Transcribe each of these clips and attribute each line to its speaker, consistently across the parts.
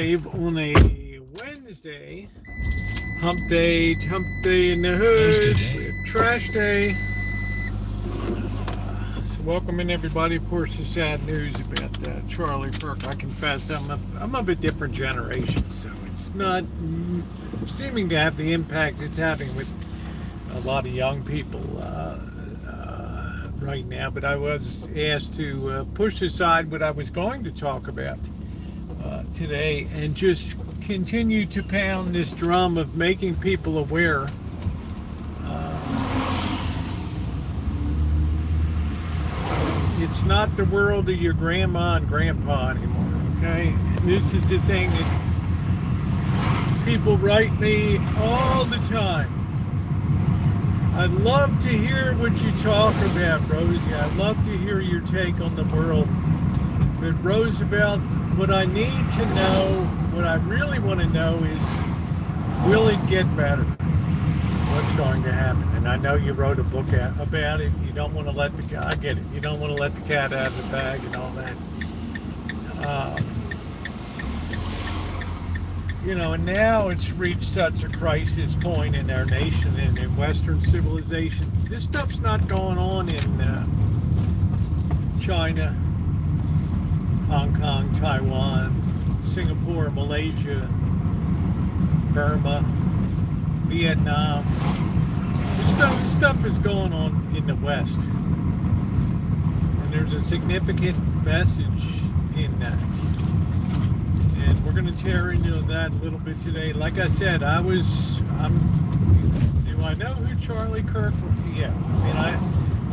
Speaker 1: live on a Wednesday. Hump day in the hood, trash day. So welcoming everybody. Of course, the sad news about Charlie Kirk. I confess, I'm of a different generation, so it's not seeming to have the impact it's having with a lot of young people right now. But I was asked to push aside what I was going to talk about today and just continue to pound this drum of making people aware. It's not the world of your grandma and grandpa anymore, okay? And this is the thing that people write me all the time. I'd love to hear what you talk about, Rosie. I'd love to hear your take on the world. But Roosevelt, what I need to know, what I really want to know is, will it get better? What's going to happen? And I know you wrote a book about it. You don't want to let the cat, I get it. You don't want to let the cat out of the bag and all that. And now it's reached such a crisis point in our nation and in Western civilization. This stuff's not going on in China, Hong Kong, Taiwan, Singapore, Malaysia, Burma, Vietnam. This stuff is going on in the West. And there's a significant message in that. And we're going to tear into that a little bit today. Like I said, do I know who Charlie Kirk was? Yeah. I mean,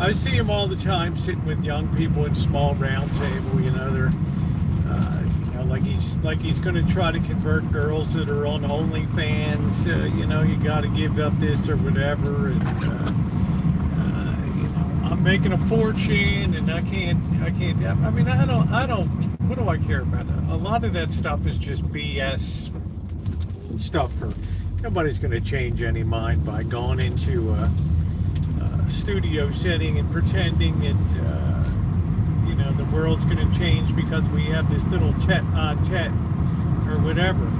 Speaker 1: I see him all the time sitting with young people in small round table, they're like he's going to try to convert girls that are on OnlyFans. You got to give up this or whatever, and I'm making a fortune, and I can't. I mean, I don't. What do I care about? A lot of that stuff is just BS stuff. Nobody's going to change any mind by going into a studio setting and pretending that. The world's going to change because we have this little tete-a-tete or whatever.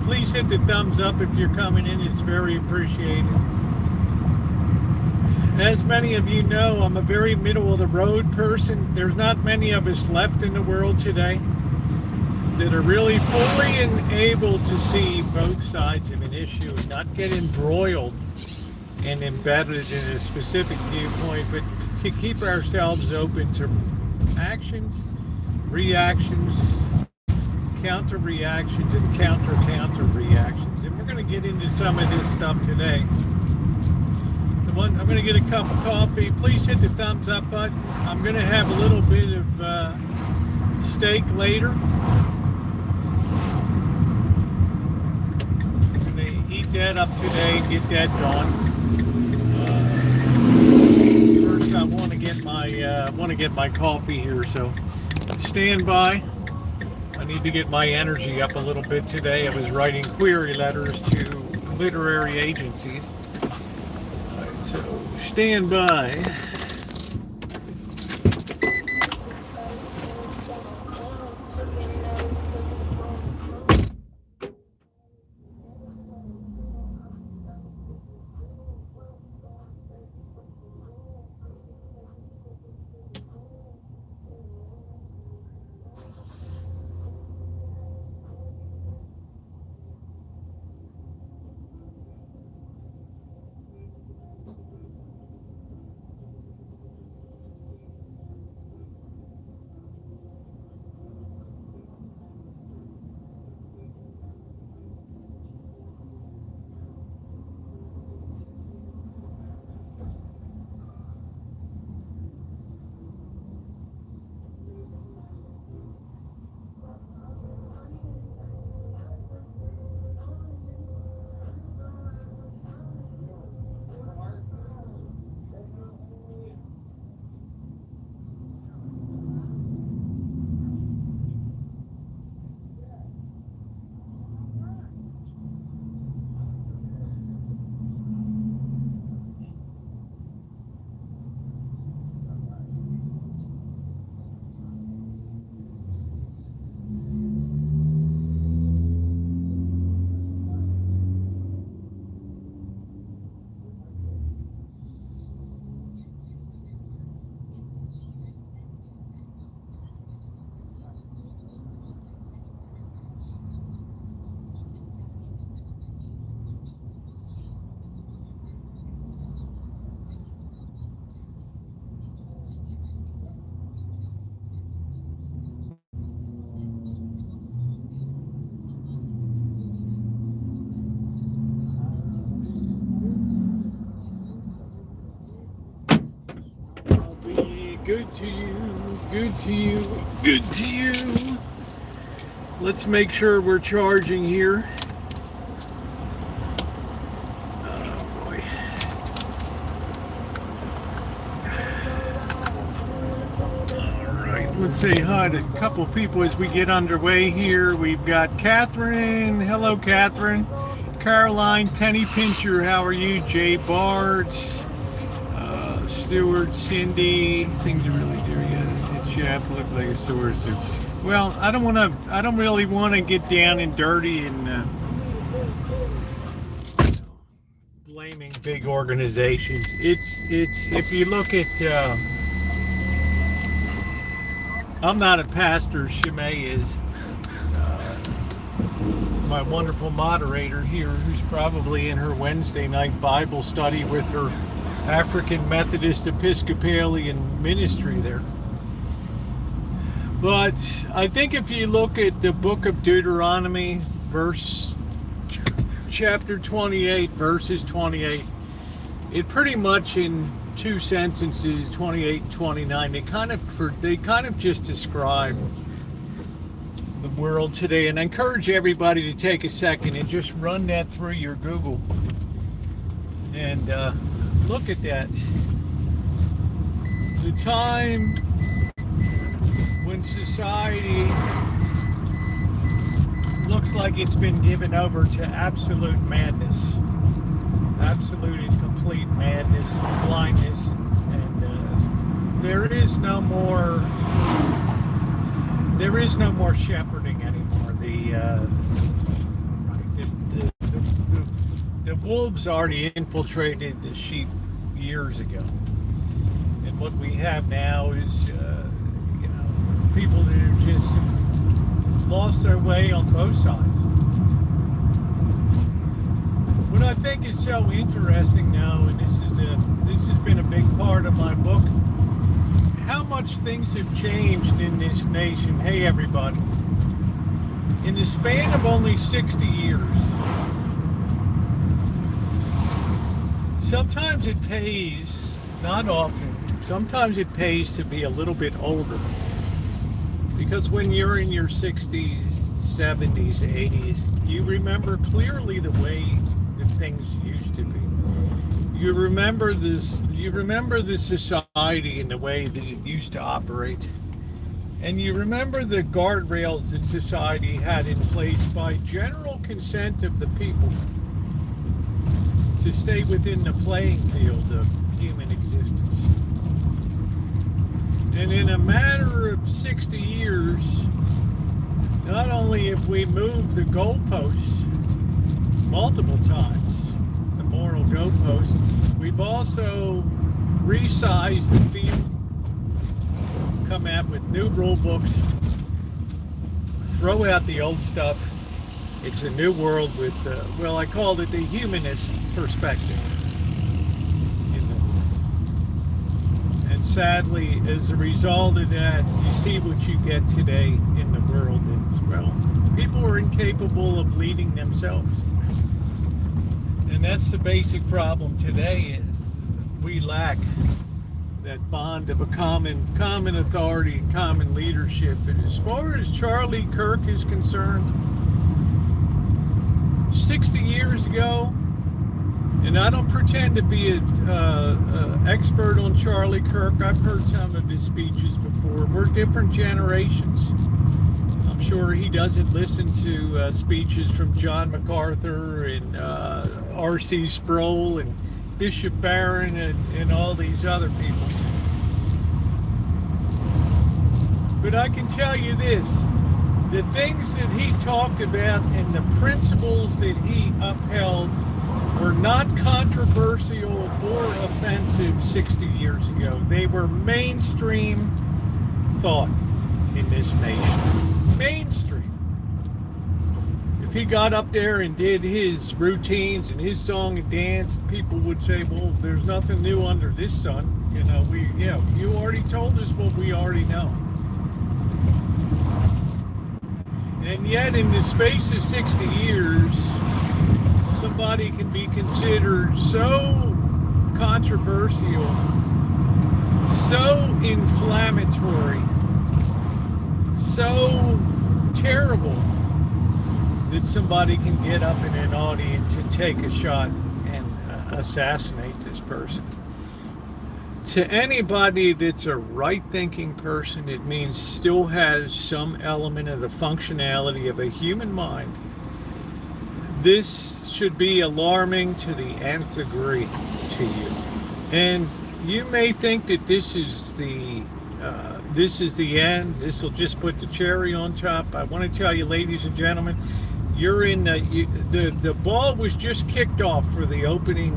Speaker 1: Please hit the thumbs up if you're coming in. It's very appreciated. As many of you know, I'm a very middle-of-the-road person. There's not many of us left in the world today that are really fully and able to see both sides of an issue and not get embroiled and embedded in a specific viewpoint, but to keep ourselves open to actions, reactions, counter reactions, and counter reactions. And we're going to get into some of this stuff today. So I'm going to get a cup of coffee. Please hit the thumbs up button. I'm going to have a little bit of steak later. I'm going to eat that up today and get that done. I want to get my coffee here, so stand by. I need to get my energy up a little bit today. I was writing query letters to literary agencies. All right, so stand by. Good to you. Good to you. Good to you. Let's make sure we're charging here. Oh boy. All right. Let's say hi to a couple people as we get underway here. We've got Catherine. Hello, Catherine. Caroline, Penny Pincher. How are you? Jay Bartz. Stewart, Cindy, things are really there. Yeah, it's Chef, look like a sword. Well, I don't really want to get down and dirty and blaming big organizations. It's if you look at, I'm not a pastor. Shimei is my wonderful moderator here, who's probably in her Wednesday night Bible study with her African Methodist Episcopalian ministry there. But I think if you look at the book of Deuteronomy, chapter 28, verses 28, it pretty much in two sentences, 28 and 29, they kind of just describe the world today. And I encourage everybody to take a second and just run that through your Google and look at that. The time when society looks like it's been given over to absolute madness, absolute and complete madness, and blindness, and there is no more shepherding anymore. The wolves already infiltrated the sheep years ago, and what we have now is people that have just lost their way on both sides. What I think is so interesting now, and this has been a big part of my book, how much things have changed in this nation. Hey everybody, in the span of only 60 years. Sometimes it pays, not often, sometimes it pays to be a little bit older. Because when you're in your 60s, 70s, 80s, you remember clearly the way that things used to be. You remember the society and the way that it used to operate. And you remember the guardrails that society had in place by general consent of the people to stay within the playing field of human existence. And in a matter of 60 years, not only have we moved the goalposts multiple times, the moral goalposts, we've also resized the field, come out with new rule books, throw out the old stuff. It's a new world with, I called it the humanist perspective. And sadly, as a result of that, you see what you get today in the world. People are incapable of leading themselves. And that's the basic problem today, is we lack that bond of a common authority and common leadership. And as far as Charlie Kirk is concerned, 60 years ago, and I don't pretend to be an expert on Charlie Kirk. I've heard some of his speeches before. We're different generations. I'm sure he doesn't listen to speeches from John MacArthur and R.C. Sproul and Bishop Barron and all these other people. But I can tell you this. The things that he talked about and the principles that he upheld were not controversial or offensive 60 years ago. They were mainstream thought in this nation. Mainstream. If he got up there and did his routines and his song and dance, people would say, well, there's nothing new under this sun. You already told us what we already know. And yet, in the space of 60 years, somebody can be considered so controversial, so inflammatory, so terrible, that somebody can get up in an audience and take a shot and assassinate this person. To anybody that's a right-thinking person, it means still has some element of the functionality of a human mind. This should be alarming to the nth degree to you. And you may think that this is the end. This will just put the cherry on top. I want to tell you, ladies and gentlemen, you're in the ball was just kicked off for the opening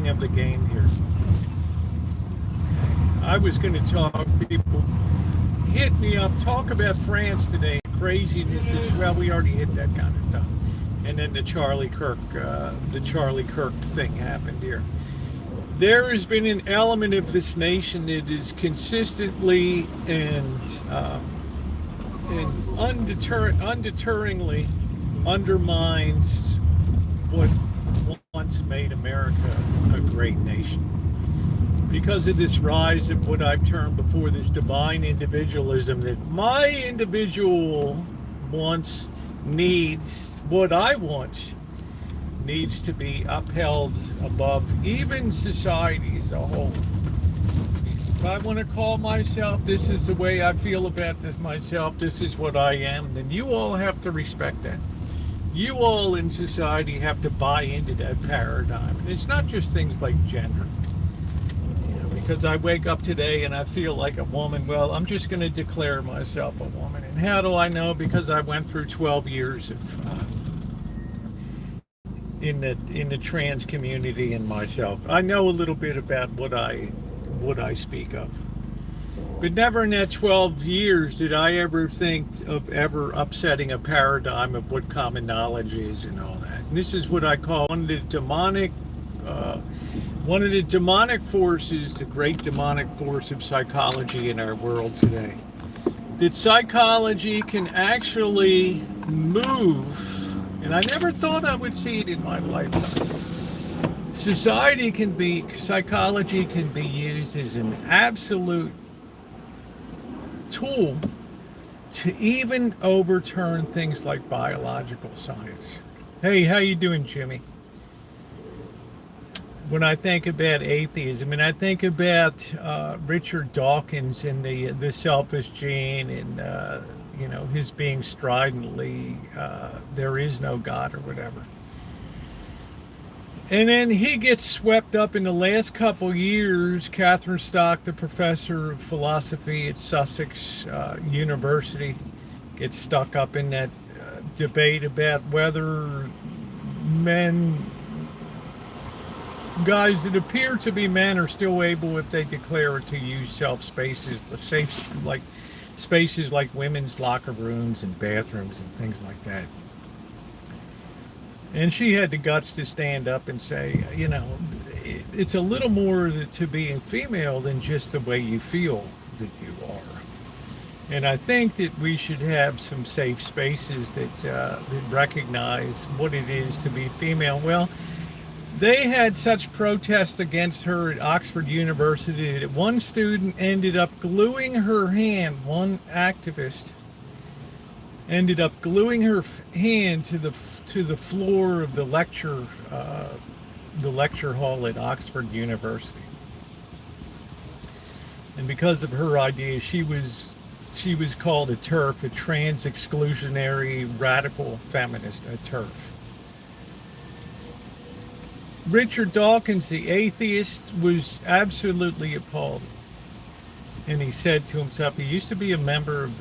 Speaker 1: of the game here. I was going to talk, people hit me up, talk about France today, craziness. Well, we already hit that kind of stuff. And then the Charlie Kirk thing happened here. There has been an element of this nation that is consistently and undeterringly undermines what once made America a great nation. Because of this rise of what I've termed before, this divine individualism, that my individual wants, needs, what I want needs to be upheld above even society as a whole. If I want to call myself, this is the way I feel about this myself, this is what I am, then you all have to respect that. You all in society have to buy into that paradigm. And it's not just things like gender. Because I wake up today and I feel like a woman, well, I'm just going to declare myself a woman. And how do I know? Because I went through 12 years of in the trans community and myself. I know a little bit about what I speak of. But never in that 12 years did I ever think of ever upsetting a paradigm of what common knowledge is and all that. And this is what I call one of the demonic forces, the great demonic force of psychology in our world today. That psychology can actually move, and I never thought I would see it in my lifetime. Psychology can be used as an absolute tool to even overturn things like biological science. Hey, how you doing, Jimmy? When I think about atheism, and I think about Richard Dawkins and the selfish gene, and his being stridently there is no God or whatever, and then he gets swept up in the last couple years. Catherine Stock, the professor of philosophy at Sussex University, gets stuck up in that debate about whether guys that appear to be men are still able, if they declare it, to use spaces like women's locker rooms and bathrooms and things like that. And she had the guts to stand up and say, it's a little more to being female than just the way you feel that you are. And I think that we should have some safe spaces that recognize what it is to be female. Well, they had such protests against her at Oxford University that one student ended up gluing her hand, one activist ended up gluing her hand to the floor of the lecture hall at Oxford University. And because of her idea, she was called a TERF, a trans exclusionary radical feminist, a TERF. Richard Dawkins, the atheist, was absolutely appalled. And he said to himself, he used to be a member of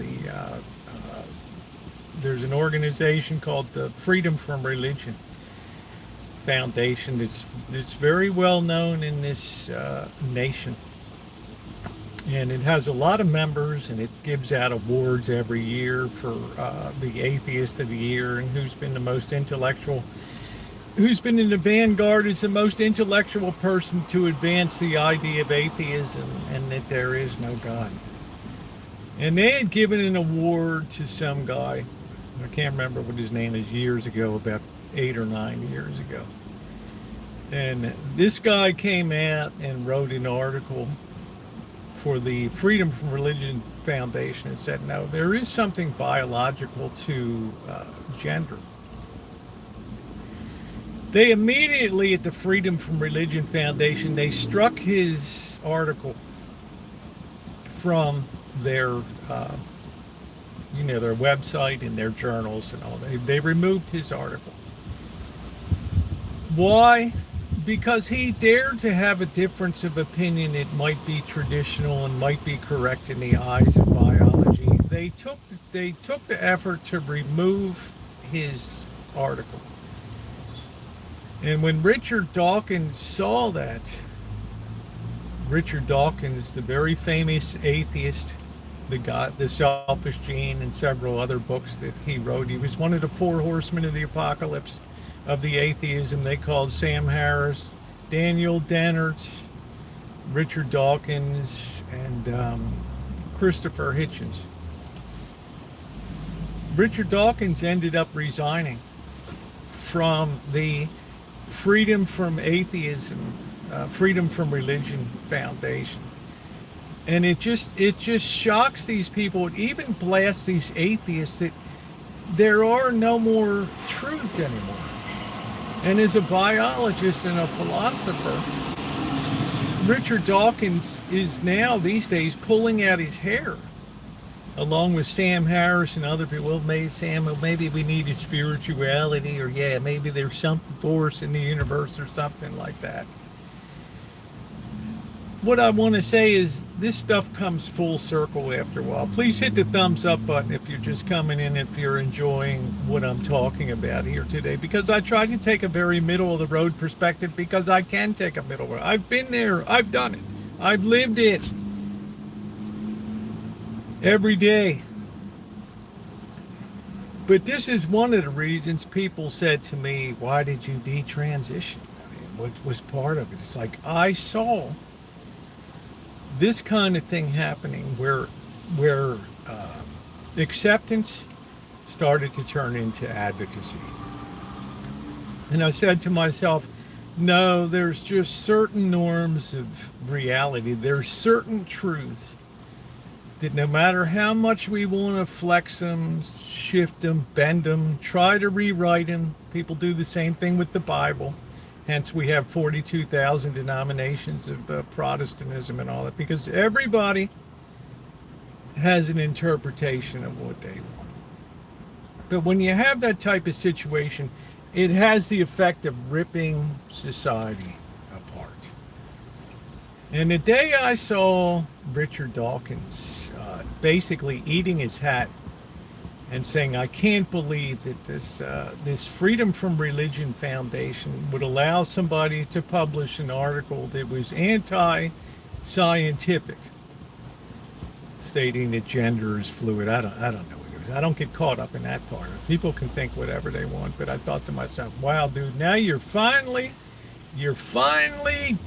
Speaker 1: there's an organization called the Freedom from Religion Foundation that's very well known in this nation. And it has a lot of members, and it gives out awards every year for the Atheist of the Year and who's been the most intellectual, who's been in the vanguard as the most intellectual person to advance the idea of atheism and that there is no God. And they had given an award to some guy, I can't remember what his name is, years ago, about 8 or 9 years ago. And this guy came out and wrote an article for the Freedom from Religion Foundation and said, no, there is something biological to gender. They immediately, at the Freedom from Religion Foundation, they struck his article from their, their website and their journals and all. They removed his article. Why? Because he dared to have a difference of opinion. It might be traditional and might be correct in the eyes of biology. They took the effort to remove his article. And when Richard Dawkins saw that, Richard Dawkins, the very famous atheist, the Selfish Gene, and several other books that he wrote, he was one of the four horsemen of the apocalypse of the atheism. They called Sam Harris, Daniel Dennert, Richard Dawkins, and Christopher Hitchens. Richard Dawkins ended up resigning from the Freedom from Atheism, Freedom from Religion Foundation. And it just shocks these people. It even blasts these atheists that there are no more truths anymore. And as a biologist and a philosopher, Richard Dawkins is now these days pulling out his hair, along with Sam Harris and other people. Well, maybe we needed spirituality, or maybe there's some force in the universe or something like that. What I want to say is this stuff comes full circle after a while. Please hit the thumbs up button if you're just coming in, if you're enjoying what I'm talking about here today, because I try to take a very middle of the road perspective, because I can take a middle road. I've been there. I've done it. I've lived it every day. But this is one of the reasons people said to me, why did you detransition? I mean, what was part of it? It's like I saw this kind of thing happening where acceptance started to turn into advocacy. And I said to myself, no, there's just certain norms of reality. There's certain truths that no matter how much we want to flex them, shift them, bend them, try to rewrite them, people do the same thing with the Bible. Hence, we have 42,000 denominations of Protestantism and all that, because everybody has an interpretation of what they want. But when you have that type of situation, it has the effect of ripping society apart. And the day I saw Richard Dawkins basically eating his hat and saying, I can't believe that this Freedom from Religion Foundation would allow somebody to publish an article that was anti-scientific, stating that gender is fluid. I don't know what it is. I don't get caught up in that part. People can think whatever they want, but I thought to myself, wow, dude, now you're finally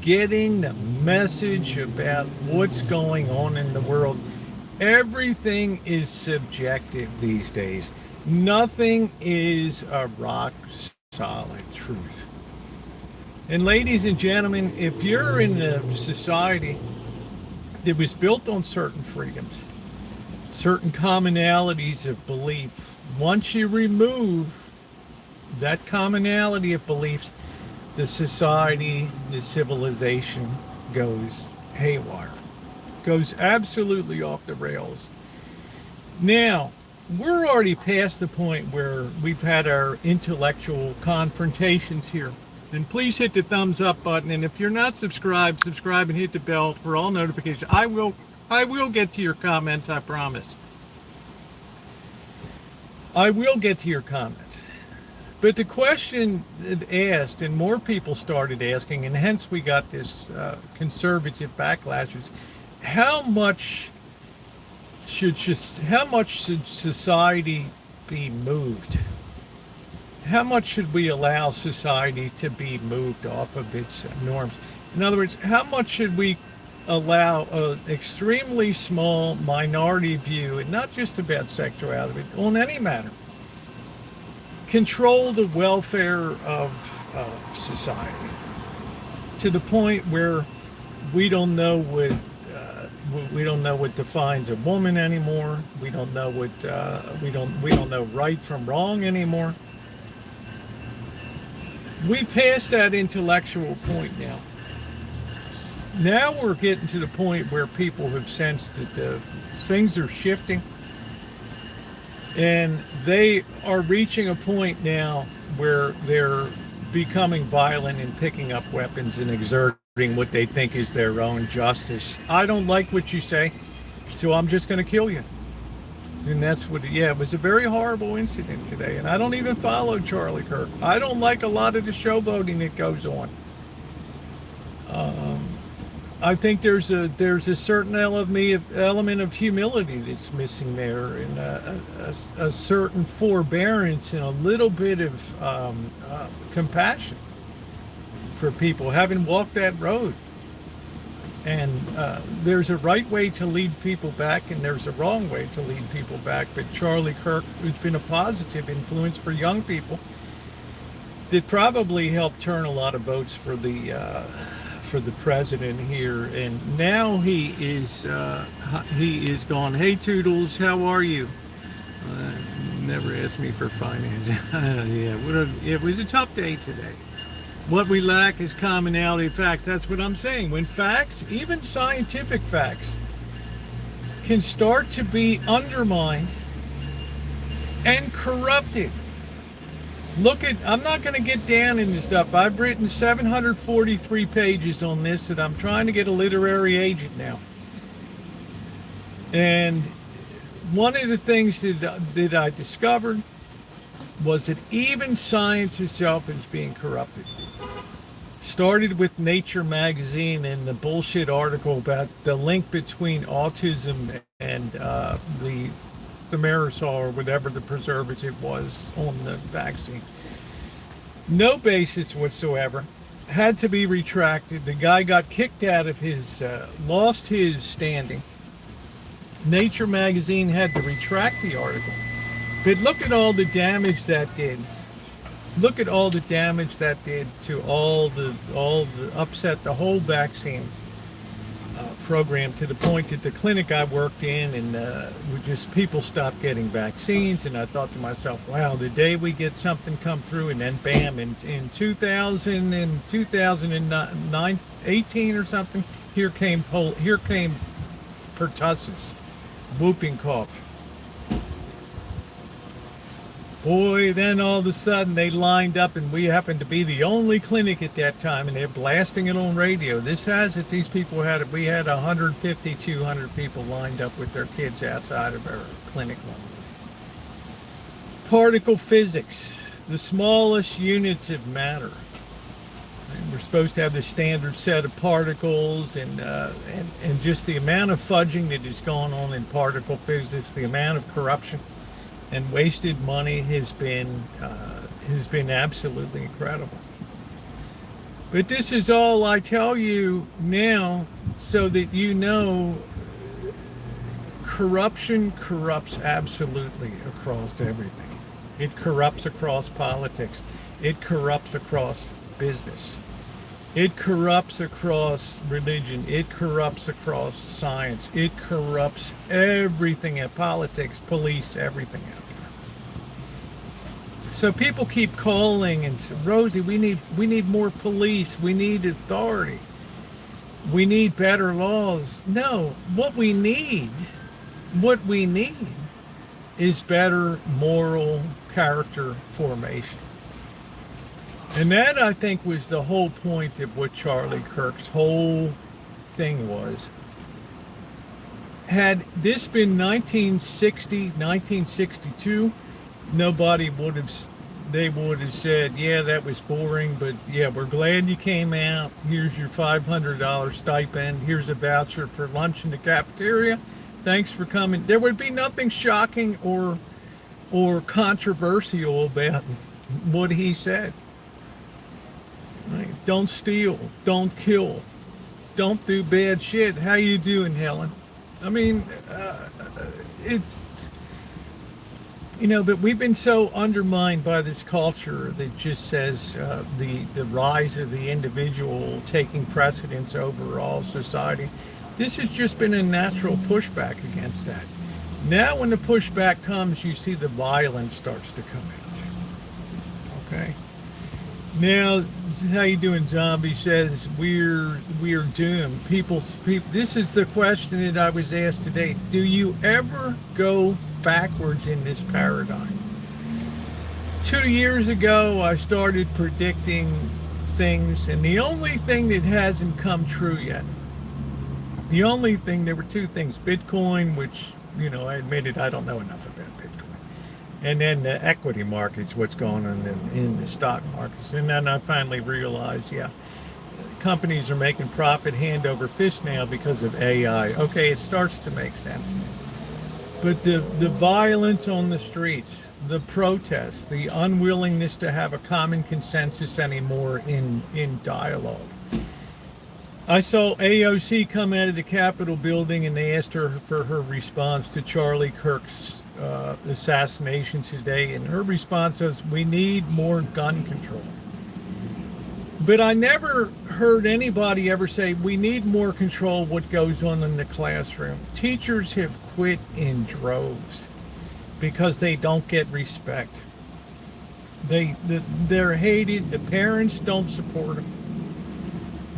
Speaker 1: getting the message about what's going on in the world. Everything is subjective these days. Nothing is a rock solid truth. And ladies and gentlemen, if you're in a society that was built on certain freedoms, certain commonalities of belief, once you remove that commonality of beliefs, the society, the civilization goes haywire. Goes absolutely off the rails. Now, we're already past the point where we've had our intellectual confrontations here. And please hit the thumbs up button. And if you're not subscribed, subscribe and hit the bell for all notifications. I will get to your comments, I promise. I will get to your comments. But the question that asked, and more people started asking, and hence we got this conservative backlash, is how much should society be moved? How much should we allow society to be moved off of its norms? In other words, how much should we allow an extremely small minority view, and not just about sexuality, but on any matter, control the welfare of society to the point where we don't know we don't know what defines a woman anymore. We don't know what we don't know right from wrong anymore. We passed that intellectual point now. Now we're getting to the point where people have sensed that things are shifting, and they are reaching a point now where they're becoming violent and picking up weapons and exerting what they think is their own justice. I don't like what you say, so I'm just going to kill you. And that's what, yeah, it was a very horrible incident today. And I don't even follow Charlie Kirk. I don't like a lot of the showboating that goes on. I think there's a certain element of humility that's missing there, and a certain forbearance and a little bit of compassion for people having walked that road. And there's a right way to lead people back, and there's a wrong way to lead people back. But Charlie Kirk, who's been a positive influence for young people, that probably helped turn a lot of votes for the president here. And now he is gone. Hey Toodles, how are you? Never asked me for finance. It was a tough day today. What we lack is commonality of facts. That's what I'm saying. When facts, even scientific facts, can start to be undermined and corrupted. I'm not going to get down in this stuff. I've written 743 pages on this, that I'm trying to get a literary agent now. And one of the things that I discovered was that even science itself is being corrupted. Started with Nature magazine and the bullshit article about the link between autism and the thimerosal or whatever the preservative was on the vaccine. No basis whatsoever. Had to be retracted. The guy got kicked out of lost his standing. Nature magazine had to retract the article. But look at all the damage that did. Look at all the damage that did to all the upset the whole vaccine program, to the point that the clinic I worked in, and people stopped getting vaccines. And I thought to myself, wow, the day we get something come through, and then bam, in 2009, 18 or something, here came pertussis, whooping cough. Boy, then all of a sudden they lined up, and we happened to be the only clinic at that time, and they're blasting it on radio. We had 150, 200 people lined up with their kids outside of our clinic. Particle physics, the smallest units of matter. And we're supposed to have the standard set of particles, and just the amount of fudging that has gone on in particle physics, the amount of corruption and wasted money has been absolutely incredible. But this is all I tell you now, so that you know, corruption corrupts absolutely across everything. It corrupts across politics. It corrupts across business. It corrupts across religion. It corrupts across science. It corrupts everything at politics, police, everything out there. So people keep calling and say, Rosie, we need more police. We need authority. We need better laws. No, what we need is better moral character formation. And that, I think, was the whole point of what Charlie Kirk's whole thing was. Had this been 1960, 1962, nobody would have said, yeah, that was boring, but yeah, we're glad you came out. Here's your $500 stipend. Here's a voucher for lunch in the cafeteria. Thanks for coming. There would be nothing shocking or controversial about what he said. Right? Don't steal, don't kill, don't do bad shit. How you doing, Helen? I mean, it's, but we've been so undermined by this culture that just says the rise of the individual taking precedence over all society. This has just been a natural pushback against that. Now when the pushback comes, you see the violence starts to come out. Okay? Now, how you doing, Zombie? Says we're doomed. People, this is the question that I was asked today. Do you ever go backwards in this paradigm? 2 years ago, I started predicting things, and the only thing that hasn't come true yet, there were two things: Bitcoin, which, I admitted I don't know enough about Bitcoin, and then the equity markets, what's going on in the stock markets. And then I finally realized, companies are making profit hand over fist now because of AI. Okay, it starts to make sense. But the violence on the streets, the protests, the unwillingness to have a common consensus anymore in dialogue. I saw AOC come out of the Capitol building, and they asked her for her response to Charlie Kirk's assassination today, and her response was, we need more gun control. But I never heard anybody ever say, we need more control of what goes on in the classroom. Teachers have quit in droves because they don't get respect. They're hated. The parents don't support them.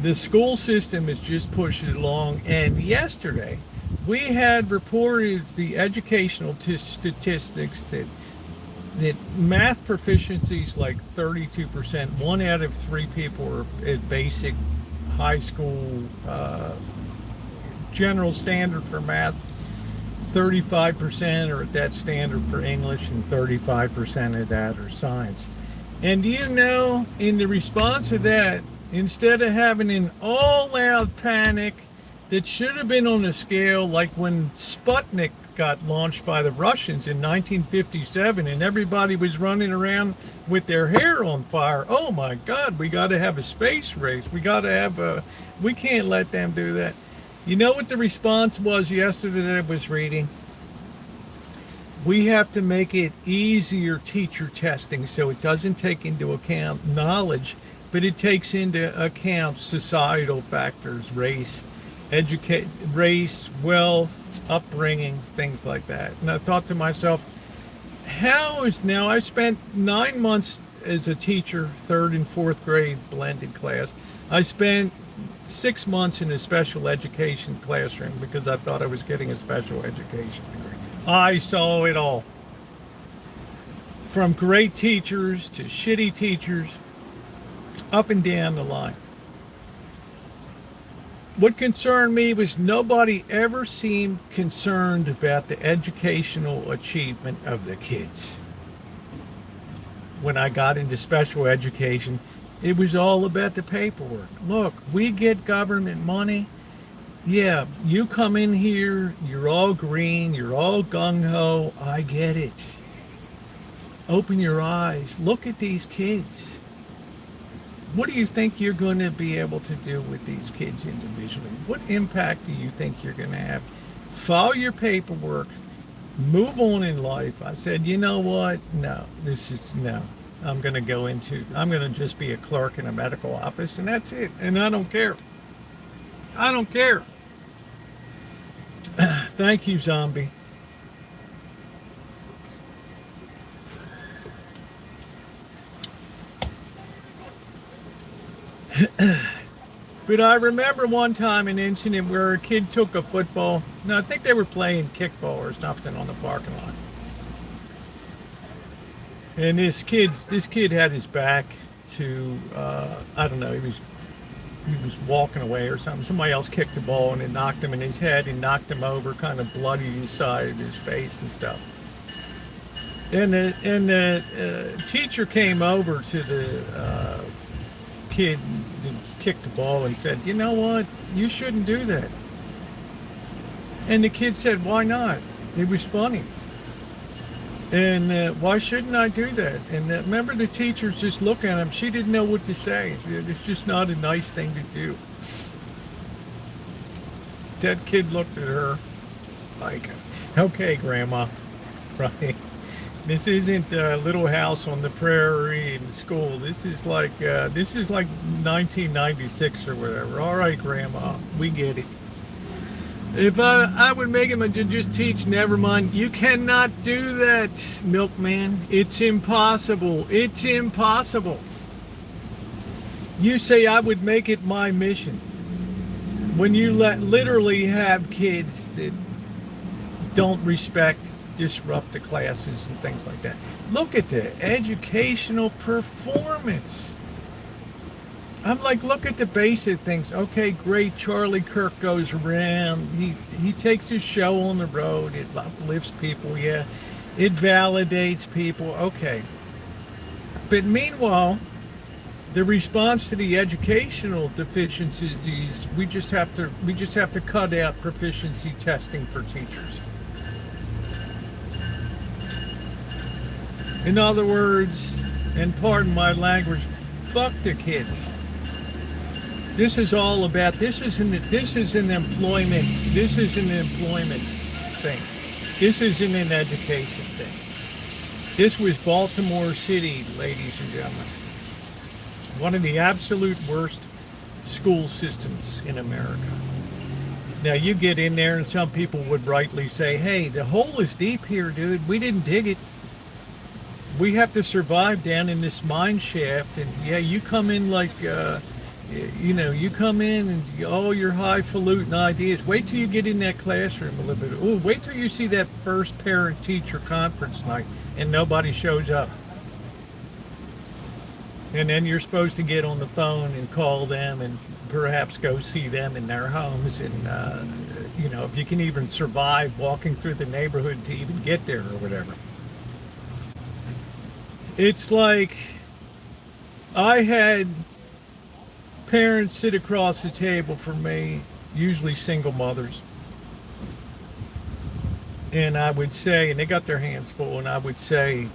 Speaker 1: The school system is just pushing it along. And yesterday, we had reported the educational statistics that math proficiency is like 32%. 1 out of 3 people are at basic high school general standard for math. 35% are at that standard for English, and 35% of that are science. And in the response to that, instead of having an all-out panic that should have been on a scale like when Sputnik got launched by the Russians in 1957, and everybody was running around with their hair on fire. Oh my God, we got to have a space race. We can't let them do that. You know what the response was yesterday that I was reading? We have to make it easier teacher testing so it doesn't take into account knowledge, but it takes into account societal factors, race, wealth, upbringing, things like that. And I thought to myself, I spent 9 months as a teacher, 3rd and 4th grade blended class. I spent 6 months in a special education classroom because I thought I was getting a special education degree. I saw it all. From great teachers to shitty teachers, up and down the line. What concerned me was nobody ever seemed concerned about the educational achievement of the kids. When I got into special education, it was all about the paperwork. Look, we get government money. Yeah, you come in here, you're all green, you're all gung-ho. I get it. Open your eyes. Look at these kids. What do you think you're going to be able to do with these kids individually? What impact do you think you're going to have? Follow your paperwork. Move on in life. I said, you know what? No. I'm going to just be a clerk in a medical office, and that's it. And I don't care. Thank you, Zombie. But I remember one time an incident where a kid took a football. No, I think they were playing kickball or something on the parking lot. And this kid had his back to, I don't know, he was walking away or something. Somebody else kicked the ball and it knocked him in his head and knocked him over, kind of bloodied his side of his face and stuff. And the teacher came over to the kid that kicked the ball and said, you know what, you shouldn't do that. And the kid said, why not? It was funny. And why shouldn't I do that? And remember, the teachers just look at him. She didn't know what to say. It's just not a nice thing to do. That kid looked at her like, okay, Grandma, right? This isn't Little House on the Prairie in school. This is like 1996 or whatever. All right, Grandma, we get it. If I would make him to just teach, never mind. You cannot do that, milkman. It's impossible. It's impossible. You say I would make it my mission. When you literally have kids that don't respect, disrupt the classes and things like that. Look at the educational performance. I'm like, look at the basic things. Okay, great. Charlie Kirk goes around. He takes his show on the road. It uplifts people. Yeah, it validates people. Okay, but meanwhile, the response to the educational deficiencies is we just have to cut out proficiency testing for teachers. In other words, and pardon my language, fuck the kids. This is all about, this is an employment thing. This isn't an education thing. This was Baltimore City, ladies and gentlemen. One of the absolute worst school systems in America. Now you get in there and some people would rightly say, hey, the hole is deep here, dude. We didn't dig it. We have to survive down in this mine shaft. And yeah, you come in like, you come in and all your highfalutin ideas. Wait till you get in that classroom a little bit. Oh, wait till you see that first parent-teacher conference night and nobody shows up. And then you're supposed to get on the phone and call them and perhaps go see them in their homes. And, if you can even survive walking through the neighborhood to even get there or whatever. It's like I had parents sit across the table from me, usually single mothers. And I would say, and they got their hands full, and I would say,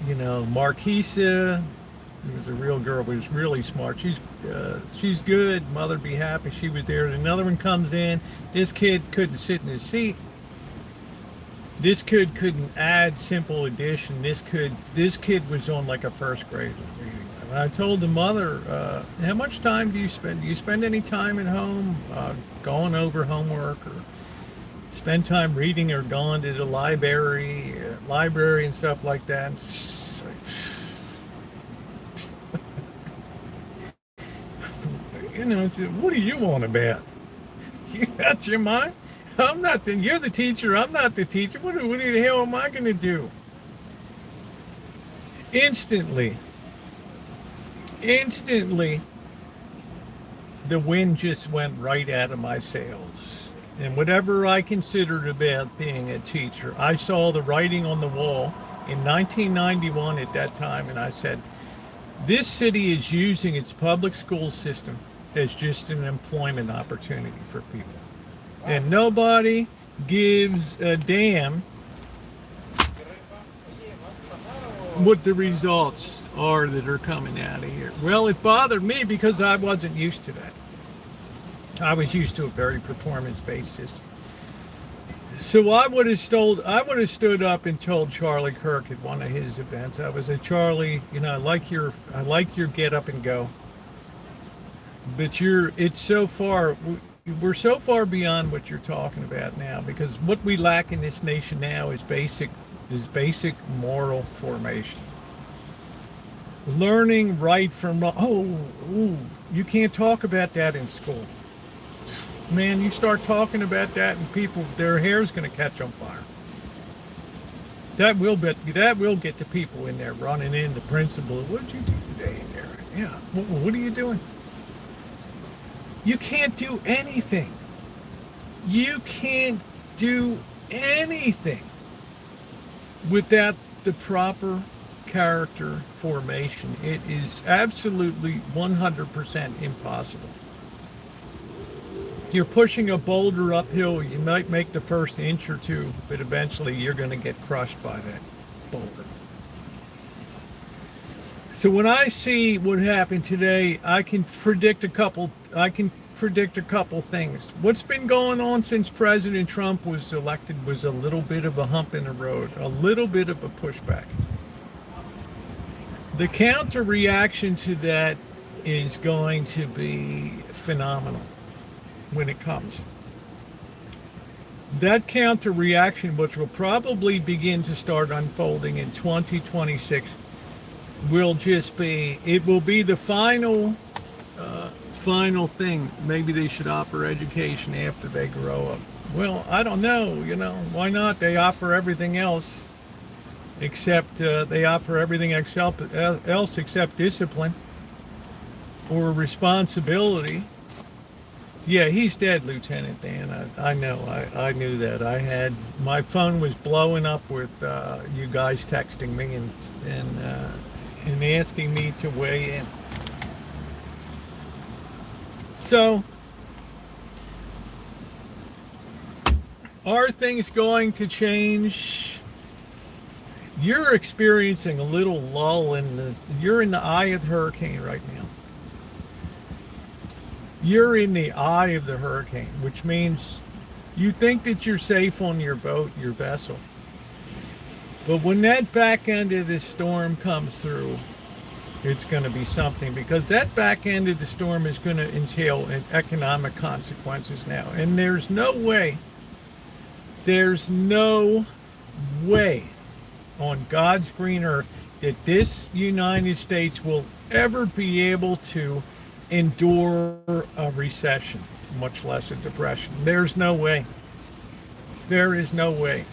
Speaker 1: Marquisa, who was a real girl, but was really smart. She's good. Mother be happy she was there. And another one comes in. This kid couldn't sit in his seat. This kid couldn't add simple addition. This kid was on like a first grade reading. And I told the mother, how much time do you spend? Do you spend any time at home going over homework or spend time reading or going to the library and stuff like that? What do you want about? You got your mind? You're the teacher, I'm not the teacher. What the hell am I going to do? Instantly, the wind just went right out of my sails. And whatever I considered about being a teacher, I saw the writing on the wall in 1991 at that time, and I said, this city is using its public school system as just an employment opportunity for people. And nobody gives a damn what the results are that are coming out of here. Well, it bothered me because I wasn't used to that. I was used to a very performance-based system. So I would have stood up and told Charlie Kirk at one of his events. I was at Charlie, I like your get up and go. But we're so far beyond what you're talking about now, because what we lack in this nation now is basic moral formation. Learning right from wrong. Oh, you can't talk about that in school. Man, you start talking about that and people, their hair's going to catch on fire. That will get the people in there running in the principal. What did you do today in there? Yeah, what are you doing? You can't do anything. You can't do anything without the proper character formation. It is absolutely 100% impossible. You're pushing a boulder uphill, you might make the first inch or two, but eventually you're going to get crushed by that boulder. So when I see what happened today, I can predict a couple things. What's been going on since President Trump was elected was a little bit of a hump in the road, a little bit of a pushback. The counter reaction to that is going to be phenomenal when it comes. that counter reaction, which will probably begin to start unfolding in 2026, will just be, it will be the final thing. Maybe they should offer education after they grow up. Well, I don't know, why not? They offer everything else except else except discipline or responsibility. Yeah, he's dead, Lieutenant Dan. I know. I knew that. My phone was blowing up with you guys texting me and asking me to weigh in. So, are things going to change? You're experiencing a little lull you're in the eye of the hurricane right now. You're in the eye of the hurricane, which means you think that you're safe on your boat, your vessel. But when that back end of this storm comes through, it's going to be something, because that back end of the storm is going to entail economic consequences now. And there's no way on God's green earth that this United States will ever be able to endure a recession, much less a depression. There's no way. There is no way.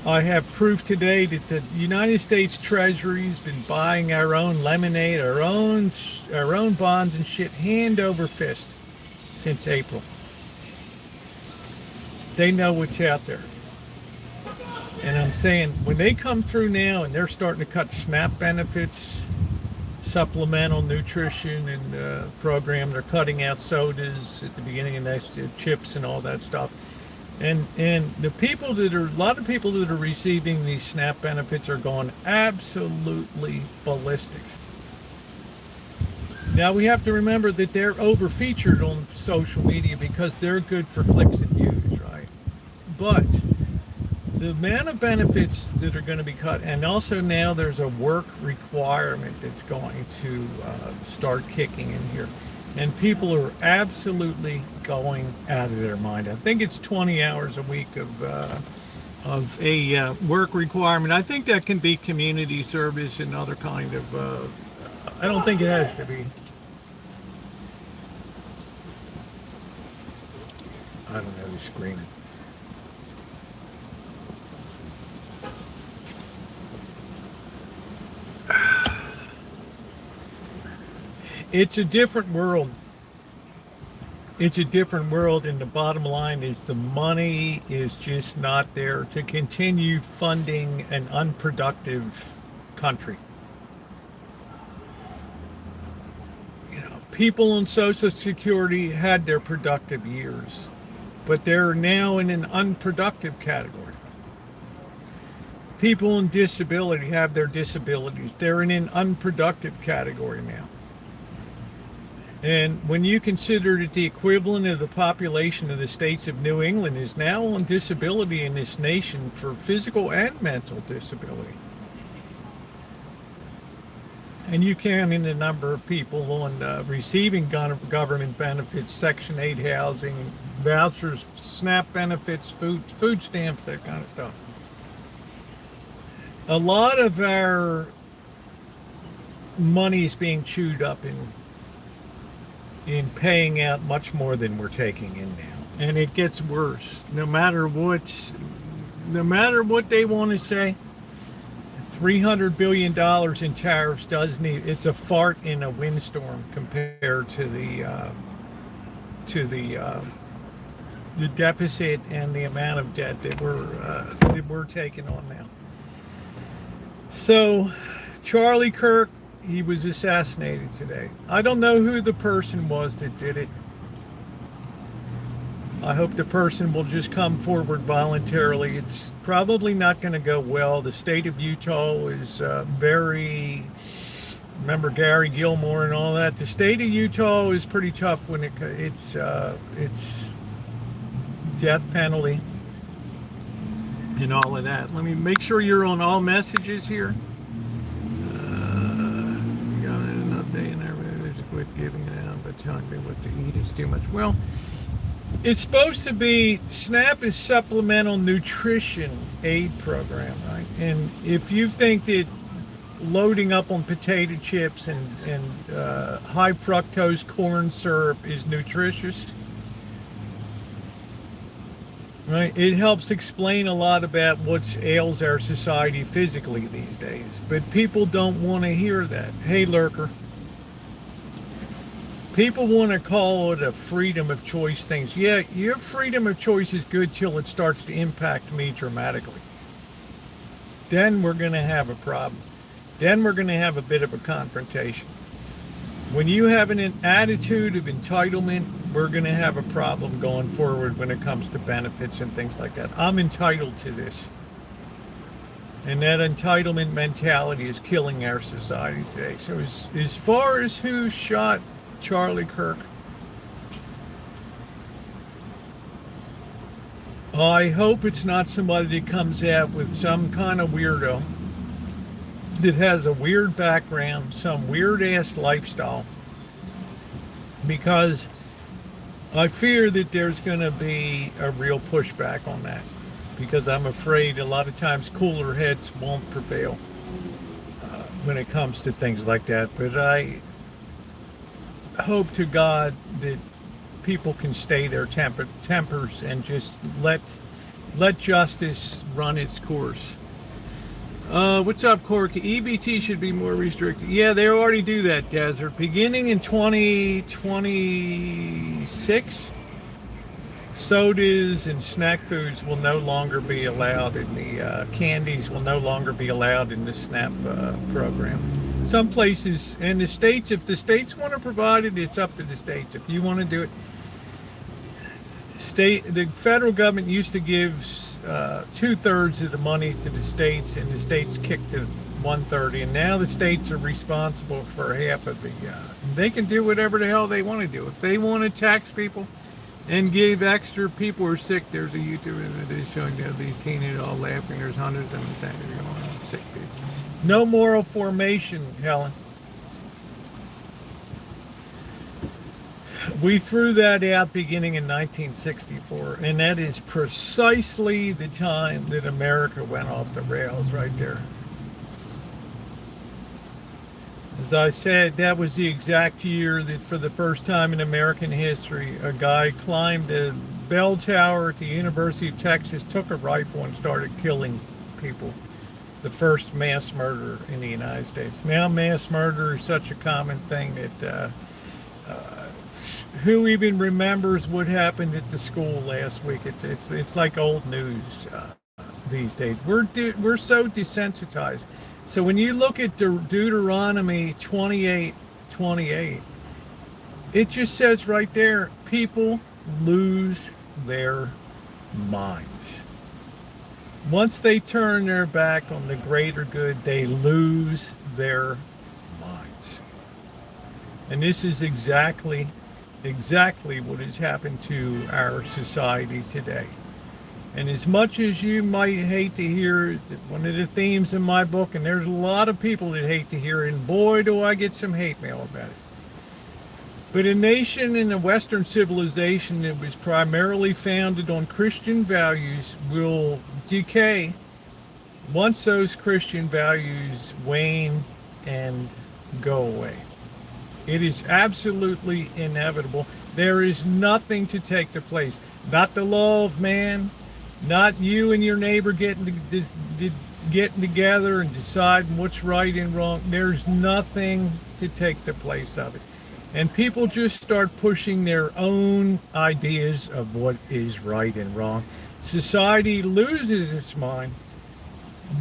Speaker 1: I have proof today that the United States Treasury's been buying our own lemonade, our own bonds and shit, hand over fist since April. They know what's out there. And I'm saying, when they come through now and they're starting to cut SNAP benefits, supplemental nutrition and program, they're cutting out sodas at the beginning of next year, chips and all that stuff. And the people a lot of people that are receiving these SNAP benefits are going absolutely ballistic. Now we have to remember that they're over-featured on social media because they're good for clicks and views, right? But the amount of benefits that are going to be cut, and also now there's a work requirement that's going to start kicking in here. And people are absolutely going out of their mind. I think it's 20 hours a week of a work requirement. I think that can be community service and other kind of, I don't think it has to be. I don't know who's screaming. It's a different world. It's a different world, and the bottom line is the money is just not there to continue funding an unproductive country. People on Social Security had their productive years, but they're now in an unproductive category. People on disability have their disabilities. They're in an unproductive category now. And when you consider that the equivalent of the population of the states of New England is now on disability in this nation for physical and mental disability, and you count in the number of people on receiving government benefits, Section 8 housing, vouchers, SNAP benefits, food stamps, that kind of stuff. A lot of our money is being chewed up in paying out much more than we're taking in now. And it gets worse. No matter what they want to say, $300 billion in tariffs it's a fart in a windstorm compared to the deficit and the amount of debt that we're taking on now. So Charlie Kirk, he was assassinated today. I don't know who the person was that did it. I hope the person will just come forward voluntarily. It's probably not going to go well. The state of Utah is remember Gary Gilmore and all that. The state of Utah is pretty tough when it's death penalty and all of that. Let me make sure you're on all messages here. Got enough day and everything. Just quit giving it out, but telling me what to eat is too much. Well, It's supposed to be, SNAP is supplemental nutrition aid program, right? And if you think that loading up on potato chips and high fructose corn syrup is nutritious, right? It helps explain a lot about what ails our society physically these days. But people don't want to hear that. Hey, Lurker. People want to call it a freedom of choice things. Yeah, your freedom of choice is good till it starts to impact me dramatically. Then we're going to have a problem. Then we're going to have a bit of a confrontation. When you have an attitude of entitlement, we're going to have a problem going forward when it comes to benefits and things like that. I'm entitled to this. And that entitlement mentality is killing our society today. So as far as who shot Charlie Kirk, I hope it's not somebody that comes out with some kind of weirdo that has a weird background, some weird ass lifestyle, because I fear that there's going to be a real pushback on that, because I'm afraid a lot of times cooler heads won't prevail when it comes to things like that. But I hope to God that people can stay their tempers and just let justice run its course. What's up, Corky? EBT should be more restricted. Yeah, they already do that, Desert. Beginning in 2026, sodas and snack foods will no longer be allowed, and the candies will no longer be allowed in the SNAP program. Some places, and the states, if the states want to provide it, it's up to the states. If you want to do it, the federal government used to give 2/3 of the money to the states, and the states kicked to 1/3, and now the states are responsible for half of the. They can do whatever the hell they want to do. If they want to tax people and give extra people who are sick, there's a YouTuber that is showing these teenagers all laughing. There's hundreds of them sick people. No moral formation, Helen. We threw that out beginning in 1964, and that is precisely the time that America went off the rails right there. As I said, that was the exact year that for the first time in American history, a guy climbed the bell tower at the University of Texas, took a rifle, and started killing people. The first mass murder in the United States. Now mass murder is such a common thing that who even remembers what happened at the school last week? It's like old news these days. We're so desensitized. So when you look at Deuteronomy 28:28, it just says right there, people lose their minds. Once they turn their back on the greater good, they lose their minds. And this is exactly what has happened to our society today. And as much as you might hate to hear it, one of the themes in my book, and there's a lot of people that hate to hear it, and boy do I get some hate mail about it. But a nation in a Western civilization that was primarily founded on Christian values will decay once those Christian values wane and go away. It is absolutely inevitable. There is nothing to take the place. Not the law of man, not you and your neighbor getting together and deciding what's right and wrong. There's nothing to take the place of it. And people just start pushing their own ideas of what is right and wrong. Society loses its mind,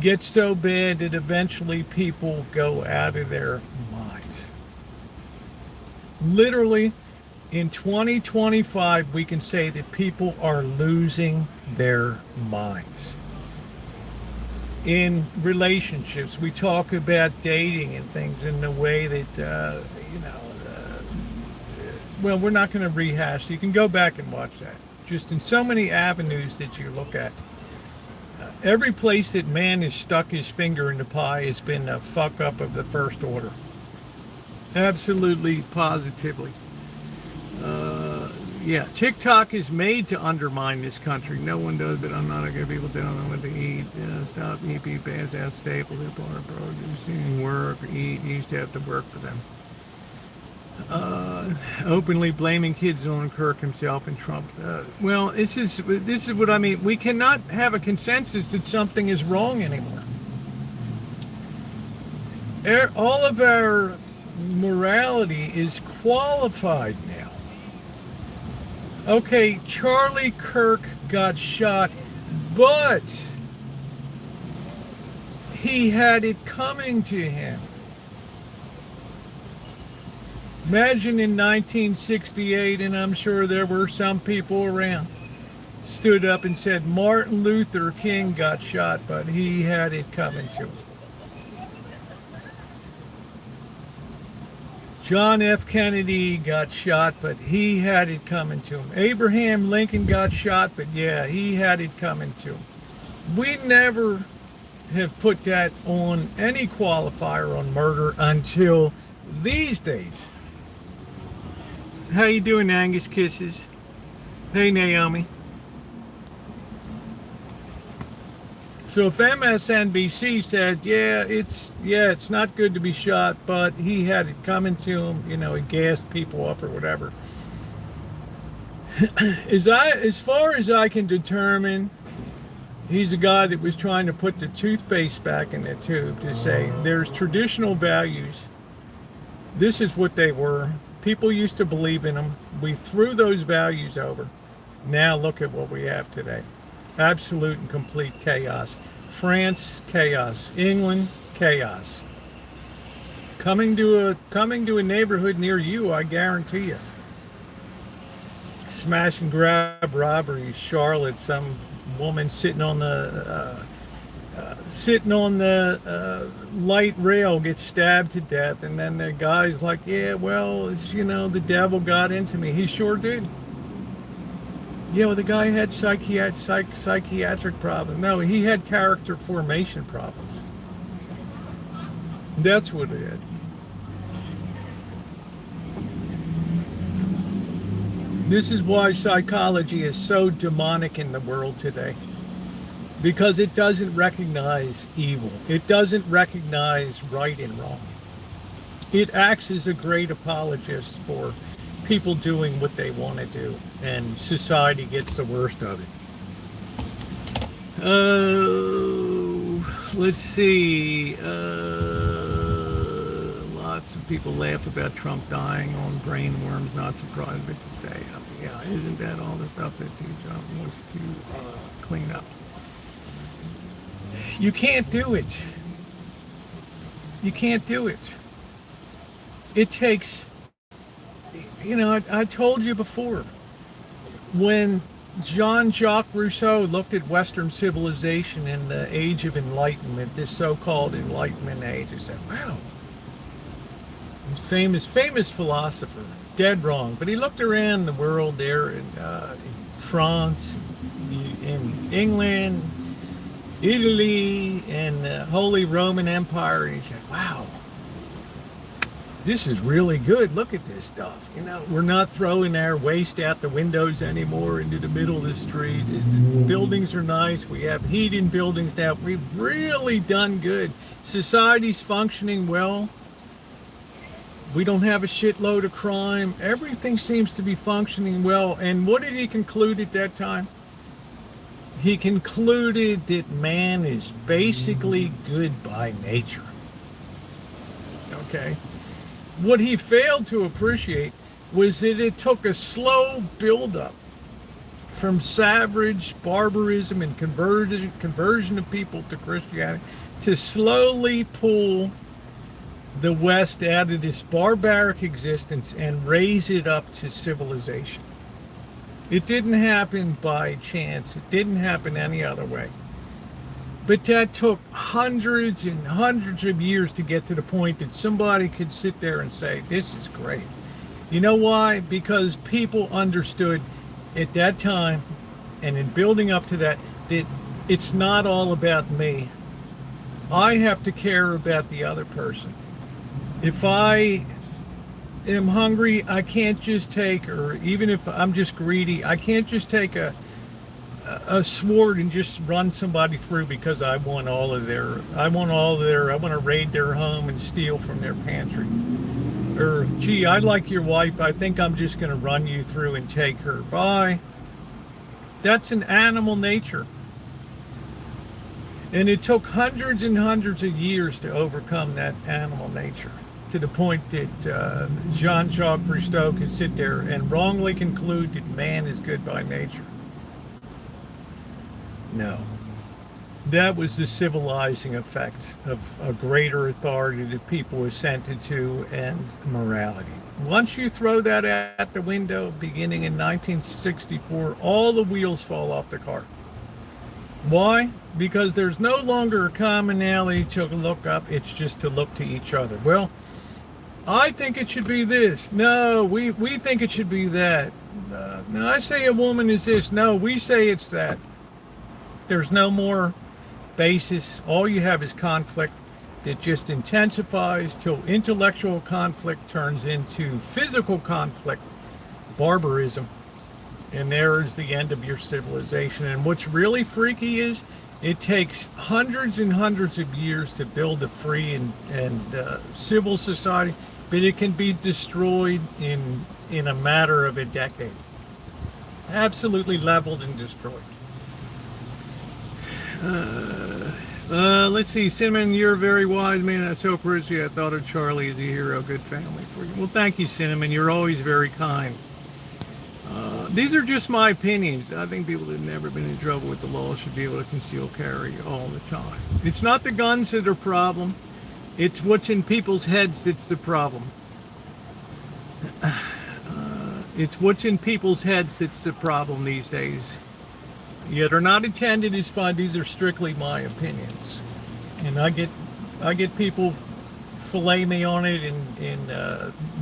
Speaker 1: gets so bad that eventually people go out of their minds. Literally, in 2025, we can say that people are losing their minds. In relationships, we talk about dating and things in the way that, well, we're not going to rehash. You can go back and watch that. Just in so many avenues that you look at. Every place that man has stuck his finger in the pie has been a fuck up of the first order. Absolutely, positively. Yeah, TikTok is made to undermine this country. No one does, but I'm not going to people don't know what to eat. Stop, eat, pass out, staples, produce, work, eat. You used to have to work for them. Openly blaming kids on Kirk himself and Trump. Well, this is what I mean. We cannot have a consensus that something is wrong anymore. All of our morality is qualified now. Okay, Charlie Kirk got shot, but he had it coming to him. Imagine in 1968, and I'm sure there were some people around, stood up and said, Martin Luther King got shot, but he had it coming to him. John F. Kennedy got shot, but he had it coming to him. Abraham Lincoln got shot, but yeah, he had it coming to him. We never have put that on any qualifier on murder until these days. How you doing, Angus? Kisses. Hey, Naomi. So if MSNBC said, it's not good to be shot, but he had it coming to him, he gassed people up or whatever. As far as I can determine, he's a guy that was trying to put the toothpaste back in the tube to say there's traditional values. This is what they were. People used to believe in them. We threw those values over. Now look at what we have today. Absolute and complete chaos. France, chaos. England, chaos. Coming to a neighborhood near you, I guarantee you. Smash and grab robberies. Charlotte, some woman sitting on the light rail gets stabbed to death, and then the guy's like, the devil got into me. He sure did. Yeah, well, the guy had psychiatric problems. No, he had character formation problems. That's what it is. This is why psychology is so demonic in the world today. Because it doesn't recognize evil. It doesn't recognize right and wrong. It acts as a great apologist for people doing what they want to do, and society gets the worst of it. Let's see. Lots of people laugh about Trump dying on brain worms. Not surprised, but to say, isn't that all the stuff that Trump wants to clean up? You can't do it. You can't do it. It takes, I told you before, when Jean-Jacques Rousseau looked at Western civilization in the Age of Enlightenment, this so-called Enlightenment age, he said, wow, famous philosopher, dead wrong. But he looked around the world there in France, in England, Italy, and the Holy Roman Empire. And he said, wow, this is really good. Look at this stuff. We're not throwing our waste out the windows anymore into the middle of the street. Buildings are nice. We have heat in buildings now. We've really done good. Society's functioning well. We don't have a shitload of crime. Everything seems to be functioning well. And what did he conclude at that time? He concluded that man is basically good by nature. Okay? What he failed to appreciate was that it took a slow buildup from savage barbarism and conversion of people to Christianity to slowly pull the West out of this barbaric existence and raise it up to civilization. It didn't happen by chance. It didn't happen any other way. But that took hundreds and hundreds of years to get to the point that somebody could sit there and say, this is great. You know why? Because people understood at that time, and in building up to that it's not all about me. I have to care about the other person. If I am hungry, I can't just take, or even if I'm just greedy, I can't just take a sword and just run somebody through because I want I want to raid their home and steal from their pantry. Or, gee, I like your wife, I think I'm just going to run you through and take her. Bye. That's an animal nature. And it took hundreds and hundreds of years to overcome that animal nature, to the point that Jean-Jacques Rousseau could sit there and wrongly conclude that man is good by nature. No. That was the civilizing effects of a greater authority that people assented to and morality. Once you throw that at the window, beginning in 1964, all the wheels fall off the cart. Why? Because there's no longer a commonality to look up, it's just to look to each other. Well, I think it should be this. No, we think it should be that. No, I say a woman is this. No, we say it's that. There's no more basis. All you have is conflict that just intensifies till intellectual conflict turns into physical conflict, barbarism. And there is the end of your civilization. And what's really freaky is it takes hundreds and hundreds of years to build a free and civil society, but it can be destroyed in a matter of a decade. Absolutely leveled and destroyed. Let's see, Cinnamon, you're a very wise man. I so appreciate you. I thought of Charlie as a hero, good family for you. Well, thank you, Cinnamon. You're always very kind. These are just my opinions. I think people that have never been in trouble with the law should be able to conceal carry all the time. It's not the guns that are a problem. It's what's in people's heads that's the problem. It's what's in people's heads that's the problem these days. Yeah, they're not intended as fun. These are strictly my opinions. And I get people fillet me on it in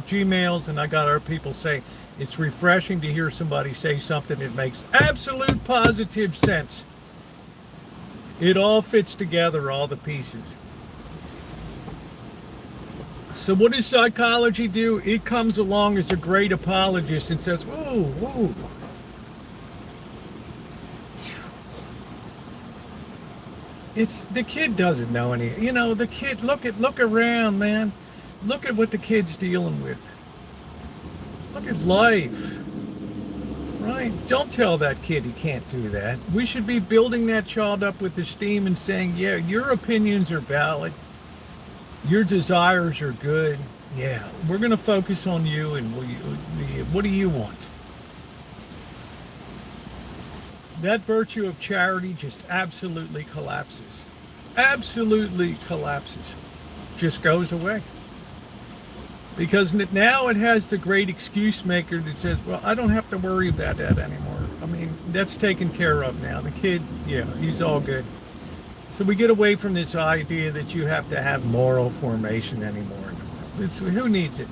Speaker 1: Gmails, and I got our people say, it's refreshing to hear somebody say something that makes absolute positive sense. It all fits together, all the pieces. So what does psychology do? It comes along as a great apologist and says, whoa, whoa. It's the kid doesn't know any. You know, the kid, look around, man. Look at what the kid's dealing with. Look at life. Right? Don't tell that kid he can't do that. We should be building that child up with esteem and saying, yeah, your opinions are valid. Your desires are good. Yeah, we're going to focus on you and what do you want? That virtue of charity just absolutely collapses. Absolutely collapses. Just goes away. Because now it has the great excuse maker that says, well, I don't have to worry about that anymore. I mean, that's taken care of now. The kid, yeah, he's all good. So we get away from this idea that you have to have moral formation anymore. Who needs it?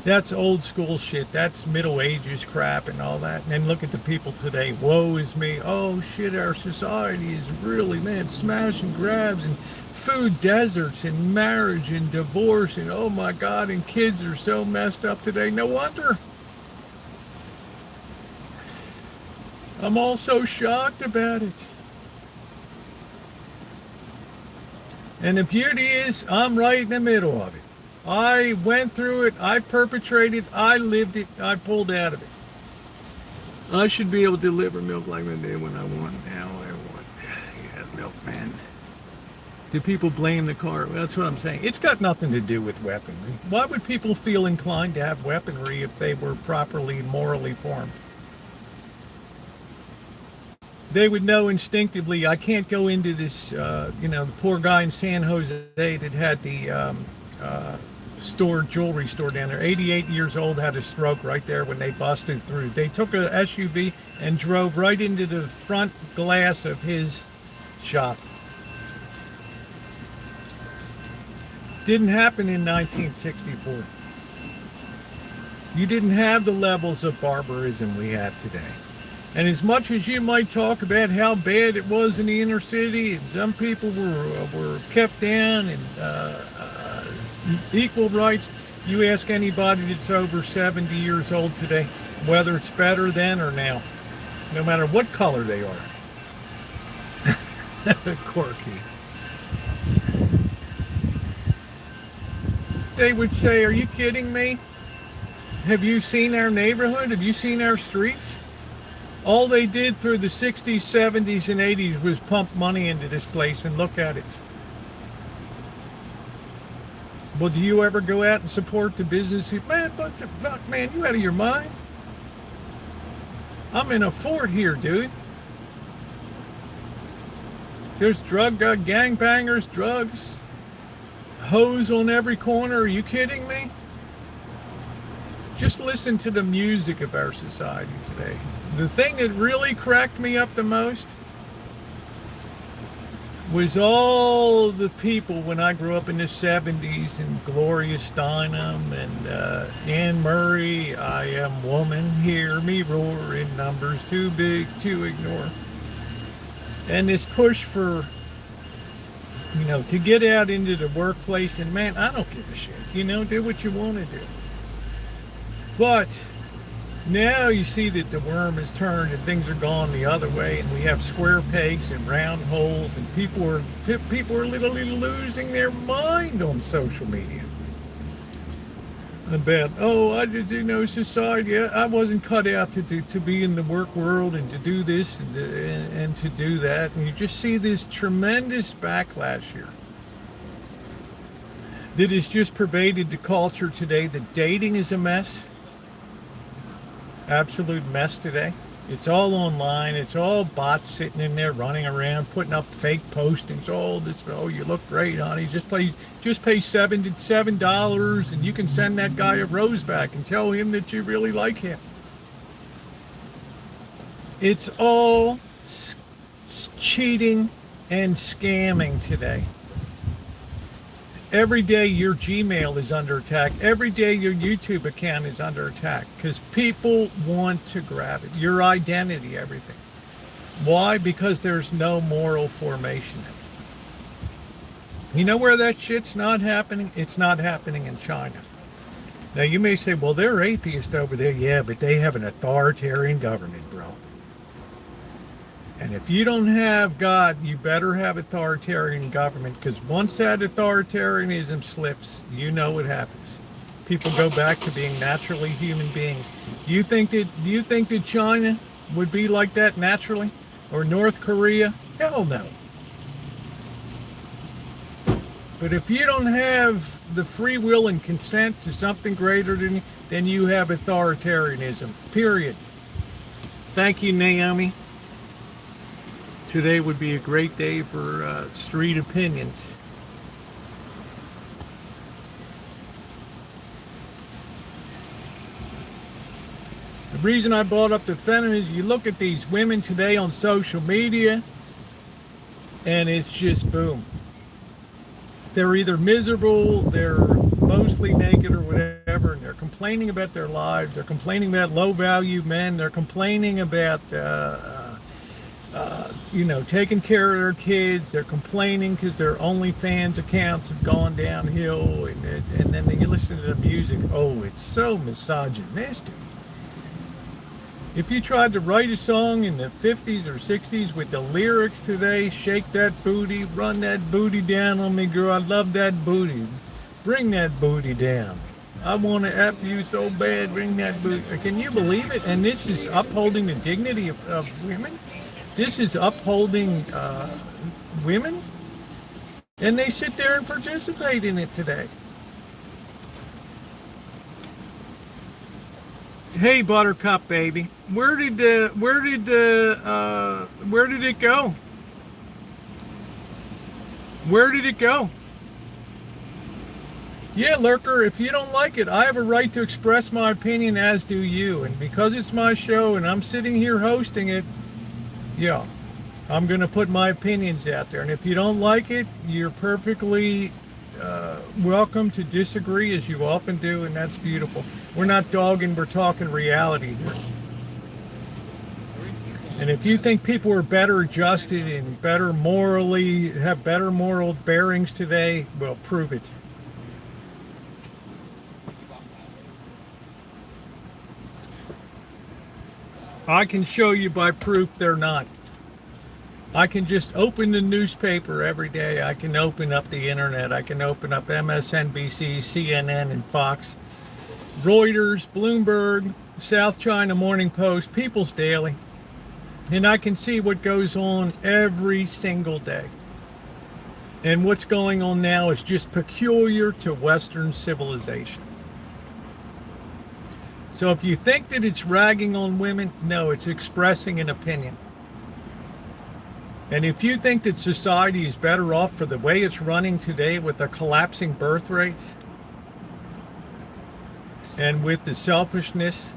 Speaker 1: That's old school shit. That's Middle Ages crap and all that. And then look at the people today. Woe is me. Oh shit, our society is really, man, smash and grabs and food deserts and marriage and divorce and oh my God, and kids are so messed up today. No wonder. I'm all so shocked about it. And the beauty is I'm right in the middle of it. I went through it, I perpetrated, I lived it, I pulled out of it. I should be able to deliver milk like I did when I want. Now I want, yeah, milkman. Do people blame the car? Well, that's what I'm saying. It's got nothing to do with weaponry. Why would people feel inclined to have weaponry if they were properly morally formed? They would know instinctively, I can't go into this, the poor guy in San Jose that had the jewelry store down there, 88 years old, had a stroke right there when they busted through. They took a SUV and drove right into the front glass of his shop. Didn't happen in 1964. You didn't have the levels of barbarism we have today. And as much as you might talk about how bad it was in the inner city, and some people were kept down and equal rights, You ask anybody that's over 70 years old today whether it's better then or now, no matter what color they are. Quirky. They would say, are you kidding me? Have you seen our neighborhood? Have you seen our streets? All they did through the 60s, 70s, and 80s was pump money into this place, and look at it. Well, do you ever go out and support the business? Man, what the fuck, man, you out of your mind? I'm in a fort here, dude. There's gangbangers, drugs, hoes on every corner. Are you kidding me? Just listen to the music of our society today. The thing that really cracked me up the most was all the people when I grew up in the 70s, and Gloria Steinem and Anne Murray, I am woman, hear me roar, in numbers too big to ignore. And this push for, to get out into the workplace, and man, I don't give a shit, do what you want to do. But now you see that the worm has turned and things are gone the other way, and we have square pegs and round holes, and people are literally losing their mind on social media about, I just, society, I wasn't cut out to be in the work world and to do this and to do that. And you just see this tremendous backlash here that has just pervaded the culture today. The dating is a mess. Absolute mess today. It's all online. It's all bots sitting in there running around putting up fake postings. You look great, honey. Just pay $7 and you can send that guy a rose back and tell him that you really like him. It's all cheating and scamming today. Every day your Gmail is under attack. Every day your YouTube account is under attack because people want to grab it. Your identity, everything. Why? Because there's no moral formation. You know where that shit's not happening? It's not happening in China. Now you may say, well, they're atheist over there. Yeah, but they have an authoritarian government, bro. And if you don't have God, you better have authoritarian government, because once that authoritarianism slips, you know what happens. People go back to being naturally human beings. Do you think that China would be like that naturally? Or North Korea? Hell no. But if you don't have the free will and consent to something greater than you have authoritarianism, period. Thank you, Naomi. Today would be a great day for street opinions. The reason I brought up the feminism, you look at these women today on social media, and it's just boom. They're either miserable, they're mostly naked or whatever, and they're complaining about their lives, they're complaining about low-value men, they're complaining about taking care of their kids. They're complaining because their OnlyFans accounts have gone downhill, and then you listen to the music. Oh, it's so misogynistic. If you tried to write a song in the 50s or 60s with the lyrics today, shake that booty, run that booty down on me, girl, I love that booty, bring that booty down, I want to F you so bad, bring that booty. Can you believe it? And this is upholding the dignity of women. This is upholding women, and they sit there and participate in it today. Hey, Buttercup baby, where did it go? Where did it go? Yeah, Lurker, if you don't like it, I have a right to express my opinion, as do you. And because it's my show and I'm sitting here hosting it, yeah, I'm going to put my opinions out there. And if you don't like it, you're perfectly welcome to disagree, as you often do, and that's beautiful. We're not dogging, we're talking reality here. And if you think people are better adjusted and better morally, have better moral bearings today, well, prove it. I can show you by proof they're not. I can just open the newspaper every day. I can open up the internet. I can open up MSNBC, CNN, and Fox, Reuters, Bloomberg, South China Morning Post, People's Daily. And I can see what goes on every single day. And what's going on now is just peculiar to Western civilization. So if you think that it's ragging on women, no, it's expressing an opinion. And if you think that society is better off for the way it's running today with the collapsing birth rates and with the selfishness,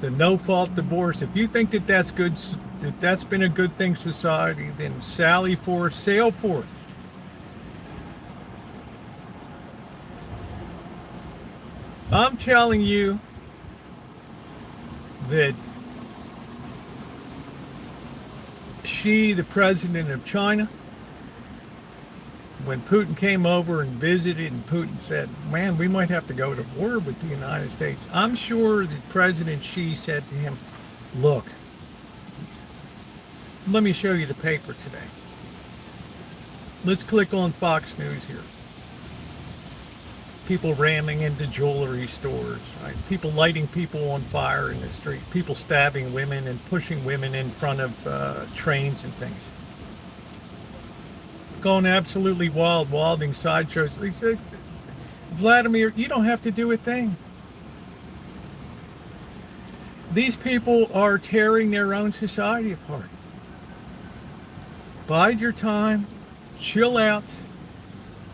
Speaker 1: the no-fault divorce, if you think that that's good, that that's been a good thing society, then sail forth. I'm telling you that Xi, the president of China, when Putin came over and visited and Putin said, man, we might have to go to war with the United States, I'm sure that President Xi said to him, look, let me show you the paper today. Let's click on Fox News here. People ramming into jewelry stores, right? People lighting people on fire in the street, people stabbing women and pushing women in front of trains and things. Going absolutely wild, wilding sideshows. They said, Vladimir, you don't have to do a thing. These people are tearing their own society apart. Bide your time, chill out.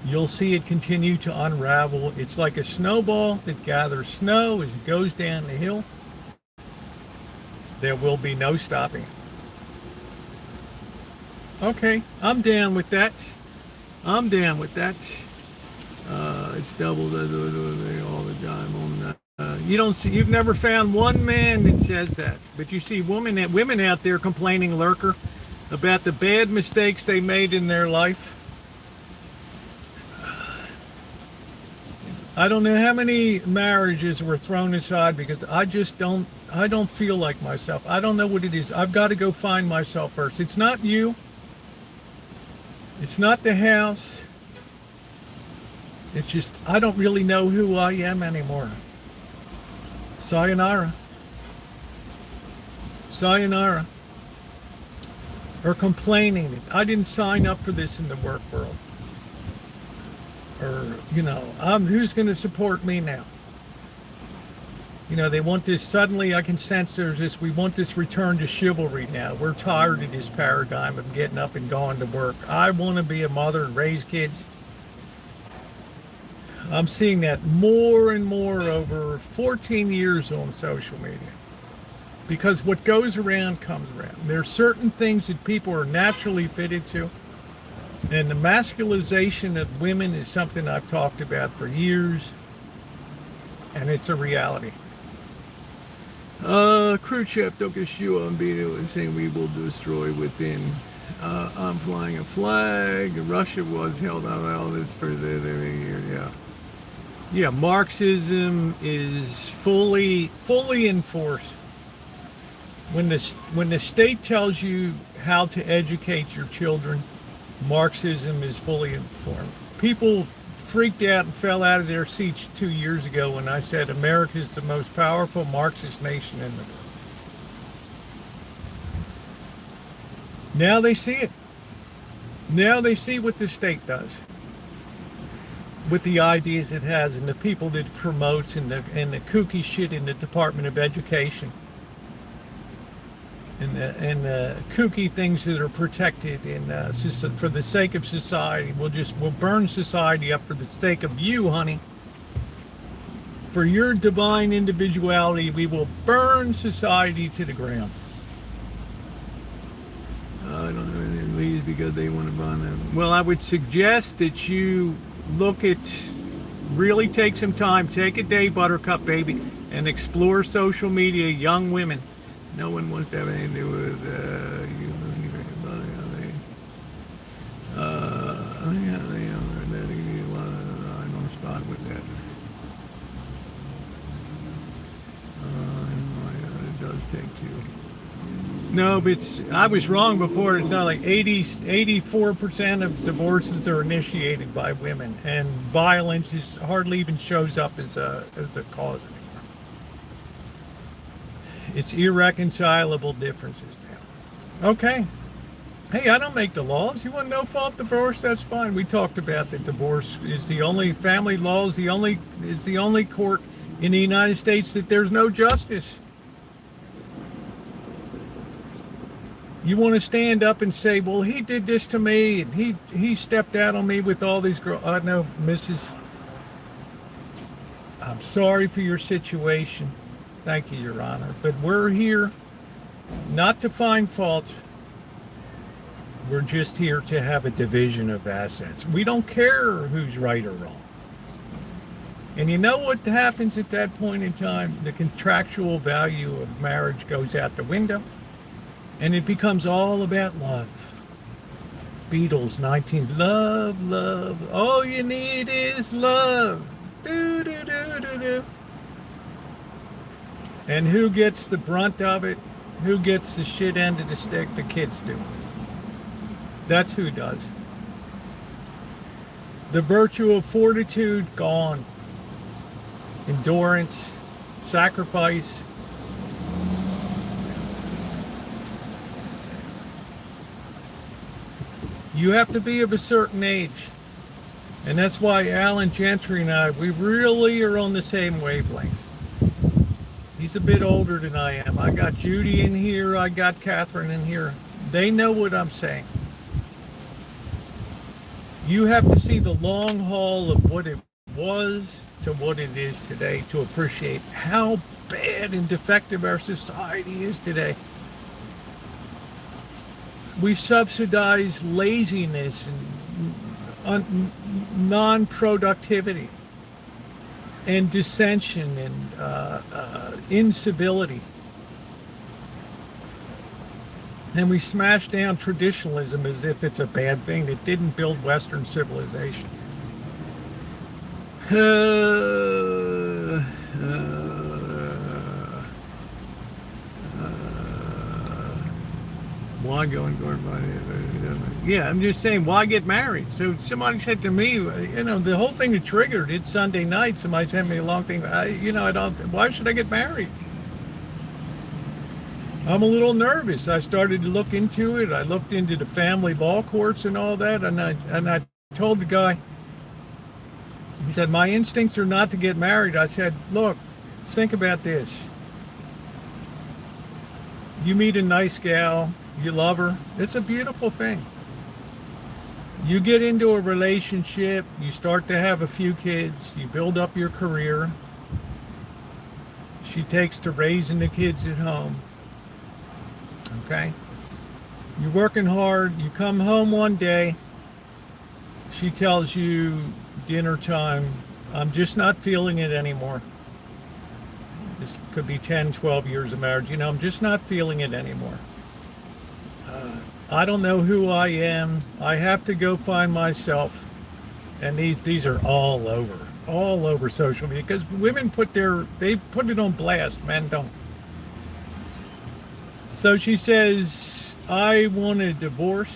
Speaker 1: You'll see it continue to unravel. It's like a snowball that gathers snow as it goes down the hill. There will be no stopping it. Okay, I'm down with that. I'm down with that. It's double all the time on you've never found one man that says that, but you see women out there complaining, lurker, about the bad mistakes they made in their life. I don't know how many marriages were thrown aside because I don't feel like myself. I don't know what it is. I've got to go find myself first. It's not you. It's not the house. It's just, I don't really know who I am anymore. Sayonara. Sayonara. Or complaining that I didn't sign up for this in the work world. Or, who's going to support me now? They want this, suddenly I can sense we want this return to chivalry now. We're tired of this paradigm of getting up and going to work. I want to be a mother and raise kids. I'm seeing that more and more over 14 years on social media. Because what goes around comes around. There are certain things that people are naturally fitted to. And the masculization of women is something I've talked about for years. And it's a reality. Khrushchev took a shoe on Beto and saying we will destroy within. I'm flying a flag. Russia was held on all this for the yeah. Marxism is fully in force. When the state tells you how to educate your children, Marxism is fully informed. People freaked out and fell out of their seats 2 years ago when I said America is the most powerful Marxist nation in the world. Now they see it. Now they see what the state does with the ideas it has and the people that it promotes and the kooky shit in the Department of Education. And the kooky things that are protected for the sake of society. We'll burn society up for the sake of you, honey. For your divine individuality, we will burn society to the ground. I don't know any leads because they want to burn them. Well, I would suggest that you really take some time, take a day, Buttercup baby, and explore social media, young women. No one wants to have anything to do with you. I'm on the spot with that. It does does take two. No, but I was wrong before. It's not like 84% of divorces are initiated by women, and violence hardly even shows up as a cause anymore. It's irreconcilable differences now. Okay. Hey, I don't make the laws. You want no-fault divorce? That's fine. We talked about that divorce is the only family law is the only court in the United States that there's no justice. You want to stand up and say, well, he did this to me, and he stepped out on me with all these girls. No, Mrs. I'm sorry for your situation. Thank you, Your Honor. But we're here not to find fault. We're just here to have a division of assets. We don't care who's right or wrong. And you know what happens at that point in time? The contractual value of marriage goes out the window. And it becomes all about love. Beatles, 19, love, love, all you need is love. Do, do, do, do, do. And who gets the brunt of it? Who gets the shit end of the stick? The kids do. That's who does. The virtue of fortitude, gone. Endurance, sacrifice. You have to be of a certain age. And that's why Alan Gentry and I, we really are on the same wavelength. He's a bit older than I am. I got Judy in here. I got Catherine in here. They know what I'm saying. You have to see the long haul of what it was to what it is today to appreciate how bad and defective our society is today. We subsidize laziness and non-productivity and dissension and incivility. And we smash down traditionalism as if it's a bad thing that didn't build Western civilization. Why yeah, I'm just saying, why get married? So somebody said to me, the whole thing that triggered it Sunday night. Somebody sent me a long thing. Why should I get married? I'm a little nervous. I started to look into it. I looked into the family law courts and all that, and I told the guy. He said, my instincts are not to get married. I said, look, think about this. You meet a nice gal. You love her. It's a beautiful thing. You get into a relationship. You start to have a few kids. You build up your career. She takes to raising the kids at home. Okay? You're working hard. You come home one day. She tells you, dinner time, I'm just not feeling it anymore. This could be 10, 12 years of marriage. I'm just not feeling it anymore. I don't know who I am. I have to go find myself. And these are all over social media, because women they put it on blast, men don't. So she says, I want a divorce.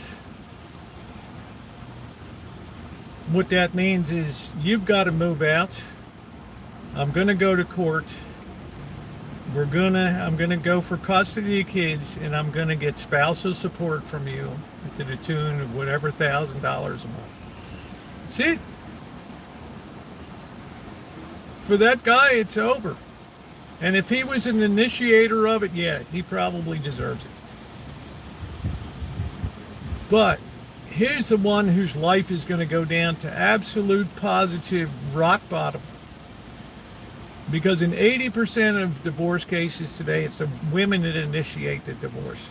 Speaker 1: What that means is you've got to move out. I'm going to go to court. I'm going to go for custody of kids, and I'm going to get spousal support from you to the tune of whatever $1,000 a month. That's it. For that guy, it's over. And if he was an initiator of it, yeah, he probably deserves it. But here's the one whose life is going to go down to absolute positive rock bottom. Because in 80% of divorce cases today, it's the women that initiate the divorce.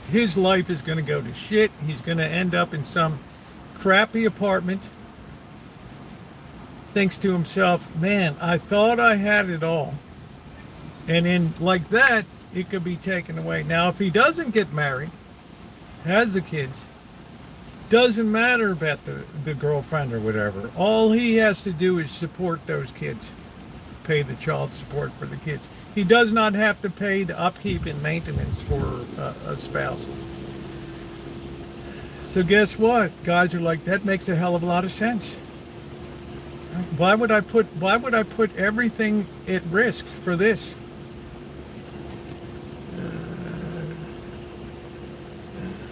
Speaker 1: His life is going to go to shit. He's going to end up in some crappy apartment. Thinks to himself, man, I thought I had it all. And in like that, it could be taken away. Now, if he doesn't get married, has the kids, doesn't matter about the girlfriend or whatever. All he has to do is support those kids. pay the child support for the kids. He does not have to pay the upkeep and maintenance for a spouse. So guess what? Guys are like, that makes a hell of a lot of sense. Why would I put everything at risk for this?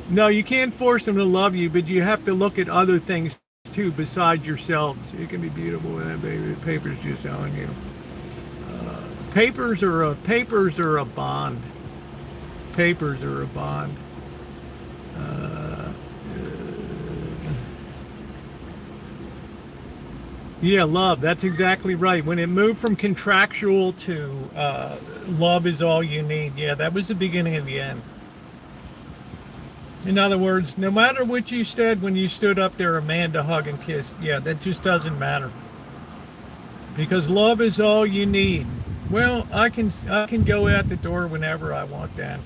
Speaker 1: No, you can't force them to love you, but you have to look at other things too besides yourselves. It can be beautiful, baby. The paper's just on you. Papers are a bond. Papers are a bond. Yeah, love. That's exactly right. When it moved from contractual to love is all you need. Yeah, that was the beginning of the end. In other words, no matter what you said when you stood up there, a man to hug and kiss, yeah, that just doesn't matter. Because love is all you need. Well, I can go out the door whenever I want, Dan.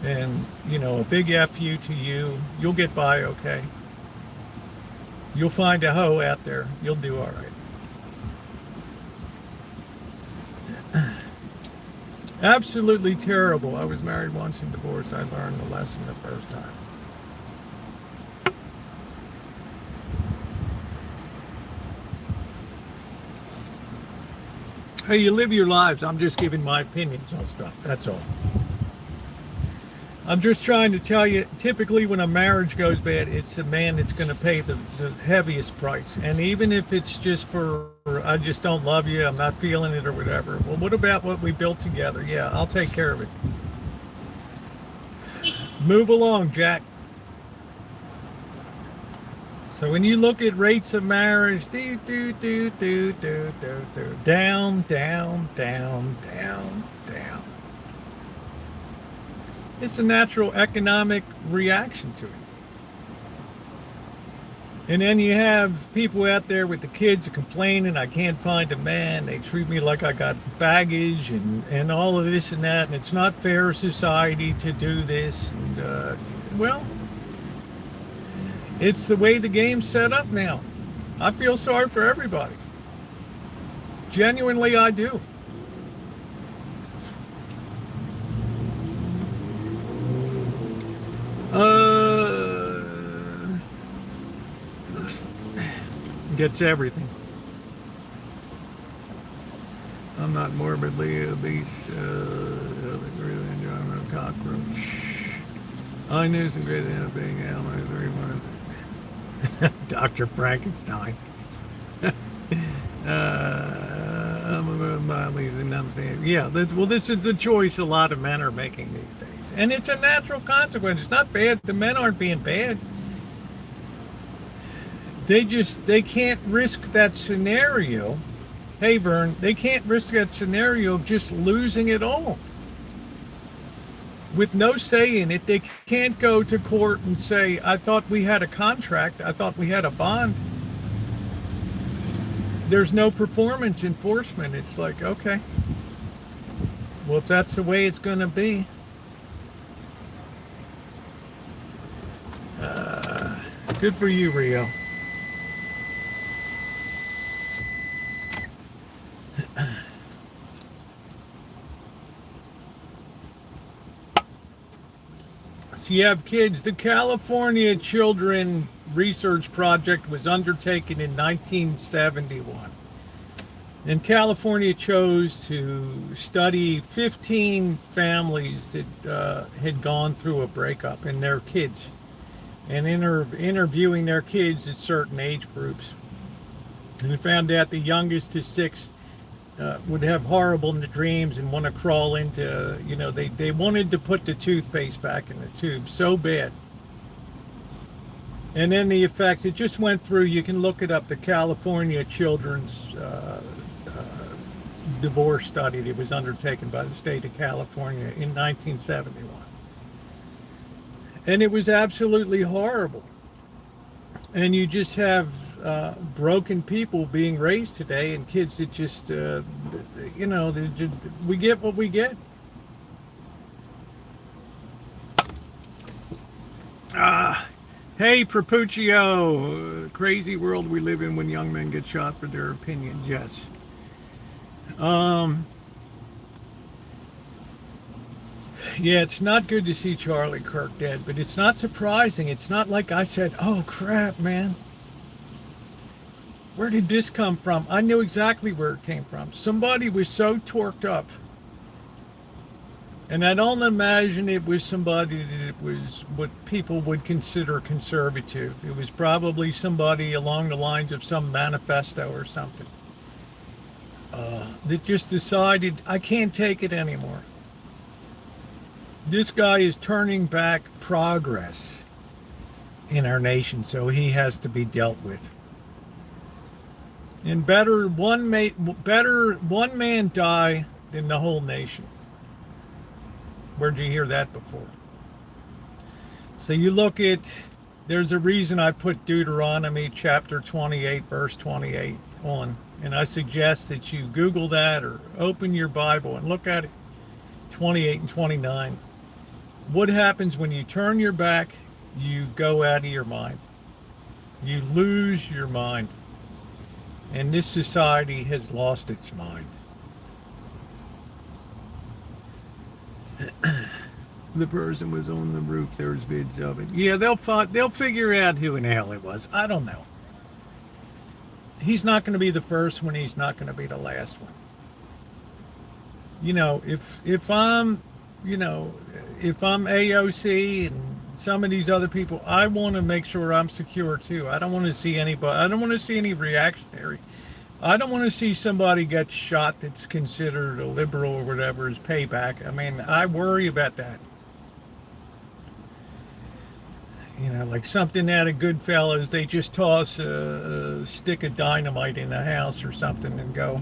Speaker 1: And, you know, a big F you to you. You'll get by okay. You'll find a hoe out there. You'll do all right. Absolutely terrible. I was married once and divorced. I learned the lesson the first time. Hey, you live your lives. I'm just giving my opinions on stuff. That's all. I'm just trying to tell you, typically when a marriage goes bad, it's the man that's going to pay the heaviest price. And even if it's just for, I just don't love you, I'm not feeling it or whatever. Well, what about what we built together? Yeah, I'll take care of it. Move along, Jack. So when you look at rates of marriage, down, down, down, down, down. It's a natural economic reaction to it. And then you have people out there with the kids complaining, I can't find a man, they treat me like I got baggage and all of this and that, and it's not fair society to do this. And, well, it's the way the game's set up now. I feel sorry for everybody. Genuinely, I do. Gets everything. I'm not morbidly obese. Really enjoying a cockroach. I knew some great thing of being ill in 3 months. Dr. Frankenstein. I'm mildly enunciating. Yeah, well, this is the choice a lot of men are making these days. And it's a natural consequence. It's not bad. The men aren't being bad. They can't risk that scenario. Hey, Vern, they can't risk that scenario of just losing it all. With no say in it, they can't go to court and say, I thought we had a contract. I thought we had a bond. There's no performance enforcement. It's like, okay. Well, if that's the way it's going to be. Good for you, Rio. So you have kids. The California Children Research Project was undertaken in 1971. And California chose to study 15 families that had gone through a breakup and their kids. And interviewing their kids at certain age groups. And they found out the youngest to 6 would have horrible dreams and want to crawl into, they wanted to put the toothpaste back in the tube so bad. And then the effects, it just went through, you can look it up, the California Children's divorce study that was undertaken by the state of California in 1971. And it was absolutely horrible. And you just have broken people being raised today, and kids that just, we get what we get. Hey, Propuccio, crazy world we live in when young men get shot for their opinions. Yes. Um, yeah, it's not good to see Charlie Kirk dead, but it's not surprising. It's not like I said, "Oh crap, man, where did this come from?" I knew exactly where it came from. Somebody was so torqued up, and I don't imagine it was somebody that was what people would consider conservative. It was probably somebody along the lines of some manifesto or something that just decided, I can't take it anymore. This guy is turning back progress in our nation, so he has to be dealt with. And better one man die than the whole nation. Where'd you hear that before? So you look at, there's a reason I put Deuteronomy chapter 28, verse 28 on. And I suggest that you Google that or open your Bible and look at it, 28 and 29. What happens when you turn your back? You go out of your mind. You lose your mind. And this society has lost its mind. The person was on the roof. There's vids of it. Yeah, they'll figure out who in the hell it was. I don't know. He's not going to be the first one. He's not going to be the last one. You know, if I'm AOC and some of these other people, I want to make sure I'm secure too. I don't want to see anybody. I don't want to see any reactionary. I don't want to see somebody get shot that's considered a liberal or whatever as payback. I mean, I worry about that. You know, like something out of Goodfellas, they just toss a stick of dynamite in a house or something and go,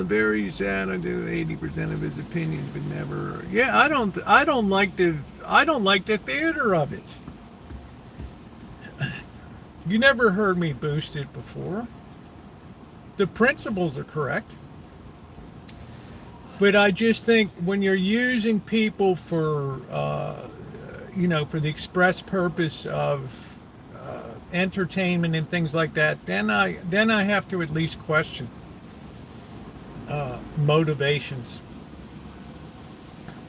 Speaker 1: very sad. I do 80% of his opinions, but never. Yeah, I don't like the theater of it. You never heard me boost it before. The principles are correct. But I just think when you're using people for, for the express purpose of entertainment and things like that, then I have to at least question motivations.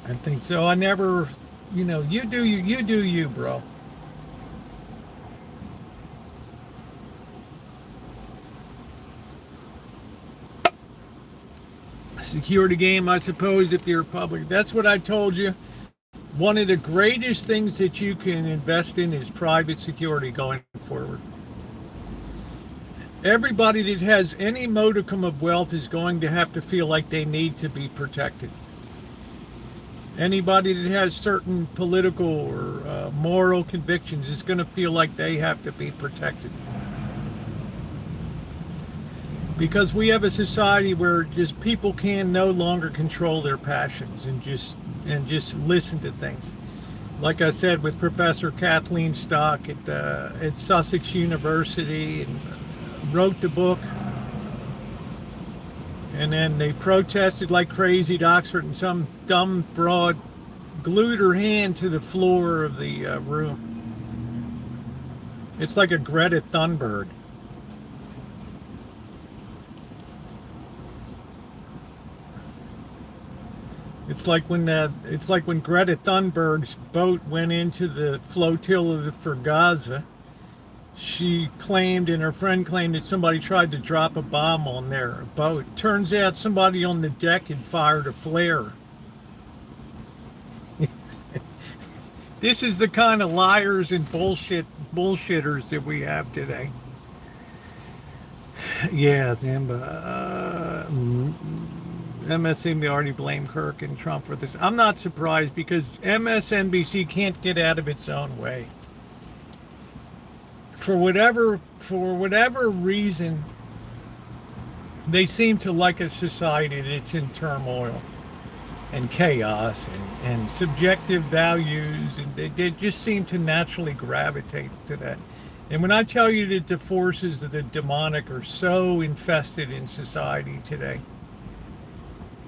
Speaker 1: I think so. I never, you do you, bro. Security game, I suppose, if you're public. That's what I told you. One of the greatest things that you can invest in is private security going forward. Everybody that has any modicum of wealth is going to have to feel like they need to be protected. Anybody that has certain political or moral convictions is going to feel like they have to be protected. Because we have a society where just people can no longer control their passions and just listen to things. Like I said, with Professor Kathleen Stock at Sussex University, and wrote the book, and then they protested like crazy at Oxford, and some dumb broad glued her hand to the floor of the room. It's like a Greta Thunberg. It's like when Greta Thunberg's boat went into the flotilla for Gaza. She claimed, and her friend claimed, that somebody tried to drop a bomb on their boat. Turns out somebody on the deck had fired a flare. This is the kind of liars and bullshitters that we have today. Yeah, Zimba. MSNBC already blamed Kirk and Trump for this. I'm not surprised, because MSNBC can't get out of its own way. For whatever reason, they seem to like a society that's in turmoil and chaos and subjective values, and they just seem to naturally gravitate to that. And when I tell you that the forces of the demonic are so infested in society today,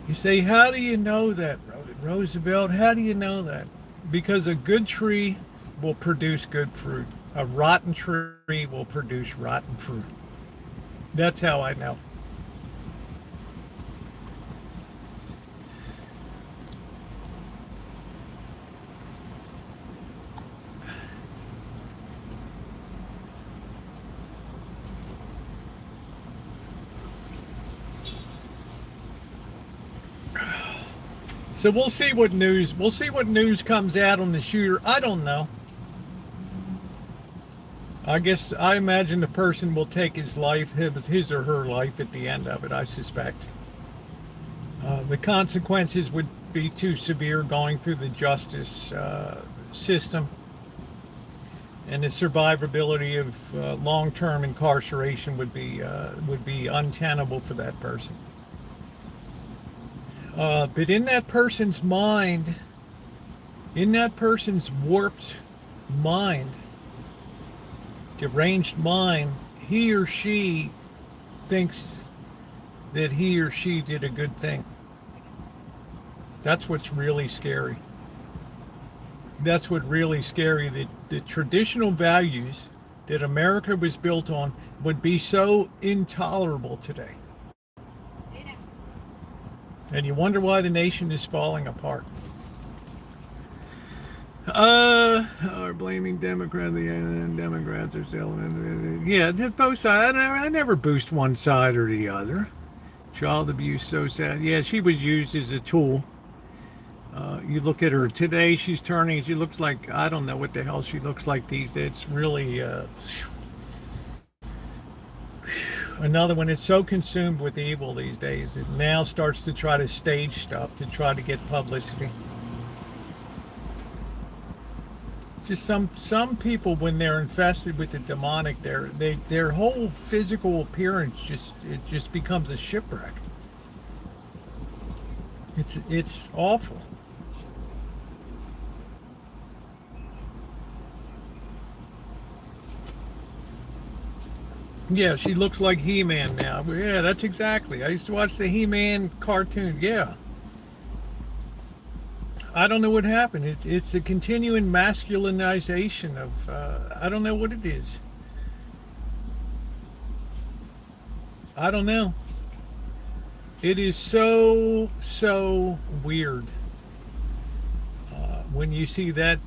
Speaker 1: you say, how do you know that, Roosevelt? How do you know that? Because a good tree will produce good fruit. A rotten tree will produce rotten fruit. That's how I know. So we'll see what news comes out on the shooter. I don't know. I imagine the person will take his life, his or her life at the end of it, I suspect. The consequences would be too severe going through the justice system, and the survivability of long-term incarceration would be untenable for that person. But in that person's mind, in that person's warped mind, deranged mind, he or she thinks that he or she did a good thing. That's what's really scary. That's what really scary, that the traditional values that America was built on would be so intolerable today. And you wonder why the nation is falling apart. Are blaming Democrats. The Democrats are still, yeah, both sides. I never boost one side or the other. Child abuse, so sad. Yeah, she was used as a tool. You look at her today, she looks like, I don't know what the hell she looks like these days. It's really another one. It's so consumed with evil these days. It now starts to try to stage stuff to try to get publicity. Just some people, when they're infested with the demonic, their whole physical appearance just becomes a shipwreck. It's awful. Yeah, she looks like He-Man now. Yeah, that's exactly. I used to watch the He-Man cartoon. Yeah. I don't know what happened. It's a continuing masculinization of, I don't know what it is. I don't know. It is so weird when you see that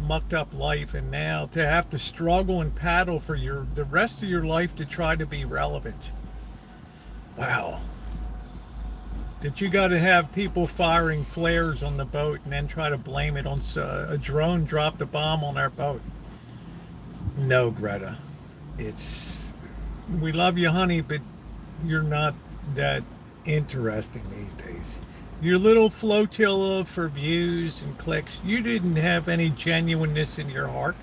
Speaker 1: mucked up life, and now to have to struggle and paddle for the rest of your life to try to be relevant. Wow. That you got to have people firing flares on the boat and then try to blame it on a drone dropped a bomb on our boat. No, Greta. We love you, honey, but you're not that interesting these days. Your little flotilla for views and clicks, you didn't have any genuineness in your heart.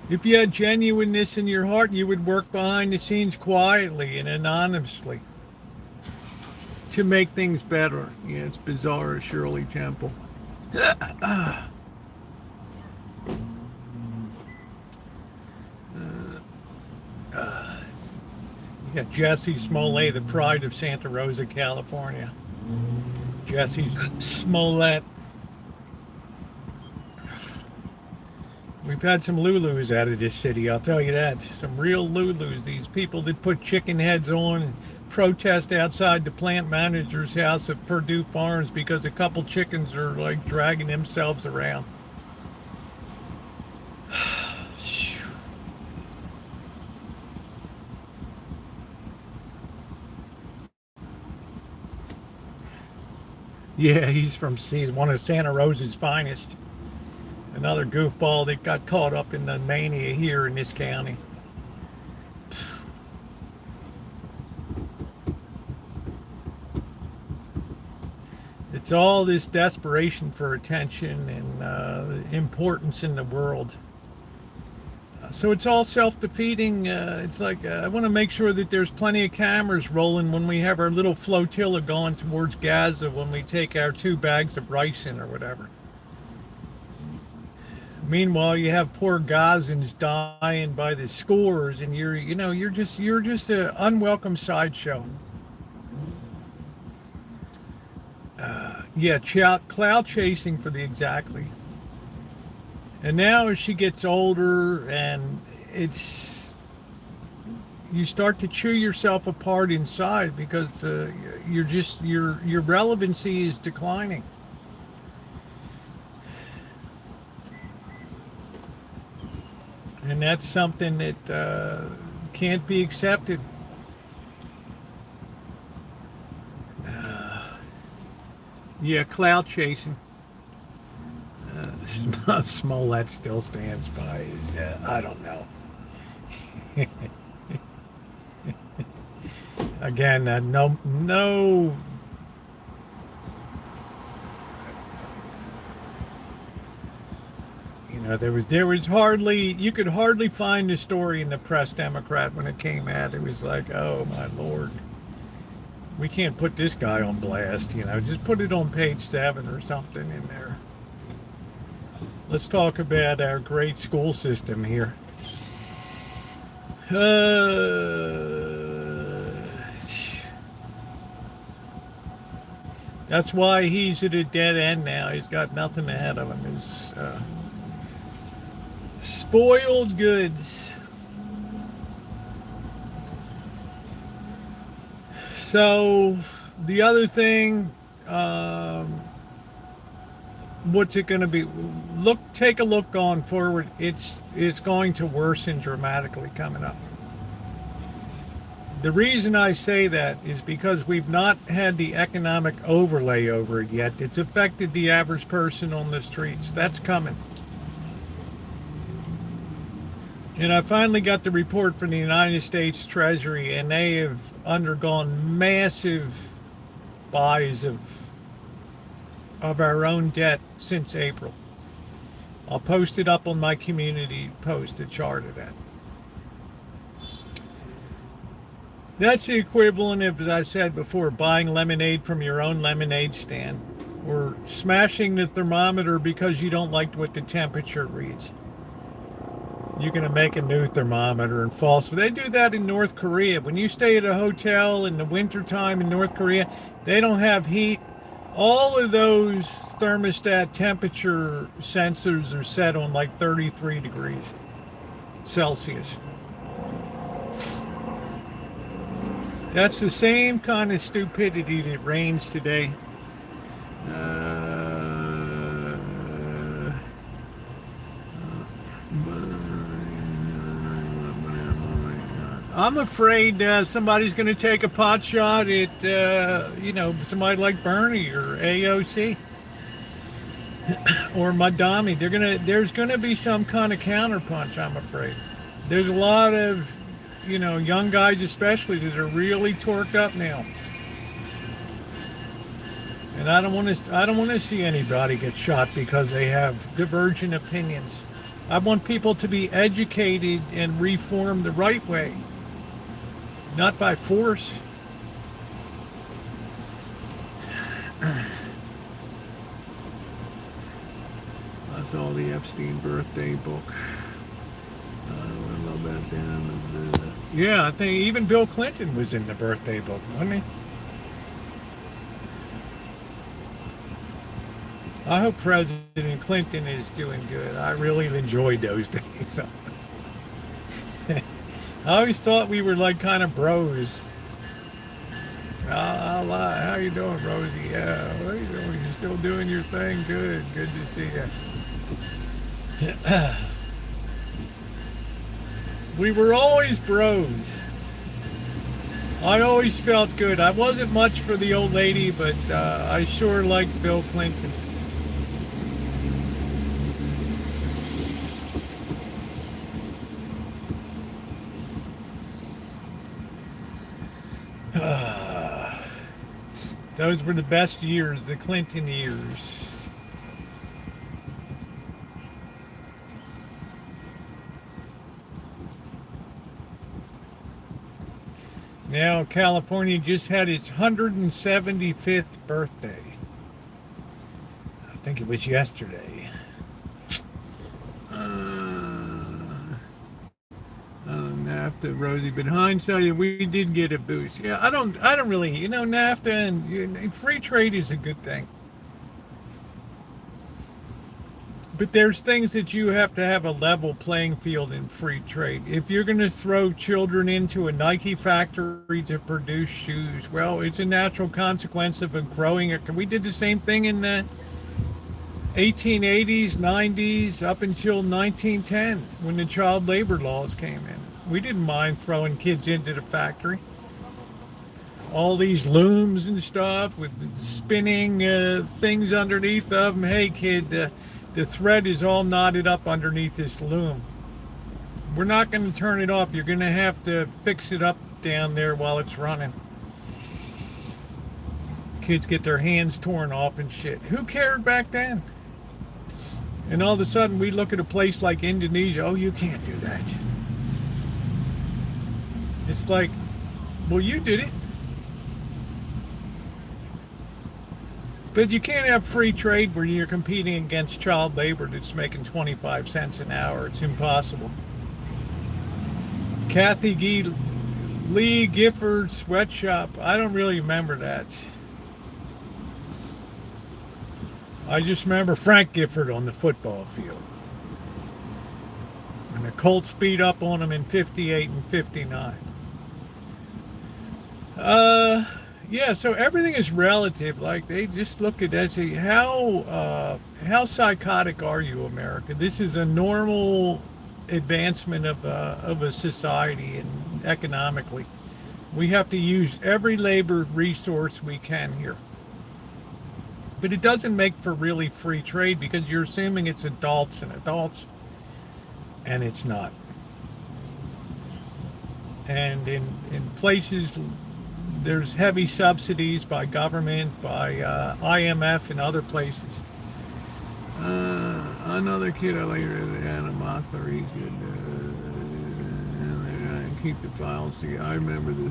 Speaker 1: If you had genuineness in your heart, you would work behind the scenes quietly and anonymously to make things better. Yeah, it's bizarre, Shirley Temple. You got Jesse Smollett, the pride of Santa Rosa, California. Jesse Smollett. We've had some Lulus out of this city, I'll tell you that. Some real Lulus. These people that put chicken heads on and protest outside the plant manager's house at Purdue Farms because a couple chickens are like dragging themselves around. Yeah, he's one of Santa Rosa's finest. Another goofball that got caught up in the mania here in this county. It's all this desperation for attention and importance in the world. So it's all self-defeating. It's like I want to make sure that there's plenty of cameras rolling when we have our little flotilla going towards Gaza, when we take our 2 bags of rice in or whatever. Meanwhile, you have poor Gazans dying by the scores, and you're just an unwelcome sideshow. Cloud chasing for the exactly. And now as she gets older, and you start to chew yourself apart inside because your relevancy is declining. And that's something that can't be accepted. Yeah, cloud chasing. Smollett still stands by his, I don't know. Again, no. You know, there was hardly, you could hardly find a story in the Press Democrat when it came out. It was like, oh my lord, we can't put this guy on blast. You know, just put it on page 7 or something in there. Let's talk about our great school system here. That's why he's at a dead end now. He's got nothing ahead of him. He's spoiled goods. So the other thing, what's it going to be? Take a look going forward. It's going to worsen dramatically coming up. The reason I say that is because we've not had the economic overlay over it yet. It's affected the average person on the streets. That's coming. And I finally got the report from the United States Treasury, and they have undergone massive buys of our own debt since April. I'll post it up on my community post, a chart of that. That's the equivalent of, as I said before, buying lemonade from your own lemonade stand, or smashing the thermometer because you don't like what the temperature reads. You're going to make a new thermometer and false. They do that in North Korea. When you stay at a hotel in the wintertime in North Korea, they don't have heat. All of those thermostat temperature sensors are set on like 33 degrees Celsius. That's the same kind of stupidity that reigns today. I'm afraid somebody's going to take a pot shot at, somebody like Bernie or AOC or Madami. There's going to be some kind of counterpunch, I'm afraid. There's a lot of, young guys especially that are really torqued up now. And I don't want to see anybody get shot because they have divergent opinions. I want people to be educated and reformed the right way, not by force. I saw the Epstein birthday book. What about them? Yeah, I think even Bill Clinton was in the birthday book, wasn't he? I hope President Clinton is doing good. I really enjoyed those days. I always thought we were like kind of bros. I'll lie. How you doing, Rosie? Yeah, what are you doing? You still doing your thing? Good. Good to see you. We were always bros. I always felt good. I wasn't much for the old lady, but I sure liked Bill Clinton. Those were the best years, the Clinton years. Now, California just had its 175th birthday. I think it was yesterday. NAFTA, Rosie, but hindsight, we did get a boost. Yeah, I don't really, NAFTA and free trade is a good thing. But there's things that you have to have a level playing field in free trade. If you're going to throw children into a Nike factory to produce shoes, well, it's a natural consequence of a growing. We did the same thing in the 1880s, 90s, up until 1910, when the child labor laws came in. We didn't mind throwing kids into the factory. all these looms and stuff with spinning things underneath of them. Hey kid, the thread is all knotted up underneath this loom. We're not going to turn it off. You're going to have to fix it up down there while it's running. Kids get their hands torn off and shit. Who cared back then? And all of a sudden we look at a place like Indonesia. Oh, you can't do that. It's like, well, you did it. But you can't have free trade where you're competing against child labor that's making 25 cents an hour. It's impossible. Kathy Lee Gifford sweatshop. I don't really remember that. I just remember Frank Gifford on the football field. And the Colts beat up on him in 58 and 59. Yeah, so everything is relative. Like, they just look at that, say, how psychotic are you, America? This is a normal advancement of a society and economically. We have to use every labor resource we can here. But it doesn't make for really free trade because you're assuming it's adults and adults, and it's not. And in places, there's heavy subsidies by government, by IMF and other places. Another kid I later Anna he's good. And keep the files together. I remember the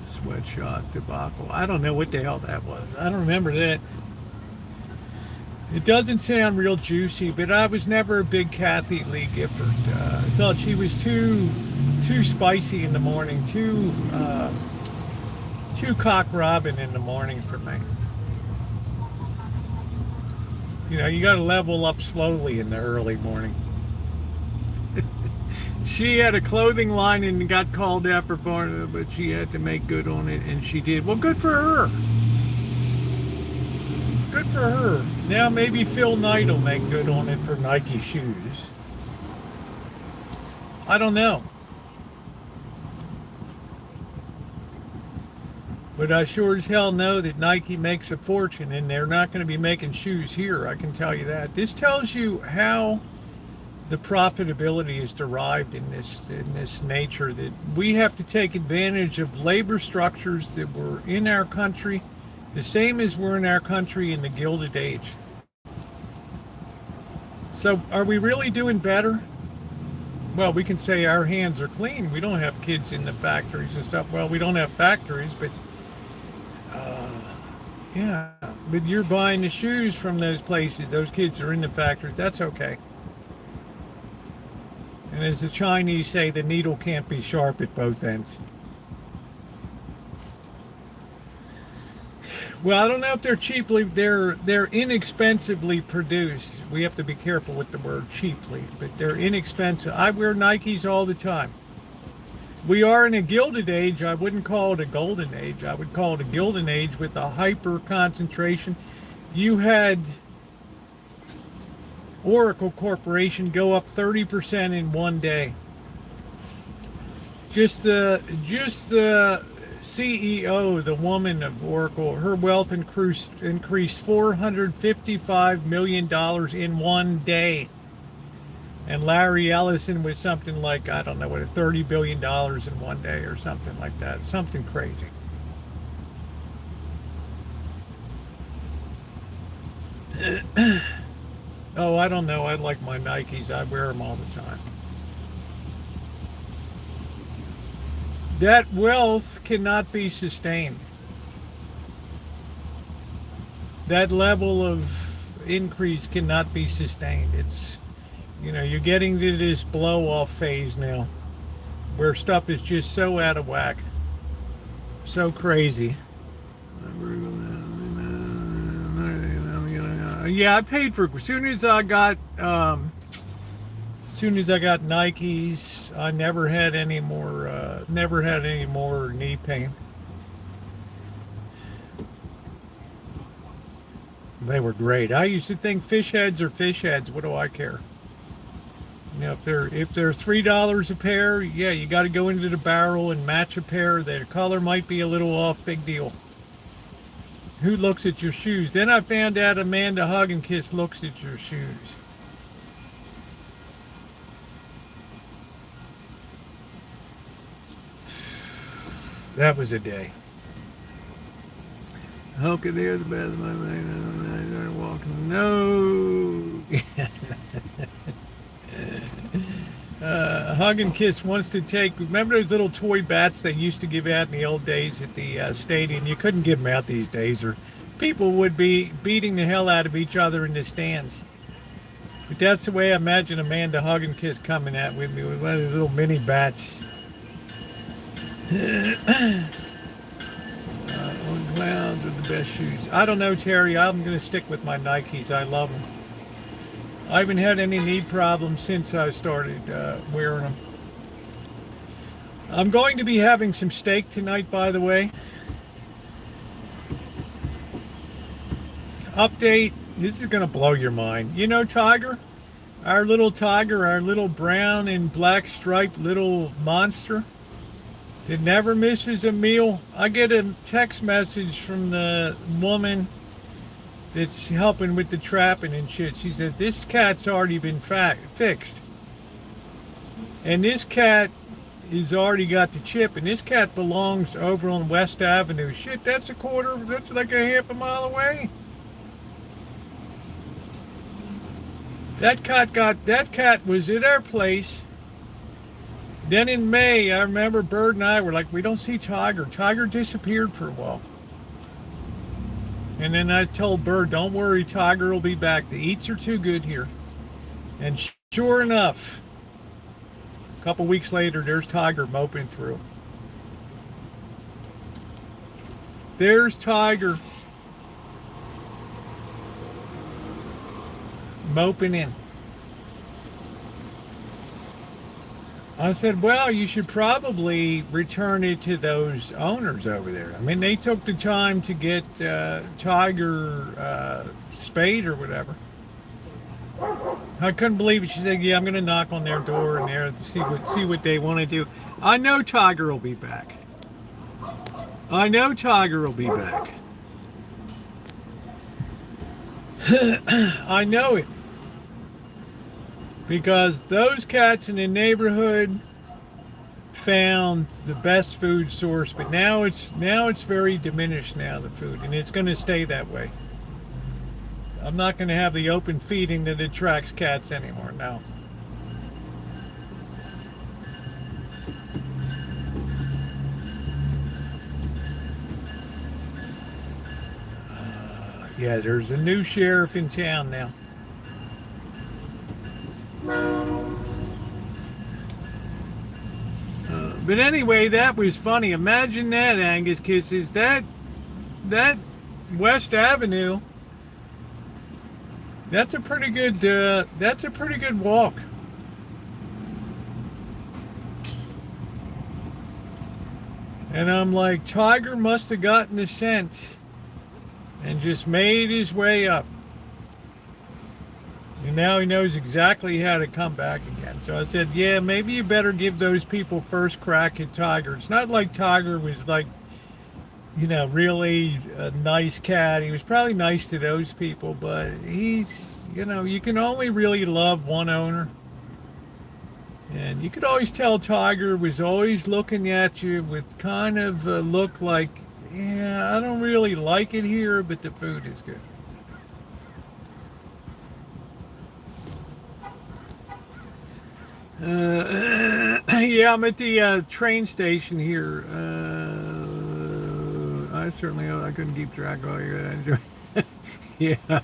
Speaker 1: sweatshot debacle. I don't know what the hell that was. I don't remember that. It doesn't sound real juicy, but I was never a big Kathy Lee Gifford. I thought she was too spicy in the morning, too cock robin in the morning for me. You know, you got to level up slowly in the early morning. She had a clothing line and got called out for part of it, but she had to make good on it, and she did. Well, good for her. Good for her. Now maybe Phil Knight will make good on it for Nike shoes. I don't know. But I sure as hell know that Nike makes a fortune, and they're not going to be making shoes here, I can tell you that. This tells you how the profitability is derived in this nature, that we have to take advantage of labor structures that were in our country, the same as were in our country in the Gilded Age. So are we really doing better? Well, we can say our hands are clean. We don't have kids in the factories and stuff. Well, we don't have factories, but yeah, but you're buying the shoes from those places. Those kids are in the factories. That's okay. And as the Chinese say, the needle can't be sharp at both ends. Well, I don't know if they're inexpensively produced. We have to be careful with the word cheaply, but they're inexpensive. I wear Nikes all the time. We are in a Gilded Age. I wouldn't call it a golden age. I would call it a Gilded Age with a hyper concentration. You had Oracle Corporation go up 30% in one day. Just the CEO, the woman of Oracle, her wealth increased $455 million in one day. And Larry Ellison was something like, I don't know what, $30 billion in one day or something like that. Something crazy. Oh, I don't know. I like my Nikes. I wear them all the time. That wealth cannot be sustained. That level of increase cannot be sustained. It's, you know, you're getting to this blow-off phase now where stuff is just so out of whack, so crazy. Yeah, I paid for it. As soon as I got Nikes, I never had any more knee pain. They were great. I used to think fish heads are fish heads. What do I care? You know, if they're $3 a pair, yeah, you got to go into the barrel and match a pair. Their color might be a little off, big deal. Who looks at your shoes? Then I found out Amanda Hug and Kiss looks at your shoes. That was a day. How could they the best of my mind? Walking. No. Hug and Kiss wants to take. Remember those little toy bats they used to give out in the old days at the stadium? You couldn't give them out these days, or people would be beating the hell out of each other in the stands. But that's the way I imagine Amanda Hug and Kiss coming at with me with one of those little mini bats. Clowns are the best shoes. I don't know, Terry. I'm going to stick with my Nikes. I love them. I haven't had any knee problems since I started wearing them. I'm going to be having some steak tonight, by the way. Update. This is going to blow your mind. You know Tiger? Our little tiger, our little brown and black striped little monster that never misses a meal. I get a text message from the woman that's helping with the trapping and shit. She said, this cat's already been fixed. And this cat has already got the chip, and this cat belongs over on West Avenue. Shit, that's like a half a mile away. That cat was at our place. Then in May, I remember Bird and I were like, we don't see Tiger. Tiger disappeared for a while. And then I told Bird, don't worry, Tiger will be back. The eats are too good here. And sure enough, a couple weeks later, there's Tiger moping through. There's Tiger moping in. I said, well, you should probably return it to those owners over there. I mean, they took the time to get Tiger spayed or whatever. I couldn't believe it. She said, yeah, I'm going to knock on their door and there see what they want to do. I know Tiger will be back. I know Tiger will be back. I know it. Because those cats in the neighborhood found the best food source, but now it's very diminished now, the food, and it's going to stay that way. I'm not going to have the open feeding that attracts cats anymore, no. Yeah, there's a new sheriff in town now. But anyway, that was funny. Imagine that, Angus Kisses. That West Avenue. That's a pretty good walk. And I'm like, Tiger must have gotten the sense and just made his way up. And now he knows exactly how to come back again. So I said, yeah, maybe you better give those people first crack at Tiger. It's not like Tiger was like, really a nice cat. He was probably nice to those people, but he's, you can only really love one owner. And you could always tell Tiger was always looking at you with kind of a look like, yeah, I don't really like it here, but the food is good. Yeah, I'm at the train station here. I couldn't keep track of you. Yeah.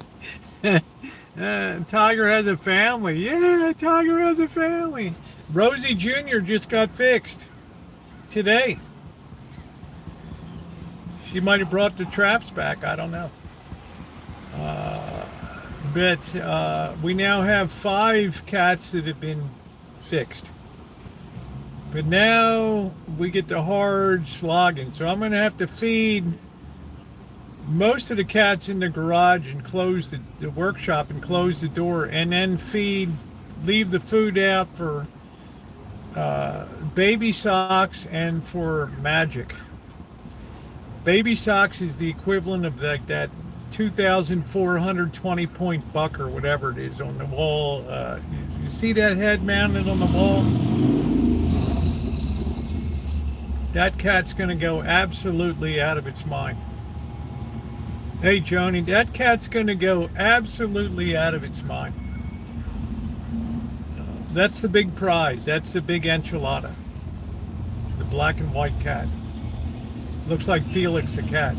Speaker 1: Tiger has a family. Yeah, Tiger has a family. Rosie Jr. just got fixed today. She might have brought the traps back. I don't know. But we now have 5 cats that have been fixed. But now we get the hard slogging. So I'm going to have to feed most of the cats in the garage and close the workshop and close the door, and then feed leave the food out for baby socks and for magic. Baby socks is the equivalent of that 2,420 point buck or whatever it is on the wall. You see that head mounted on the wall? That cat's going to go absolutely out of its mind. Hey, Joni, that cat's going to go absolutely out of its mind. That's the big prize. That's the big enchilada. The black and white cat. Looks like Felix the cat.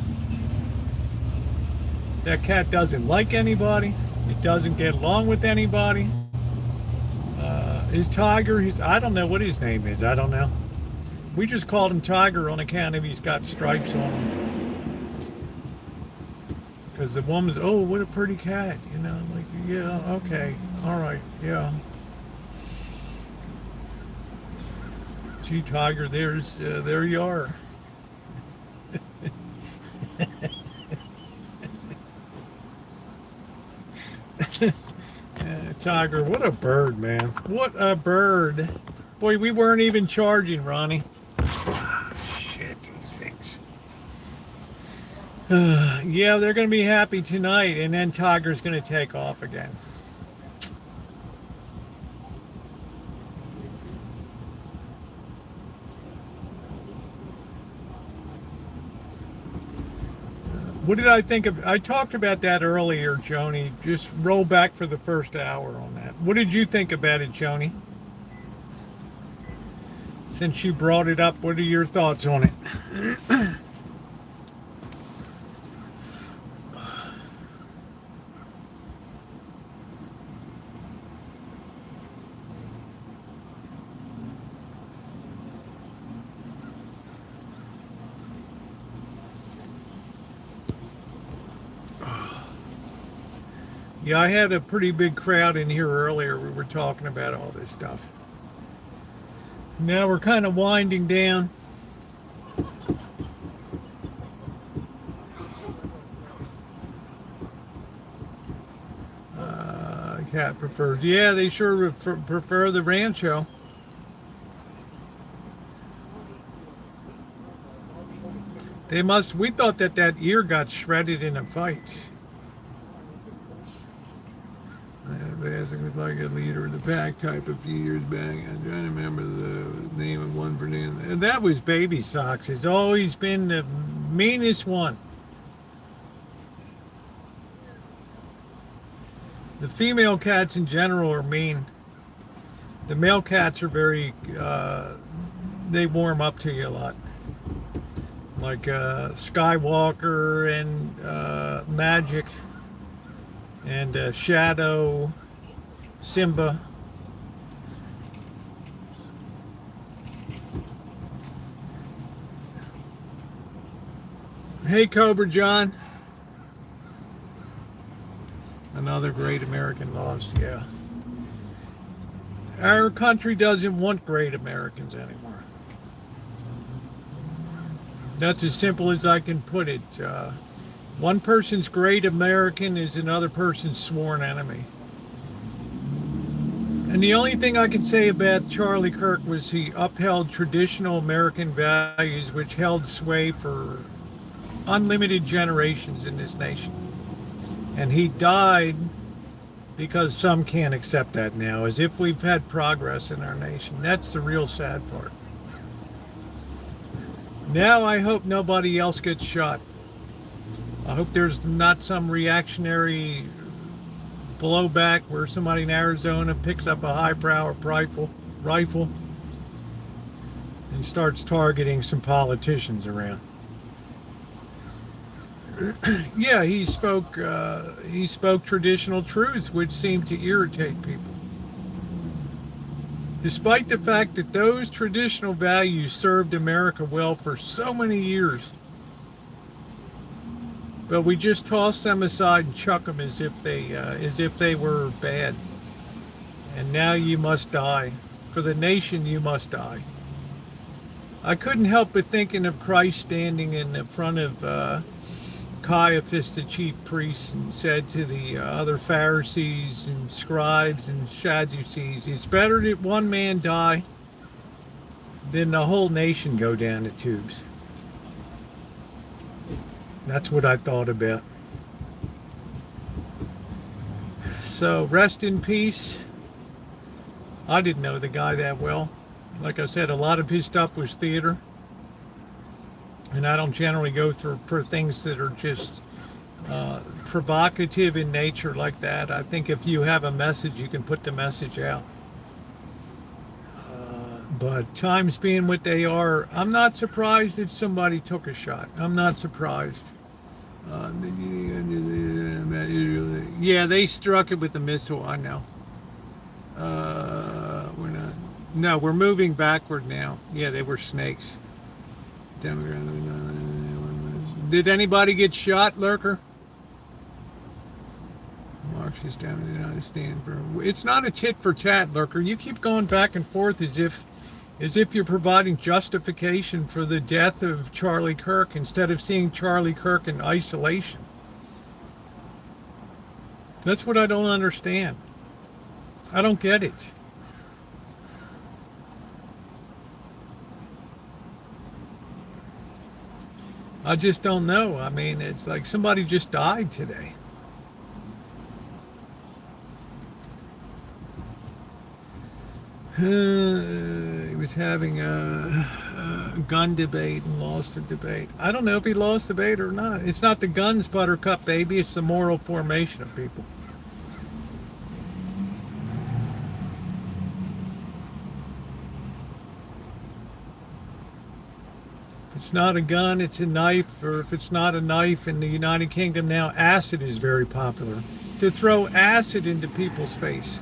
Speaker 1: That cat doesn't like anybody. It doesn't get along with anybody. His Tiger, I don't know what his name is. I don't know. We just called him Tiger on account of he's got stripes on him. Because the woman's, oh, what a pretty cat. You know, like, yeah, okay. All right, yeah. Gee, Tiger, there you are. Tiger, what a bird, man. What a bird. Boy, we weren't even charging, Ronnie. Oh, shit, these things. Yeah, they're going to be happy tonight, and then Tiger's going to take off again. What did I think of? I talked about that earlier, Joni. Just roll back for the first hour on that. What did you think about it, Joni? Since you brought it up, what are your thoughts on it? Yeah, I had a pretty big crowd in here earlier. We were talking about all this stuff. Now we're kind of winding down. Cat prefers. Yeah, they sure prefer the Rancho. They must. We thought that ear got shredded in a fight. Bassett was like a leader of the pack type a few years back. I'm trying to remember the name of one for them. And that was Baby Socks. It's always been the meanest one. The female cats in general are mean. The male cats are very, they warm up to you a lot. Like Skywalker and Magic and Shadow. Simba. Hey, Cobra John. Another great American lost, yeah. Our country doesn't want great Americans anymore. That's as simple as I can put it. One person's great American is another person's sworn enemy. And the only thing I can say about Charlie Kirk was he upheld traditional American values which held sway for unlimited generations in this nation. And he died because some can't accept that now, as if we've had progress in our nation. That's the real sad part. Now I hope nobody else gets shot. I hope there's not some reactionary blowback where somebody in Arizona picks up a high-power rifle and starts targeting some politicians around. Yeah, he spoke traditional truths which seemed to irritate people. Despite the fact that those traditional values served America well for so many years. But we just toss them aside and chuck them as if they were bad. And now you must die. For the nation, you must die. I couldn't help but thinking of Christ standing in the front of Caiaphas, the chief priest, and said to the other Pharisees and scribes and Sadducees, it's better that one man die than the whole nation go down the tubes. That's what I thought about. So rest in peace. I didn't know the guy that well. Like I said, a lot of his stuff was theater. And I don't generally go through for things that are just provocative in nature like that. I think if you have a message, you can put the message out. But times being what they are, I'm not surprised that somebody took a shot. I'm not surprised. Yeah, they struck it with a missile, I know. We're not. No, we're moving backward now. Yeah, they were snakes. Did anybody get shot, Lurker? Marxist damage, I understand. It's not a tit for tat, Lurker. You keep going back and forth as if you're providing justification for the death of Charlie Kirk instead of seeing Charlie Kirk in isolation. That's what I don't understand. I don't get it. I just don't know. I mean, it's like somebody just died today. He was having a gun debate and lost the debate. I don't know if he lost the debate or not. It's not the guns, Buttercup, baby. It's the moral formation of people. If it's not a gun, it's a knife. Or if it's not a knife, in the United Kingdom now, acid is very popular. To throw acid into people's face.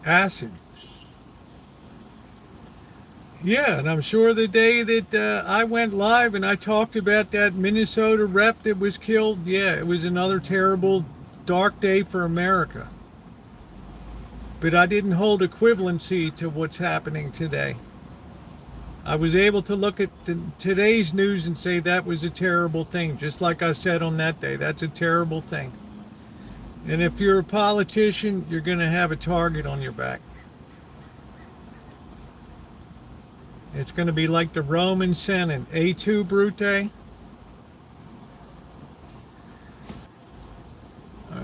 Speaker 1: Acid. Yeah, and I'm sure the day that I went live and I talked about that Minnesota rep that was killed, yeah, it was another terrible, dark day for America. But I didn't hold equivalency to what's happening today. I was able to look at today's news and say that was a terrible thing, just like I said on that day. That's a terrible thing. And if you're a politician, you're going to have a target on your back. It's going to be like the Roman Senate. A tu, Brute? Are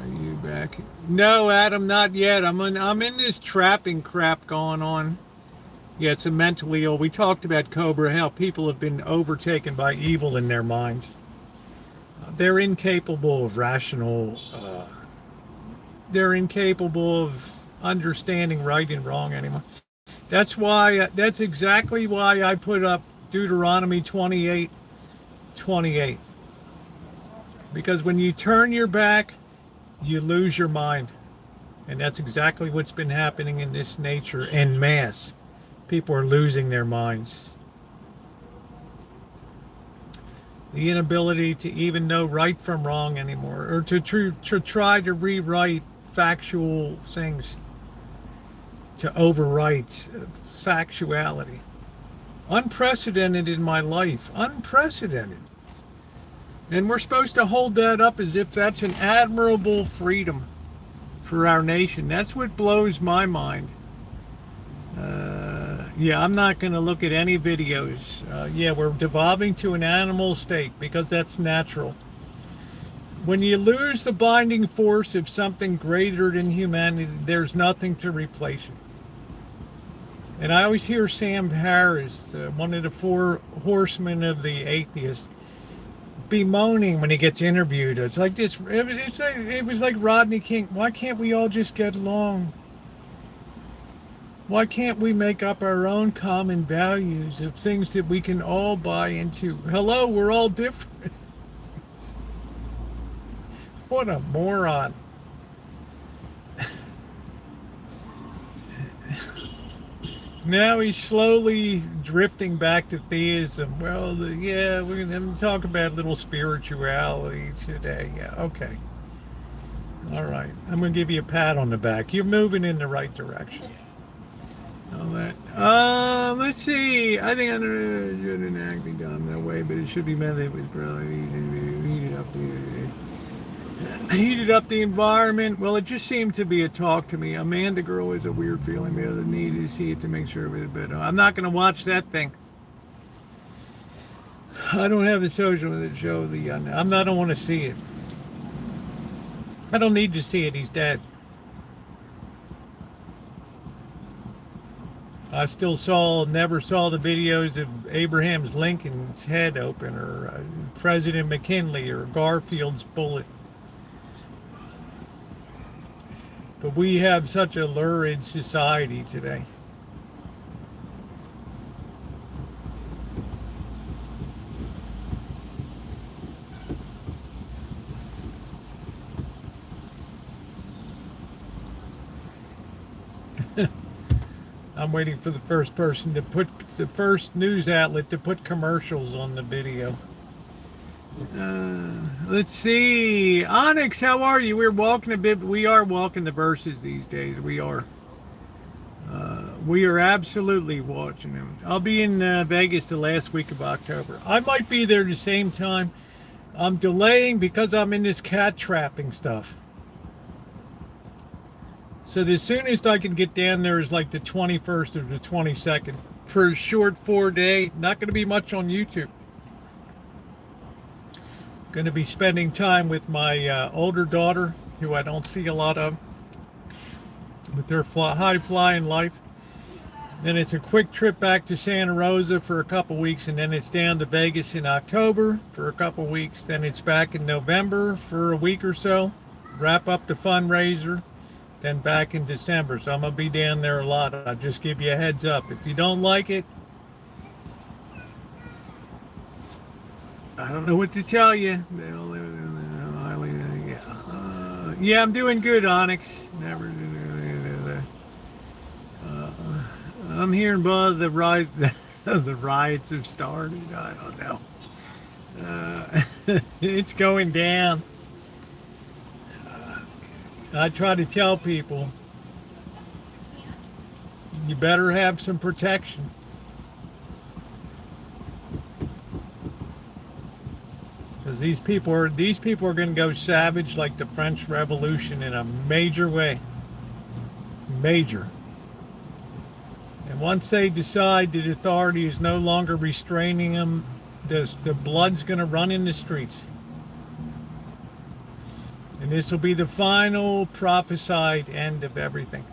Speaker 1: you back? No, Adam, not yet. I'm in this trapping crap going on. Yeah, it's a mentally ill. We talked about Cobra, how people have been overtaken by evil in their minds. They're incapable of rational... they're incapable of understanding right and wrong anymore. That's exactly why I put up Deuteronomy 28:28. Because when you turn your back, you lose your mind. And that's exactly what's been happening in this nature en masse. People are losing their minds. The inability to even know right from wrong anymore, or to try to rewrite factual things, to overwrite factuality. Unprecedented in my life. Unprecedented. And we're supposed to hold that up as if that's an admirable freedom for our nation. That's what blows my mind. Yeah, I'm not going to look at any videos. Yeah, we're devolving to an animal state because that's natural. When you lose the binding force of something greater than humanity, there's nothing to replace it. And I always hear Sam Harris, one of the four horsemen of the atheists, bemoaning when he gets interviewed. It's like this. It was like Rodney King. Why can't we all just get along? Why can't we make up our own common values of things that we can all buy into? Hello, we're all different. What a moron. Now he's slowly drifting back to theism. Well, yeah, we're going to talk about a little spirituality today. Yeah, okay. All right. I'm going to give you a pat on the back. You're moving in the right direction. All that. Let's see. I think under acting done that way, but it should be meant that it was probably heated up the environment. Well, it just seemed to be a talk to me. Amanda girl is a weird feeling. The other need to see it to make sure it was better. I'm not going to watch that thing. I don't have the social that show the. I don't want to see it. I don't need to see it. He's dead. I still never saw the videos of Abraham Lincoln's head open, or President McKinley, or Garfield's bullet. But we have such a lurid society today. I'm waiting for the first news outlet to put commercials on the video. Let's see. Onyx, how are you? We're walking a bit. We are walking the verses these days. We are. We are absolutely watching them. I'll be in Vegas the last week of October. I might be there the same time. I'm delaying because I'm in this cat trapping stuff. So the soonest I can get down there is like the 21st or the 22nd for a short 4-day. Not going to be much on YouTube. Going to be spending time with my older daughter, who I don't see a lot of, with her high flying life. Then it's a quick trip back to Santa Rosa for a couple weeks, and then it's down to Vegas in October for a couple weeks. Then it's back in November for a week or so, wrap up the fundraiser, then back in December. So I'm going to be down there a lot. I'll just give you a heads up. If you don't like it, I don't know what to tell you. Yeah, I'm doing good, Onyx. Never. I'm hearing the riots have started. I don't know. It's going down. I try to tell people, you better have some protection. Because these people are going to go savage like the French Revolution in a major way. Major. And once they decide that authority is no longer restraining them, the blood's going to run in the streets. And this will be the final prophesied end of everything.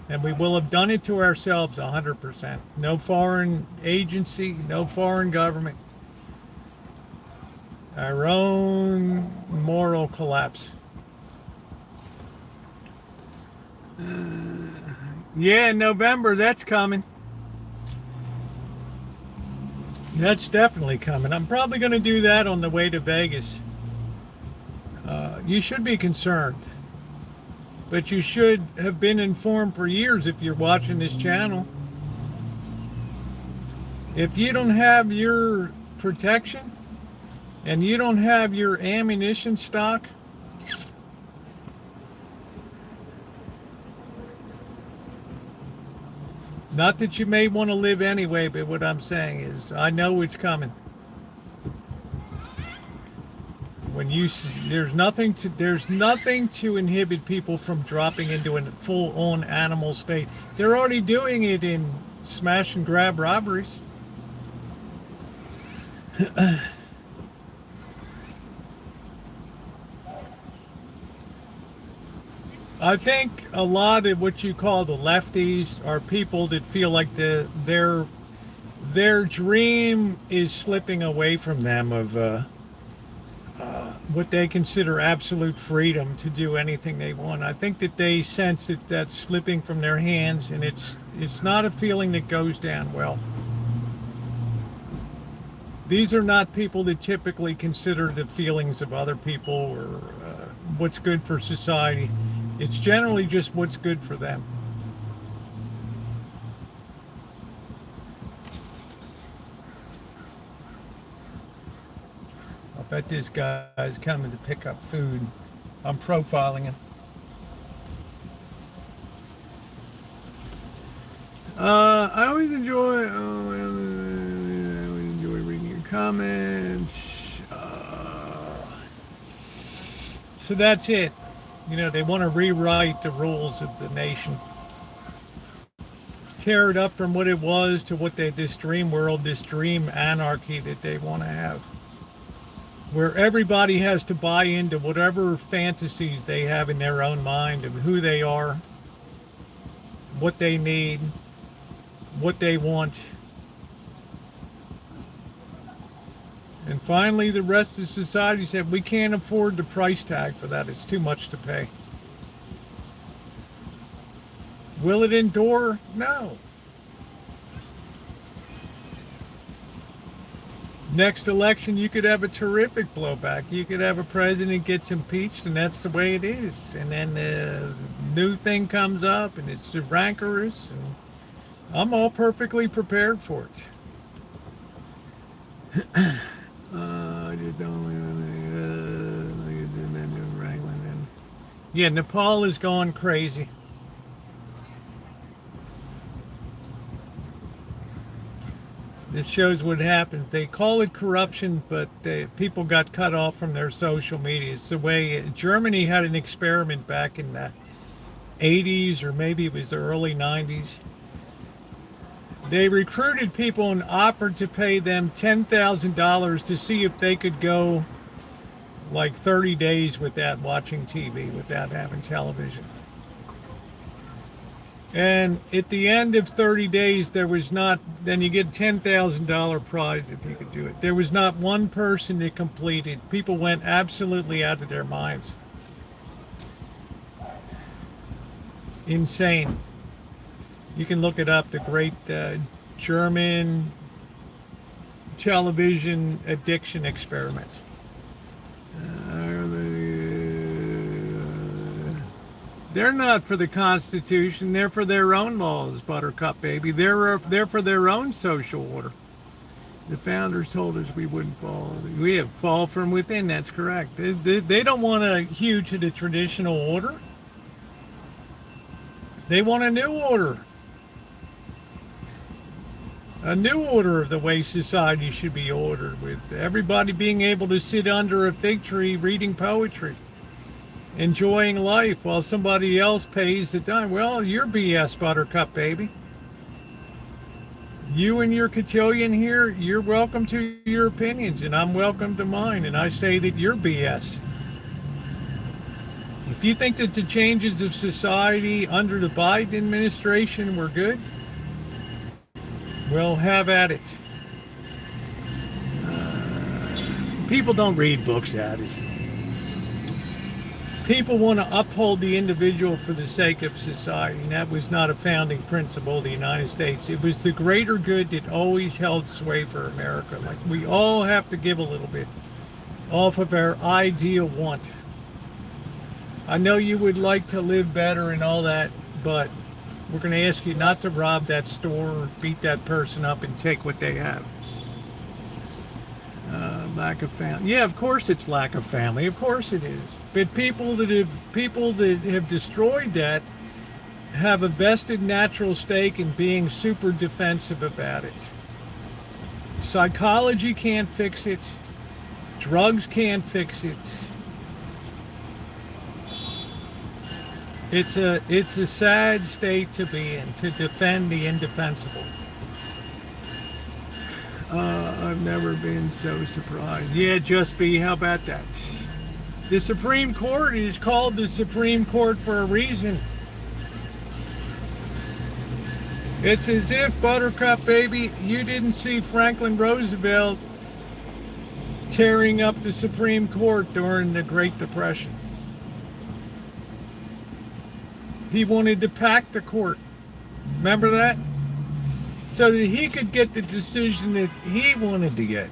Speaker 1: And we will have done it to ourselves 100%. No foreign agency, no foreign government. Our own moral collapse. Yeah, in November, that's coming. That's definitely coming. I'm probably going to do that on the way to Vegas. You should be concerned. But you should have been informed for years if you're watching this channel. If you don't have your protection and you don't have your ammunition stock, not that you may want to live anyway, but what I'm saying is I know it's coming. When there's nothing to inhibit people from dropping into a full-on animal state. They're already doing it in smash and grab robberies. I think a lot of what you call the lefties are people that feel like their dream is slipping away from them of what they consider absolute freedom to do anything they want. I think that they sense that that's slipping from their hands, and it's not a feeling that goes down well. These are not people that typically consider the feelings of other people or what's good for society. It's generally just what's good for them. I bet this guy's coming to pick up food. I'm profiling him. I always enjoy. I always enjoy reading your comments. So that's it. You know, they want to rewrite the rules of the nation, tear it up from what it was to what they, this dream world, this dream anarchy that they want to have, where everybody has to buy into whatever fantasies they have in their own mind of who they are, what they need, what they want. And finally, the rest of society said, we can't afford the price tag for that. It's too much to pay. Will it endure? No. Next election, you could have a terrific blowback. You could have a president gets impeached, and that's the way it is. And then the new thing comes up, and it's rancorous. And I'm all perfectly prepared for it. Yeah, Nepal is going crazy. This shows what happens. They call it corruption, but people got cut off from their social media. It's the way Germany had an experiment back in the 80s, or maybe it was the early 90s. They recruited people and offered to pay them $10,000 to see if they could go like 30 days without watching TV, without having television. And at the end of 30 days, there was not, then you get $10,000 prize if you could do it. There was not one person that completed. People went absolutely out of their minds. Insane. You can look it up, the great German television addiction experiment. They're not for the Constitution. They're for their own laws, Buttercup baby. They're for their own social order. The founders told us we wouldn't fall. We have fall from within. That's correct. They don't want to hew to the traditional order. They want a new order. A new order of the way society should be ordered, with everybody being able to sit under a fig tree reading poetry, enjoying life while somebody else pays the dime. Well, you're BS, Buttercup baby. You and your cotillion here, you're welcome to your opinions, and I'm welcome to mine, and I say that you're BS. If you think that the changes of society under the Biden administration were good, well, have at it. People don't read books, Addison. People want to uphold the individual for the sake of society, and that was not a founding principle of the United States. It was the greater good that always held sway for America. Like, we all have to give a little bit off of our ideal want. I know you would like to live better and all that, but we're going to ask you not to rob that store or beat that person up and take what they have. Lack of family. Yeah, of course it's lack of family. Of course it is. But people that have destroyed that have a vested natural stake in being super defensive about it. Psychology can't fix it. Drugs can't fix it. It's a sad state to be in, to defend the indefensible. I've never been so surprised. Yeah, Just Be, how about that? The Supreme Court is called the Supreme Court for a reason. It's as if, Buttercup baby, you didn't see Franklin Roosevelt tearing up the Supreme Court during the Great Depression. He wanted to pack the court. Remember that? So that he could get the decision that he wanted to get.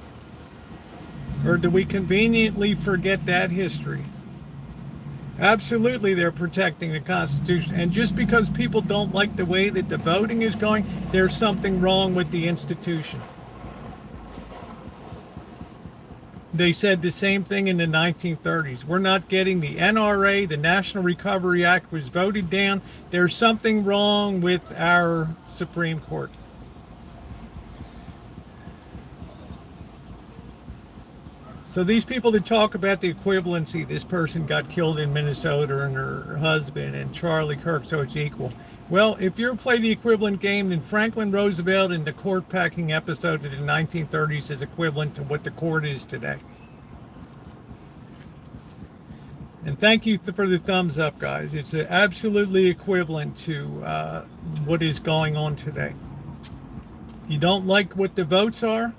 Speaker 1: Or do we conveniently forget that history? Absolutely, they're protecting the Constitution. And just because people don't like the way that the voting is going, there's something wrong with the institution. They said the same thing in the 1930s. We're not getting the NRA, the National Recovery Act was voted down. There's something wrong with our Supreme Court. So these people that talk about the equivalency, this person got killed in Minnesota and her husband and Charlie Kirk, so it's equal. Well, if you play the equivalent game, then Franklin Roosevelt in the court packing episode of the 1930s is equivalent to what the court is today. And thank you for the thumbs up, guys. It's absolutely equivalent to what is going on today. You don't like what the votes are,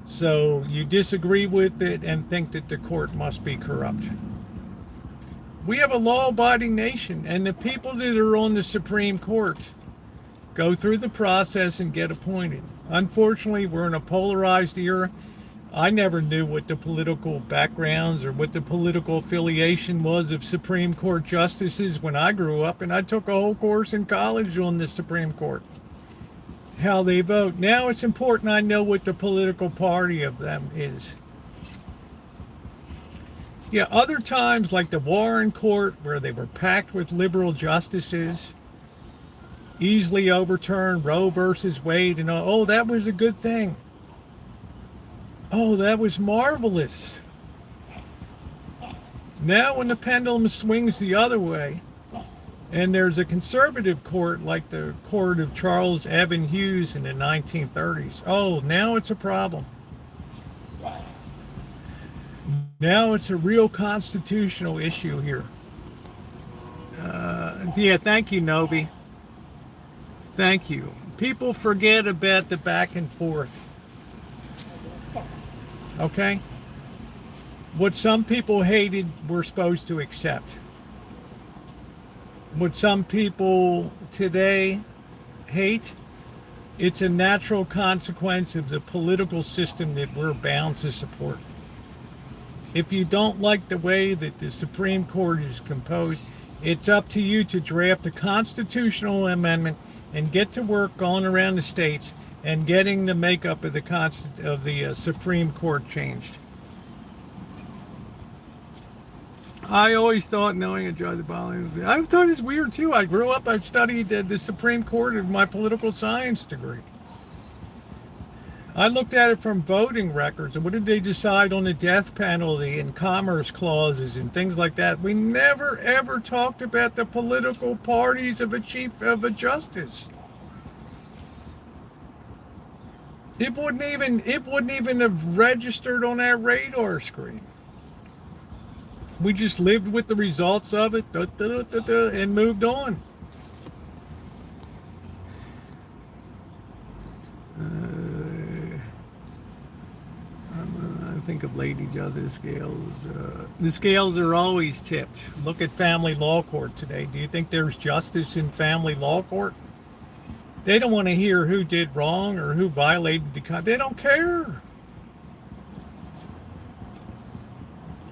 Speaker 1: so you disagree with it and think that the court must be corrupt. We have a law-abiding nation, and the people that are on the Supreme Court go through the process and get appointed. Unfortunately, we're in a polarized era. I never knew what the political backgrounds or what the political affiliation was of Supreme Court justices when I grew up, and I took a whole course in college on the Supreme Court, how they vote. Now it's important I know what the political party of them is. Yeah, other times like the Warren Court, where they were packed with liberal justices, easily overturned Roe versus Wade and all. Oh, that was a good thing. Oh, that was marvelous. Now when the pendulum swings the other way, and there's a conservative court like the court of Charles Evan Hughes in the 1930s, oh, now it's a problem. Now it's a real constitutional issue here. Yeah, thank you, Novi. Thank you. People forget about the back and forth. Okay? What some people hated, we're supposed to accept. What some people today hate, it's a natural consequence of the political system that we're bound to support. If you don't like the way that the Supreme Court is composed, it's up to you to draft a constitutional amendment and get to work going around the states and getting the makeup of the Supreme Court changed. I always thought knowing a judge, I thought it's weird too. I grew up, I studied the Supreme Court in my political science degree. I looked at it from voting records and what did they decide on the death penalty and commerce clauses and things like that. We never ever talked about the political parties of a justice. It wouldn't even have registered on our radar screen. We just lived with the results of it and moved on. I think of Lady Justice scales. The scales are always tipped. Look at family law court today. Do you think there's justice in family law court? They don't want to hear who did wrong or who violated the contract. They don't care.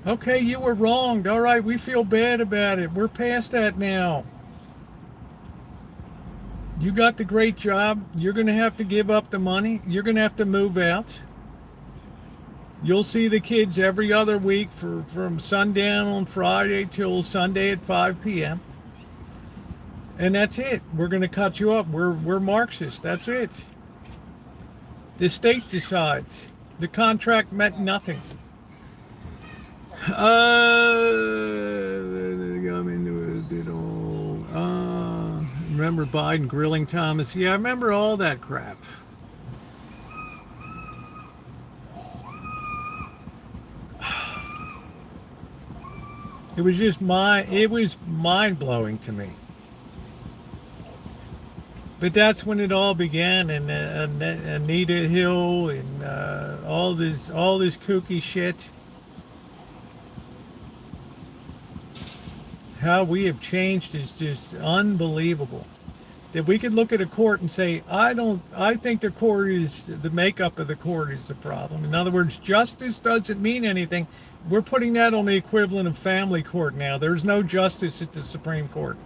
Speaker 1: Okay, you were wronged. All right, we feel bad about it. We're past that now. You got the great job. You're going to have to give up the money. You're going to have to move out. You'll see the kids every other week from sundown on Friday till Sunday at 5 p.m. And that's it. We're going to cut you up. We're Marxists. That's it. The state decides. The contract meant nothing. Remember Biden grilling Thomas? Yeah, I remember all that crap. It was mind-blowing to me. But that's when it all began, and Anita Hill and all this kooky shit. How we have changed is just unbelievable. That we could look at a court and say, I think the makeup of the court is the problem. In other words, justice doesn't mean anything. We're putting that on the equivalent of family court now. There's no justice at the Supreme Court.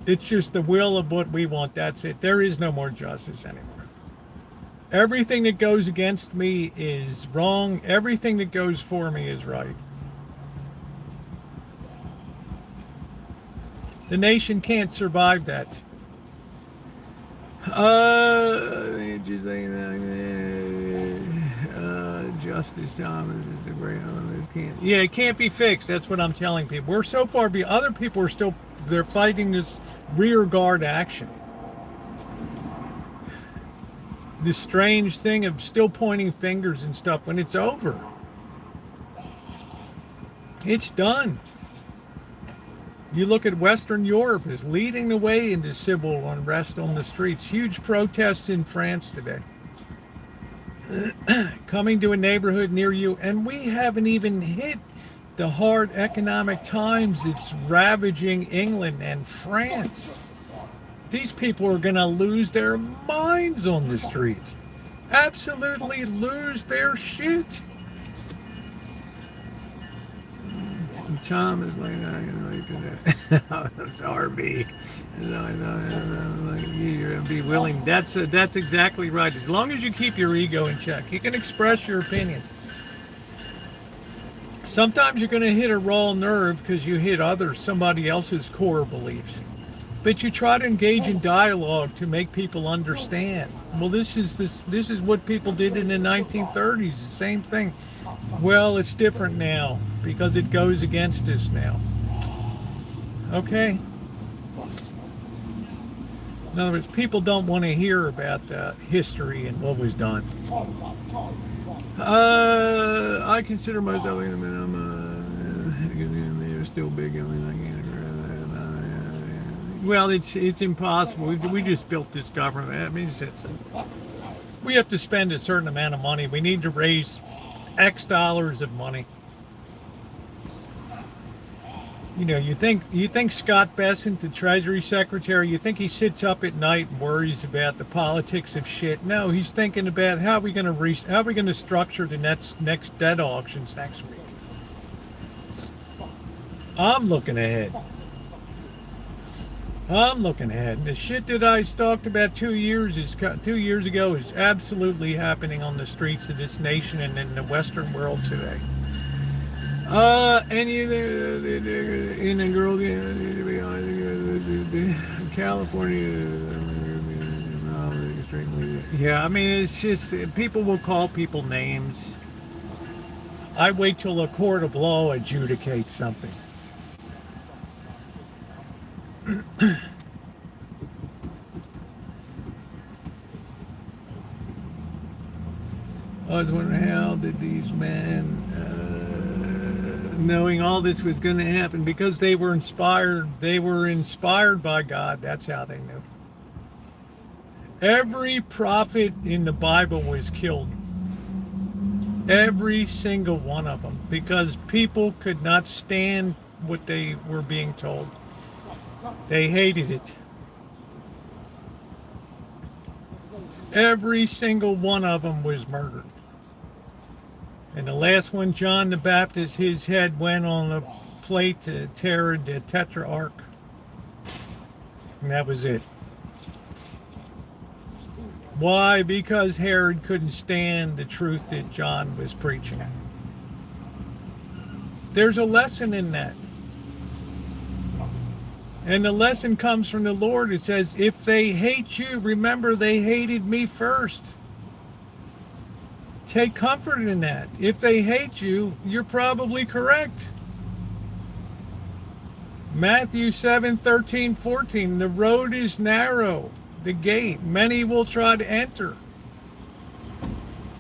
Speaker 1: It's just the will of what we want. That's it. There is no more justice anymore. Everything that goes against me is wrong. Everything that goes for me is right. The nation can't survive that. Justice Thomas is the great. Yeah, it can't be fixed. That's what I'm telling people. We're so far behind. Other people are still. They're fighting this rear guard action. This strange thing of still pointing fingers and stuff when it's over. It's done. You look at Western Europe is leading the way into civil unrest on the streets. Huge protests in France today. Coming to a neighborhood near you, and we haven't even hit the hard economic times that's ravaging England and France. These people are going to lose their minds on the streets. Absolutely lose their shit. Tom is like, it's RB. You're be willing. That's exactly right. As long as you keep your ego in check, you can express your opinions. Sometimes you're going to hit a raw nerve because you hit somebody else's core beliefs. But you try to engage in dialogue to make people understand. Well, this is what people did in the 1930s. The same thing. Well, it's different now because it goes against us now. Okay. In other words, people don't want to hear about history and what was done. I consider myself. They're still big. I mean, I can't. Well, it's impossible. We just built this government. I mean, we have to spend a certain amount of money. We need to raise X dollars of money. You know, you think Scott Bessent, the Treasury Secretary, you think he sits up at night and worries about the politics of shit? No, he's thinking about how are we going to structure the next debt auctions next week. I'm looking ahead. The shit that I talked about 2 years ago is absolutely happening on the streets of this nation and in the Western world today. California. Yeah, I mean, it's just people will call people names. I wait till a court of law adjudicates something. I was wondering how did these men, knowing all this was going to happen, because they were inspired by God. That's how they knew. Every prophet in the Bible was killed. Every single one of them, because people could not stand what they were being told. They hated it. Every single one of them was murdered. And the last one, John the Baptist, his head went on a plate to tear the tetrarch. And that was it. Why? Because Herod couldn't stand the truth that John was preaching. There's a lesson in that. And the lesson comes from the Lord. It says, if they hate you, remember they hated me first. Take comfort in that. If they hate you, you're probably correct. Matthew 7:13-14, the road is narrow, the gate. Many will try to enter.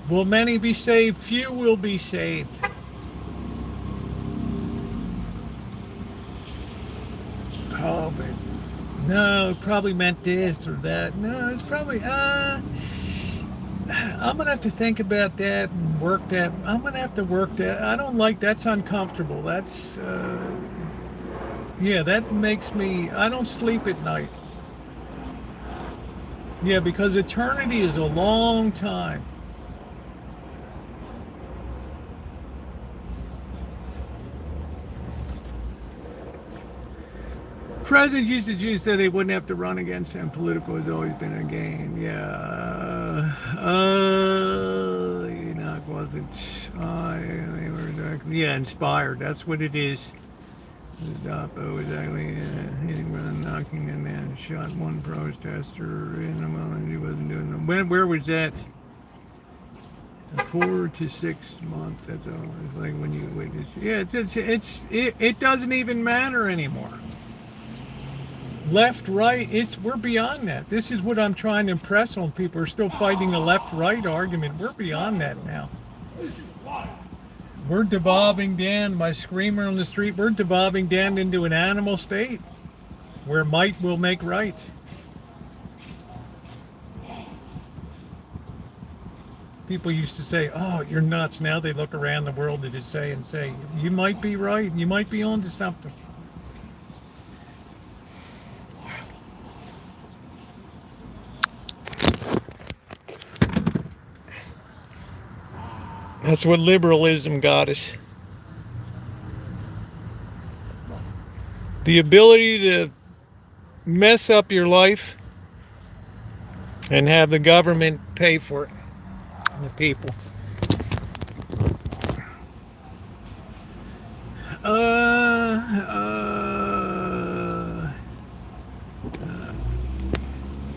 Speaker 1: Will many be saved? Few will be saved. Oh, but no, it probably meant this or that. No, it's probably, I'm going to have to think about that and work that. I'm going to have to work that. I don't like, that's uncomfortable. That's, yeah, that makes me, I don't sleep at night. Yeah, because eternity is a long time. President Jews said they wouldn't have to run against him. Political has always been a game. Yeah. Enoch wasn't. They were exactly, yeah, inspired. That's what it is. The Dapo was actually hitting with a knocking and then shot one protester in the moment. He wasn't doing them. Where was that? 4 to 6 months. That's all. It's like when you witness. Yeah, it doesn't even matter anymore. Left, right. We're beyond that. This is what I'm trying to impress on people. We're still fighting a left-right argument. We're beyond that now. We're devolving down. My screamer on the street. We're devolving down into an animal state where might will make right. People used to say, "Oh, you're nuts." Now they look around the world and say, "You might be right. You might be onto something." That's what liberalism got us. The ability to mess up your life and have the government pay for it. The people.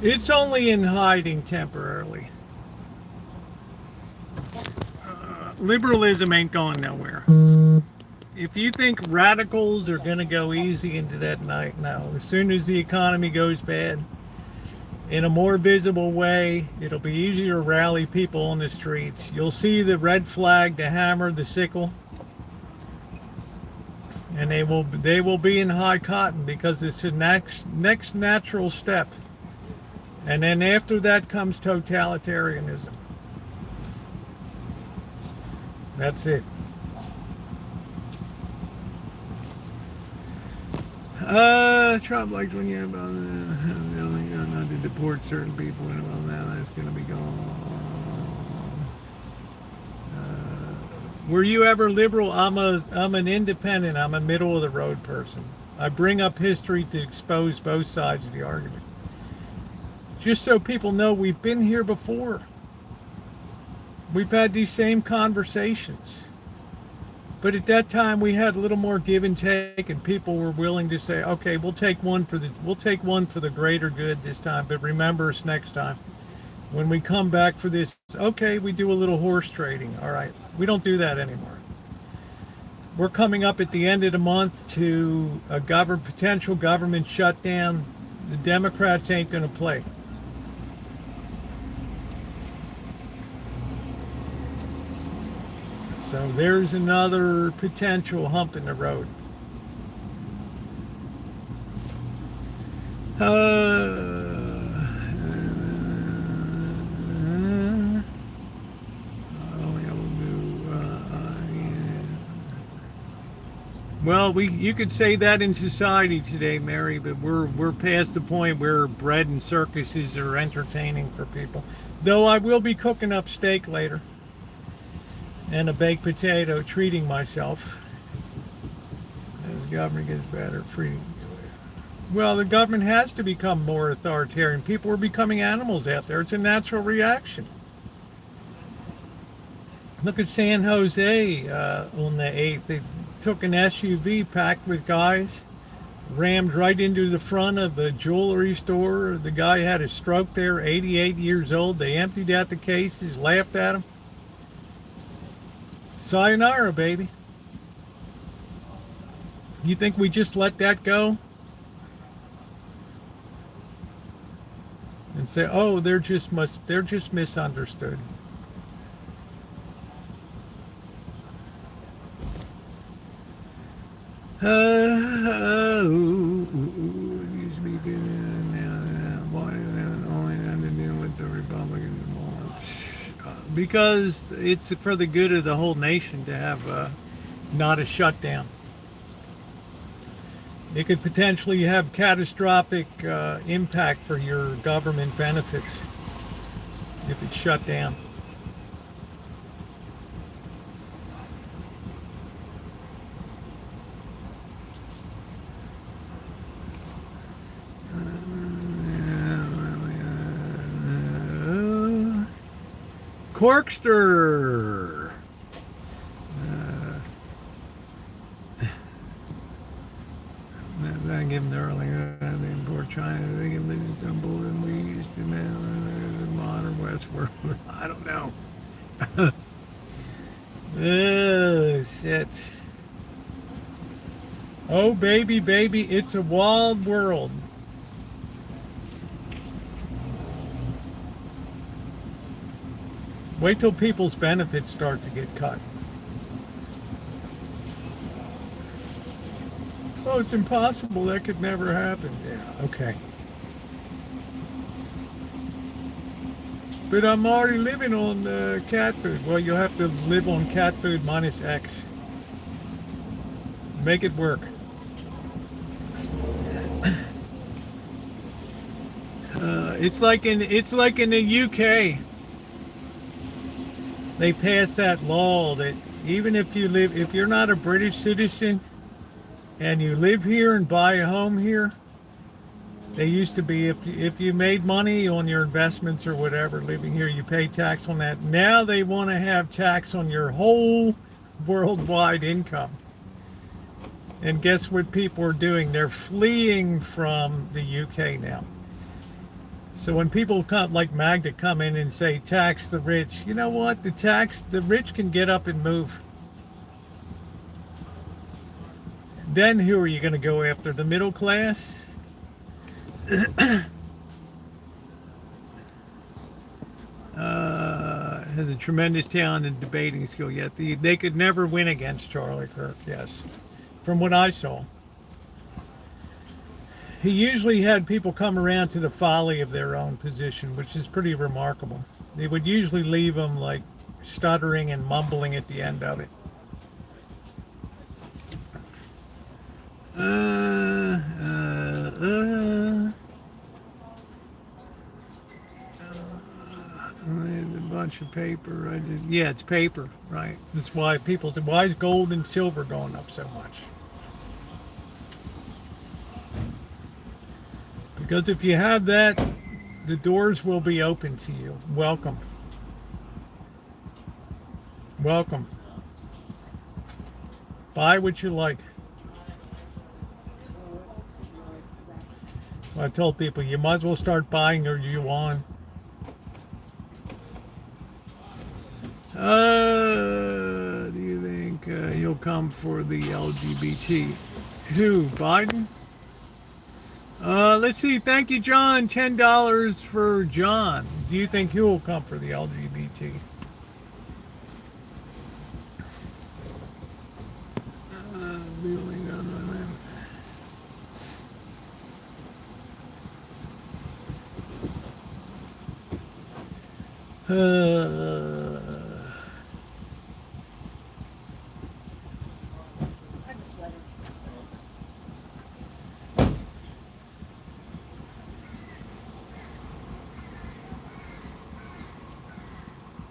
Speaker 1: It's only in hiding temporarily. Liberalism ain't going nowhere. If you think radicals are going to go easy into that night, no. As soon as the economy goes bad, in a more visible way, it'll be easier to rally people on the streets. You'll see the red flag, the hammer, the sickle, and they will be in high cotton because it's the next natural step. And then after that comes totalitarianism. That's it. Trump likes when you have not to deport certain people, and well, now that's going to be gone. Were you ever liberal? I'm an independent. I'm a middle of the road person. I bring up history to expose both sides of the argument, just so people know we've been here before. We've had these same conversations. But at that time, we had a little more give and take, and people were willing to say, "Okay, we'll take one for the greater good this time. But remember us next time when we come back for this. Okay, we do a little horse trading. All right, we don't do that anymore. We're coming up at the end of the month to a potential government shutdown. The Democrats ain't going to play." So there's another potential hump in the road. Well, you could say that in society today, Mary, but we're past the point where bread and circuses are entertaining for people. Though I will be cooking up steak later. And a baked potato, treating myself. As the government gets better, well, the government has to become more authoritarian. People are becoming animals out there. It's a natural reaction. Look at San Jose on the 8th. They took an SUV packed with guys, rammed right into the front of a jewelry store. The guy had a stroke there, 88 years old. They emptied out the cases, laughed at him. Sayonara, baby. You think we just let that go? And say, "Oh, they're just misunderstood." Needs to be good now. Only to deal with the Republicans. Because it's for the good of the whole nation to have not a shutdown. It could potentially have catastrophic impact for your government benefits if it's shut down. Corkster. I give them earlier. They import China. They can live in some bull than we used to now. The modern West world. I don't know. Oh shit. Oh baby, baby, it's a wild world. Wait till people's benefits start to get cut. Oh, it's impossible. That could never happen. Yeah, okay. But I'm already living on cat food. Well, you'll have to live on cat food minus X. Make it work. It's like in the UK. They passed that law that even if you're not a British citizen and you live here and buy a home here, they used to be if you made money on your investments or whatever living here, you pay tax on that. Now they want to have tax on your whole worldwide income. And guess what people are doing? They're fleeing from the UK now. So when people come like Magda come in and say tax the rich, you know what? The rich can get up and move. Then who are you going to go after? The middle class? Has a tremendous talent and debating skill. Yet they could never win against Charlie Kirk. Yes, from what I saw. He usually had people come around to the folly of their own position, which is pretty remarkable. They would usually leave them like stuttering and mumbling at the end of it. A bunch of paper. Yeah, it's paper, right? That's why people say, why is gold and silver going up so much? Because if you have that, the doors will be open to you. Welcome. Welcome. Buy what you like. I told people you might as well start buying or you on. Do you think he'll come for the LGBT? Who? Biden? Let's see. Thank you, John. $10 for John. Do you think he will come for the LGBT?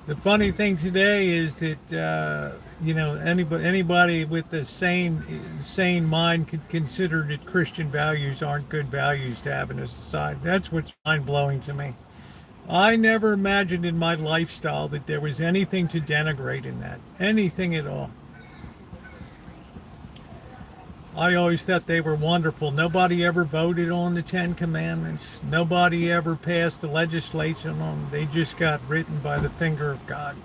Speaker 1: The funny thing today is that anybody with a sane mind could consider that Christian values aren't good values to have in a society. That's what's mind-blowing to me. I never imagined in my lifestyle that there was anything to denigrate in that, anything at all. I always thought they were wonderful. Nobody ever voted on the Ten Commandments. Nobody ever passed the legislation on them. They just got written by the finger of God.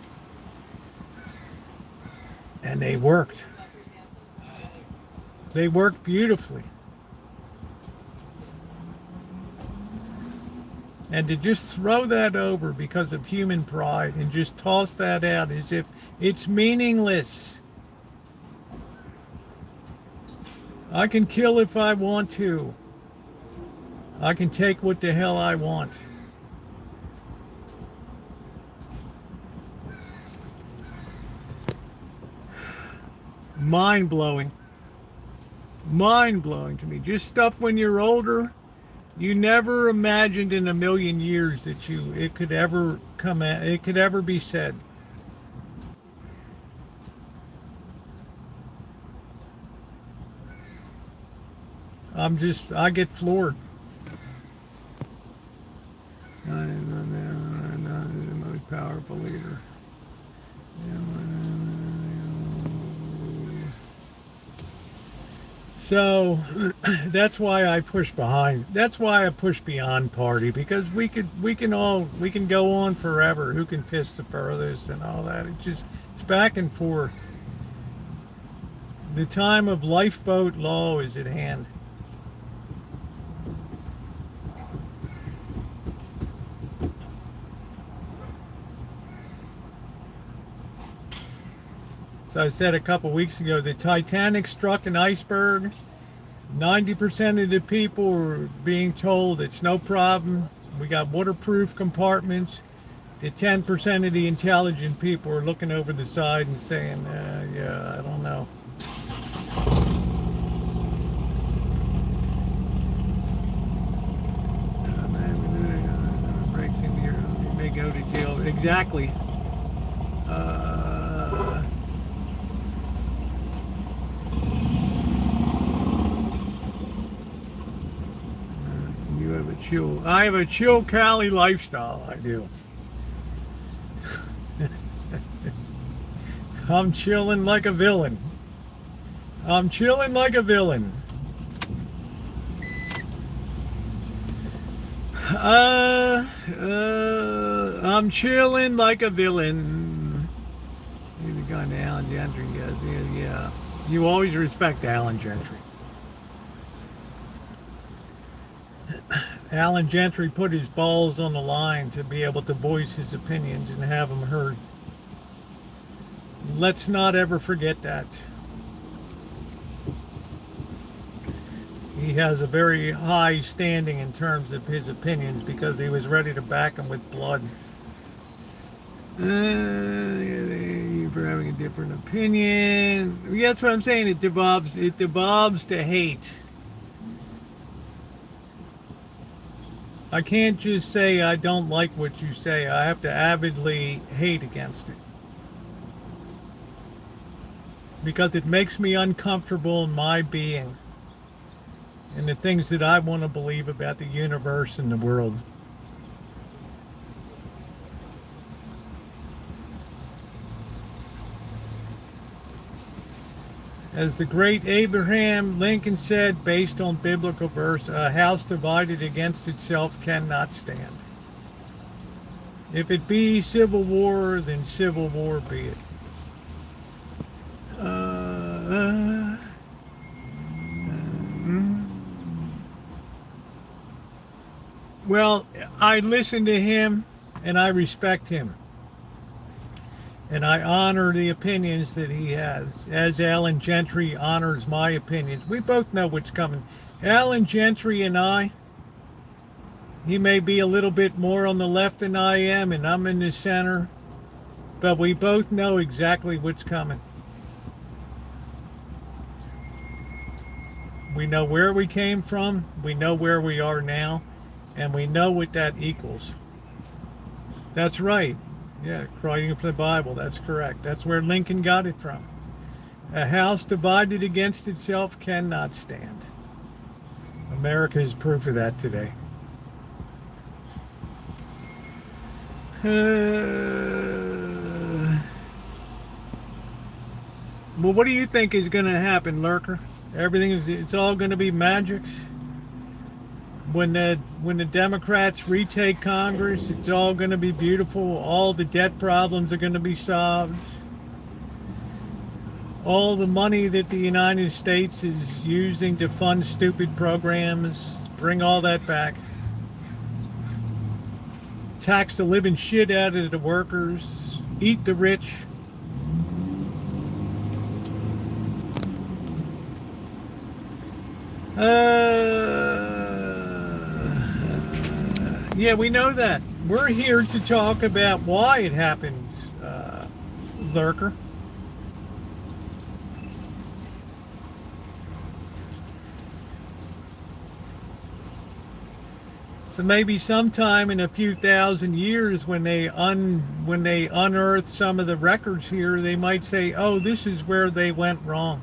Speaker 1: And they worked. They worked beautifully. And to just throw that over because of human pride and just toss that out as if it's meaningless. I can kill if I want to. I can take what the hell I want. Mind-blowing. Mind-blowing to me. Just stuff when you're older. You never imagined in a million years that it could ever be said. I get floored. The most powerful leader. So that's why I push behind. That's why I push beyond party, because we can go on forever. Who can piss the furthest and all that? It's back and forth. The time of lifeboat law is at hand. So I said a couple weeks ago, the Titanic struck an iceberg. 90% of the people were being told it's no problem. We got waterproof compartments. The 10% of the intelligent people are looking over the side and saying, yeah, I don't know. Breaks into your, you may go to jail. Exactly. You have a chill. I have a chill Cali lifestyle. I do. I'm chilling like a villain. I'm chilling like a villain. I'm chilling like a villain. You've gone to Alan Gentry. Yeah. You always respect Alan Gentry. Alan Gentry put his balls on the line to be able to voice his opinions and have them heard. Let's not ever forget that. He has a very high standing in terms of his opinions because he was ready to back them with blood. For having a different opinion. Yeah, that's what I'm saying. It devolves to hate. I can't just say I don't like what you say. I have to avidly hate against it. Because it makes me uncomfortable in my being and the things that I want to believe about the universe and the world. As the great Abraham Lincoln said, based on biblical verse, a house divided against itself cannot stand. If it be civil war, then civil war be it. Well, I listen to him and I respect him. And I honor the opinions that he has, as Alan Gentry honors my opinions. We both know what's coming. Alan Gentry and I, he may be a little bit more on the left than I am, and I'm in the center, but we both know exactly what's coming. We know where we came from, we know where we are now, and we know what that equals. That's right. Yeah, according to the Bible, that's correct. That's where Lincoln got it from. A house divided against itself cannot stand. America is proof of that today. Well, what do you think is going to happen, Lurker? It's all going to be magic? When the Democrats retake Congress, it's all going to be beautiful. All the debt problems are going to be solved. All the money that the United States is using to fund stupid programs, bring all that back. Tax the living shit out of the workers. Eat the rich. Yeah, we know that. We're here to talk about why it happens, Lurker. So maybe sometime in a few thousand years, when they unearth some of the records here, they might say, "Oh, this is where they went wrong.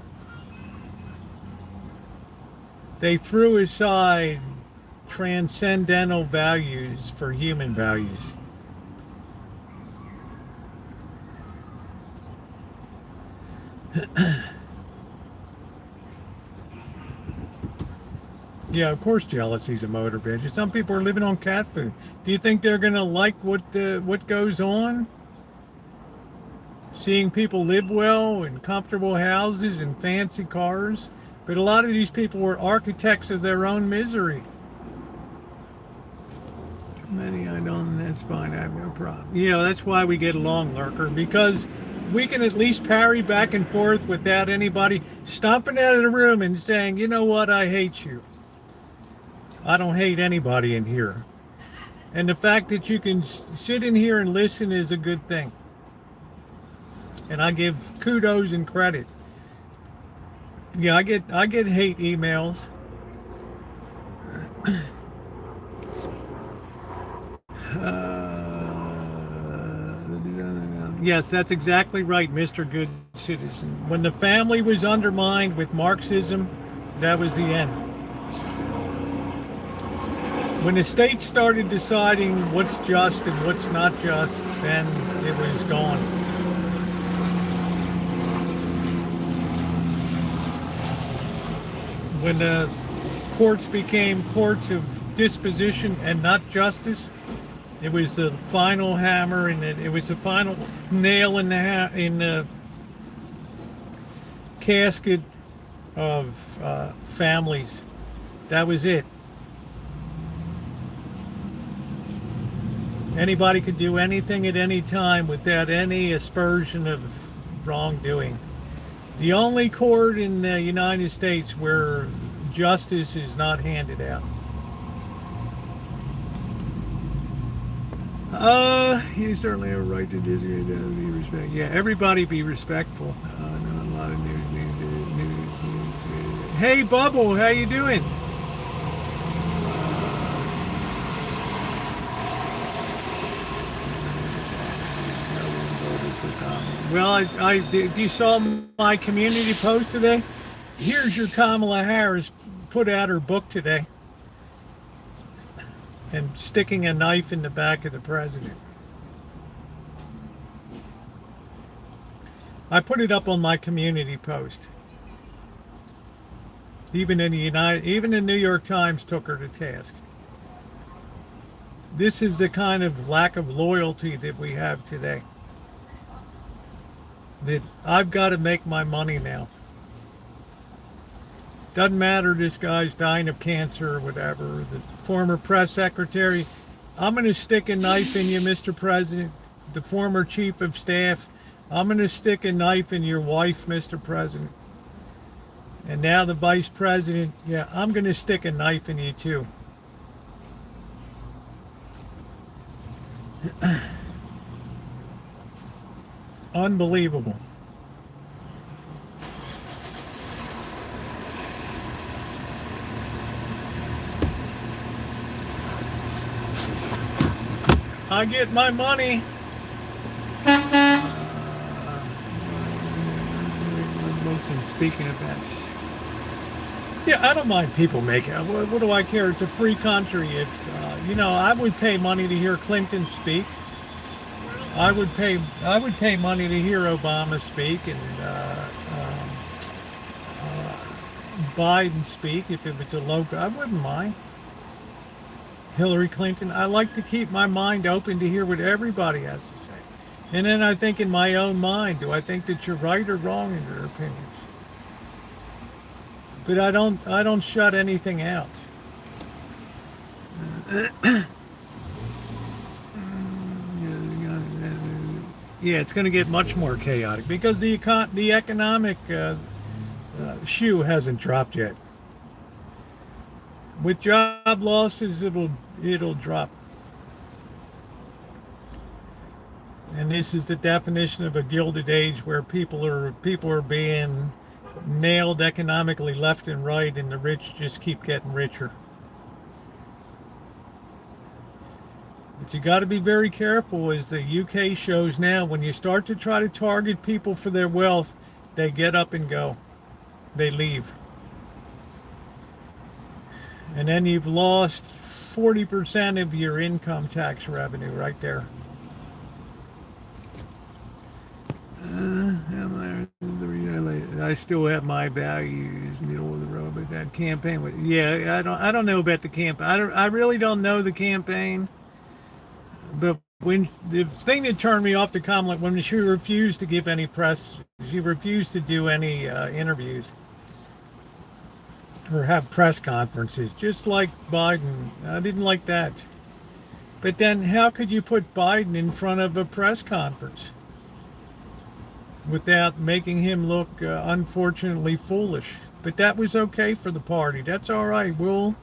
Speaker 1: They threw aside transcendental values for human values." Yeah, of course jealousy is a motivator. Some people are living on cat food. Do you think they're going to like what goes on? Seeing people live well in comfortable houses and fancy cars. But a lot of these people were architects of their own misery. Many I don't, that's fine, I have no problem. You know, that's why we get along, Lurker, because we can at least parry back and forth without anybody stomping out of the room and saying, you know what, I hate you. I don't hate anybody in here. And the fact that you can sit in here and listen is a good thing. And I give kudos and credit. Yeah, I get hate emails. Yes, that's exactly right, Mr. Good Citizen. When the family was undermined with Marxism, that was the end. When the state started deciding what's just and what's not just, then it was gone. When the courts became courts of disposition and not justice, it was the final hammer, and it was the final nail in the casket of families. That was it. Anybody could do anything at any time without any aspersion of wrongdoing. The only court in the United States where justice is not handed out. You certainly have a right to disagree. Be respectful. Yeah, everybody be respectful. I know a lot of news. Hey, Bubble, how you doing? Well, if you saw my community post today, here's your Kamala Harris put out her book today and sticking a knife in the back of the president. I put it up on my community post. Even the New York Times took her to task. This is the kind of lack of loyalty that we have today. That I've got to make my money now. Doesn't matter this guy's dying of cancer or whatever. The former press secretary, I'm going to stick a knife in you, Mr. President. The former chief of staff, I'm going to stick a knife in your wife, Mr. President. And now the vice president, yeah, I'm going to stick a knife in you too. Unbelievable. I get my money. Speaking of that, yeah, I don't mind people making. What do I care? It's a free country. If I would pay money to hear Clinton speak. I would pay money to hear Obama speak and Biden speak if it was a local. I wouldn't mind. Hillary Clinton. I like to keep my mind open to hear what everybody has to say. And then I think in my own mind, do I think that you're right or wrong in your opinions? But I don't shut anything out. Yeah, it's going to get much more chaotic because the economic shoe hasn't dropped yet. With job losses, it'll drop. And this is the definition of a gilded age where people are being nailed economically left and right, and the rich just keep getting richer. But you got to be very careful, as the UK shows now. When you start to try to target people for their wealth, they get up and go. They leave. And then you've lost 40% of your income tax revenue right there. I I still have my values, middle of the road, but that campaign was, yeah, I don't know about the campaign. I really don't know the campaign. But when the thing that turned me off the Kamala, when she refused to give any press, she refused to do any interviews or have press conferences, just like Biden. I didn't like that. But then how could you put Biden in front of a press conference without making him look unfortunately foolish? But that was okay for the party. That's all right. We'll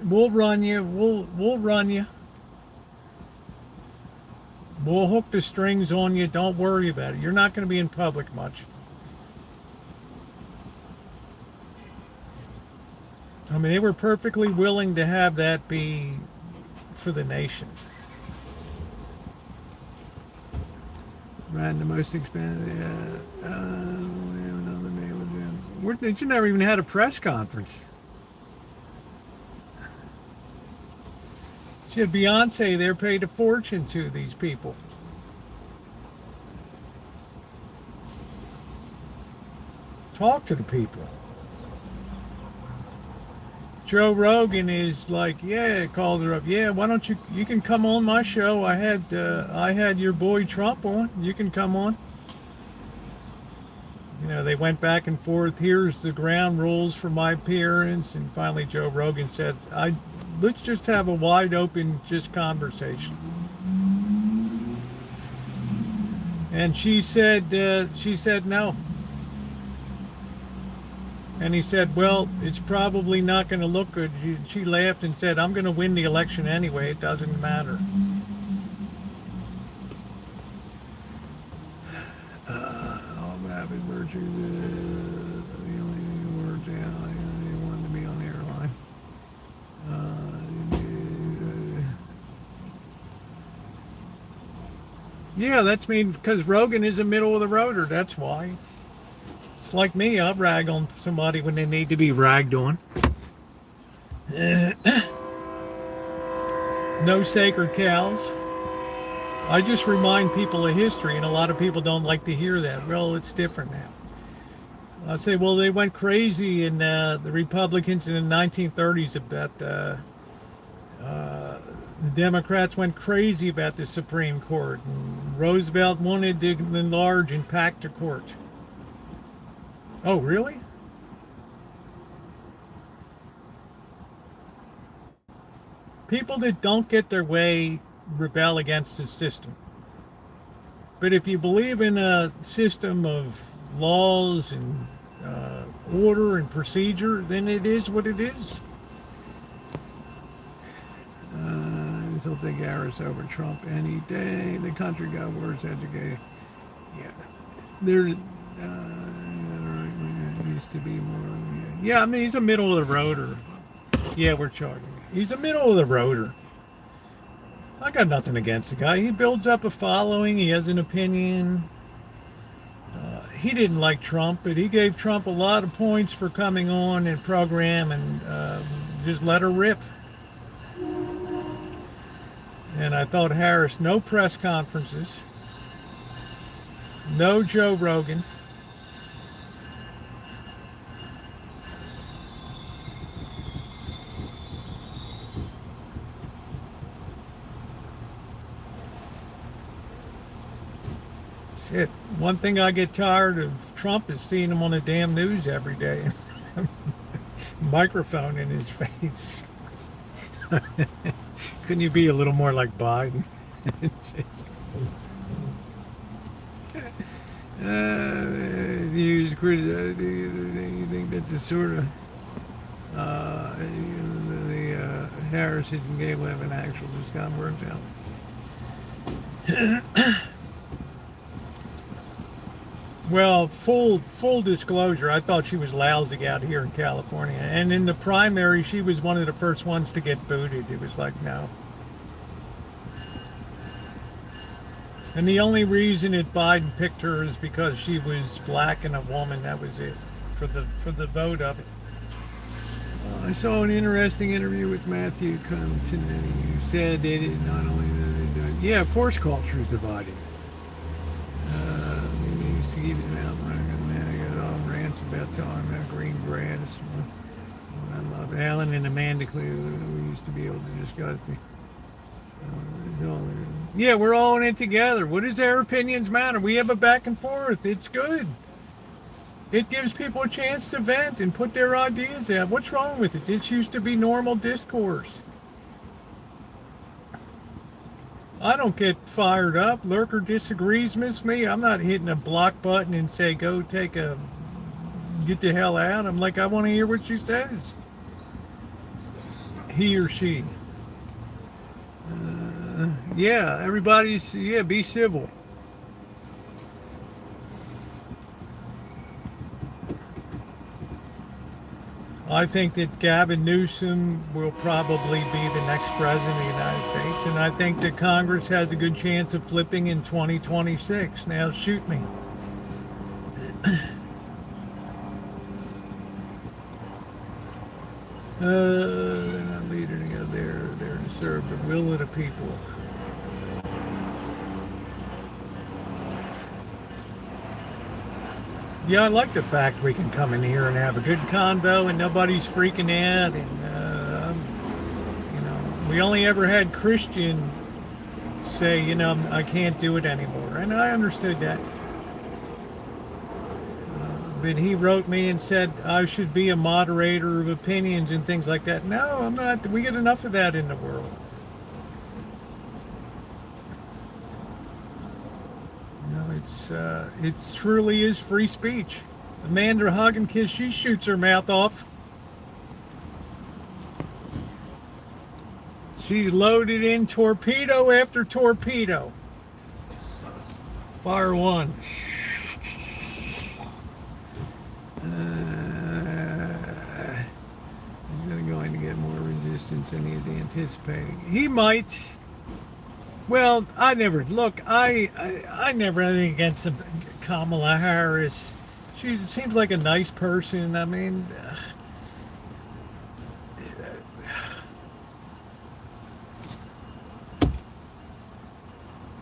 Speaker 1: run you. We'll run you. We'll hook the strings on you. Don't worry about it. You're not going to be in public much. I mean, they were perfectly willing to have that be for the nation. Ran the most expensive. Where did you never even had a press conference? She had Beyonce there, paid a fortune to these people. Talk to the people. Joe Rogan is like, yeah, called her up. Yeah, why don't you can come on my show. I had your boy Trump on. You can come on. You know, they went back and forth. Here's the ground rules for my appearance. And finally Joe Rogan said, let's just have a wide open just conversation. And she said no. And he said, well, it's probably not going to look good. She laughed and said, I'm going to win the election anyway. It doesn't matter. All rapid virtue, the only words they wanted to be on the airline. Yeah, that's mean because Rogan is a middle of the roader. That's why. It's like me. I'll rag on somebody when they need to be ragged on. No sacred cows. I just remind people of history, and a lot of people don't like to hear that. Well, it's different now. I say, well, they went crazy in the Republicans in the 1930s about the Democrats went crazy about the Supreme Court, and Roosevelt wanted to enlarge and pack the court. Oh, really? People that don't get their way rebel against the system. But if you believe in a system of laws and order and procedure, then it is what it is. I still think Harris over Trump any day. The country got worse educated. Yeah. There used to be more. Yeah, I mean, he's a middle of the roader. Yeah, we're charging. He's a middle of the roader. I got nothing against the guy. He builds up a following. He has an opinion. He didn't like Trump, but he gave Trump a lot of points for coming on and program and just let her rip. And I thought Harris, no press conferences, no Joe Rogan. Shit, one thing I get tired of Trump is seeing him on the damn news every day. Microphone in his face. Couldn't you be a little more like Biden? Do you think that's a sort of the Harris and Gable have an actual just got worked out? Well, full disclosure, I thought she was lousy out here in California. And in the primary, she was one of the first ones to get booted. It was like, no. And the only reason that Biden picked her is because she was black and a woman. That was it, for the vote of it. I saw an interesting interview with Matthew Continetti, who said it is not only that, yeah, of course culture is divided. Keep it out, man. I got all rants time, green grass. I love Alan and Amanda Cleo. We used to be able to discuss the. Yeah, we're all in it together. What does our opinions matter? We have a back and forth. It's good. It gives people a chance to vent and put their ideas out. What's wrong with it? This used to be normal discourse. I don't get fired up. Lurker disagrees with me. I'm not hitting a block button and say, go get the hell out. I'm like, I want to hear what she says. He or she. Yeah, everybody's, be civil. I think that Gavin Newsom will probably be the next president of the United States, and I think that Congress has a good chance of flipping in 2026. Now, shoot me. They're not leading it. They're there to serve the will of the people. Yeah, I like the fact we can come in here and have a good convo and nobody's freaking out. And, we only ever had Christian say, I can't do it anymore. And I understood that. But he wrote me and said I should be a moderator of opinions and things like that. No, I'm not. We get enough of that in the world. It truly is free speech. Amanda Hugginkiss, she shoots her mouth off. She's loaded in torpedo after torpedo. Fire one. He's going to get more resistance than he's anticipating. He might. Well, I never never had anything against Kamala Harris. She seems like a nice person. I mean,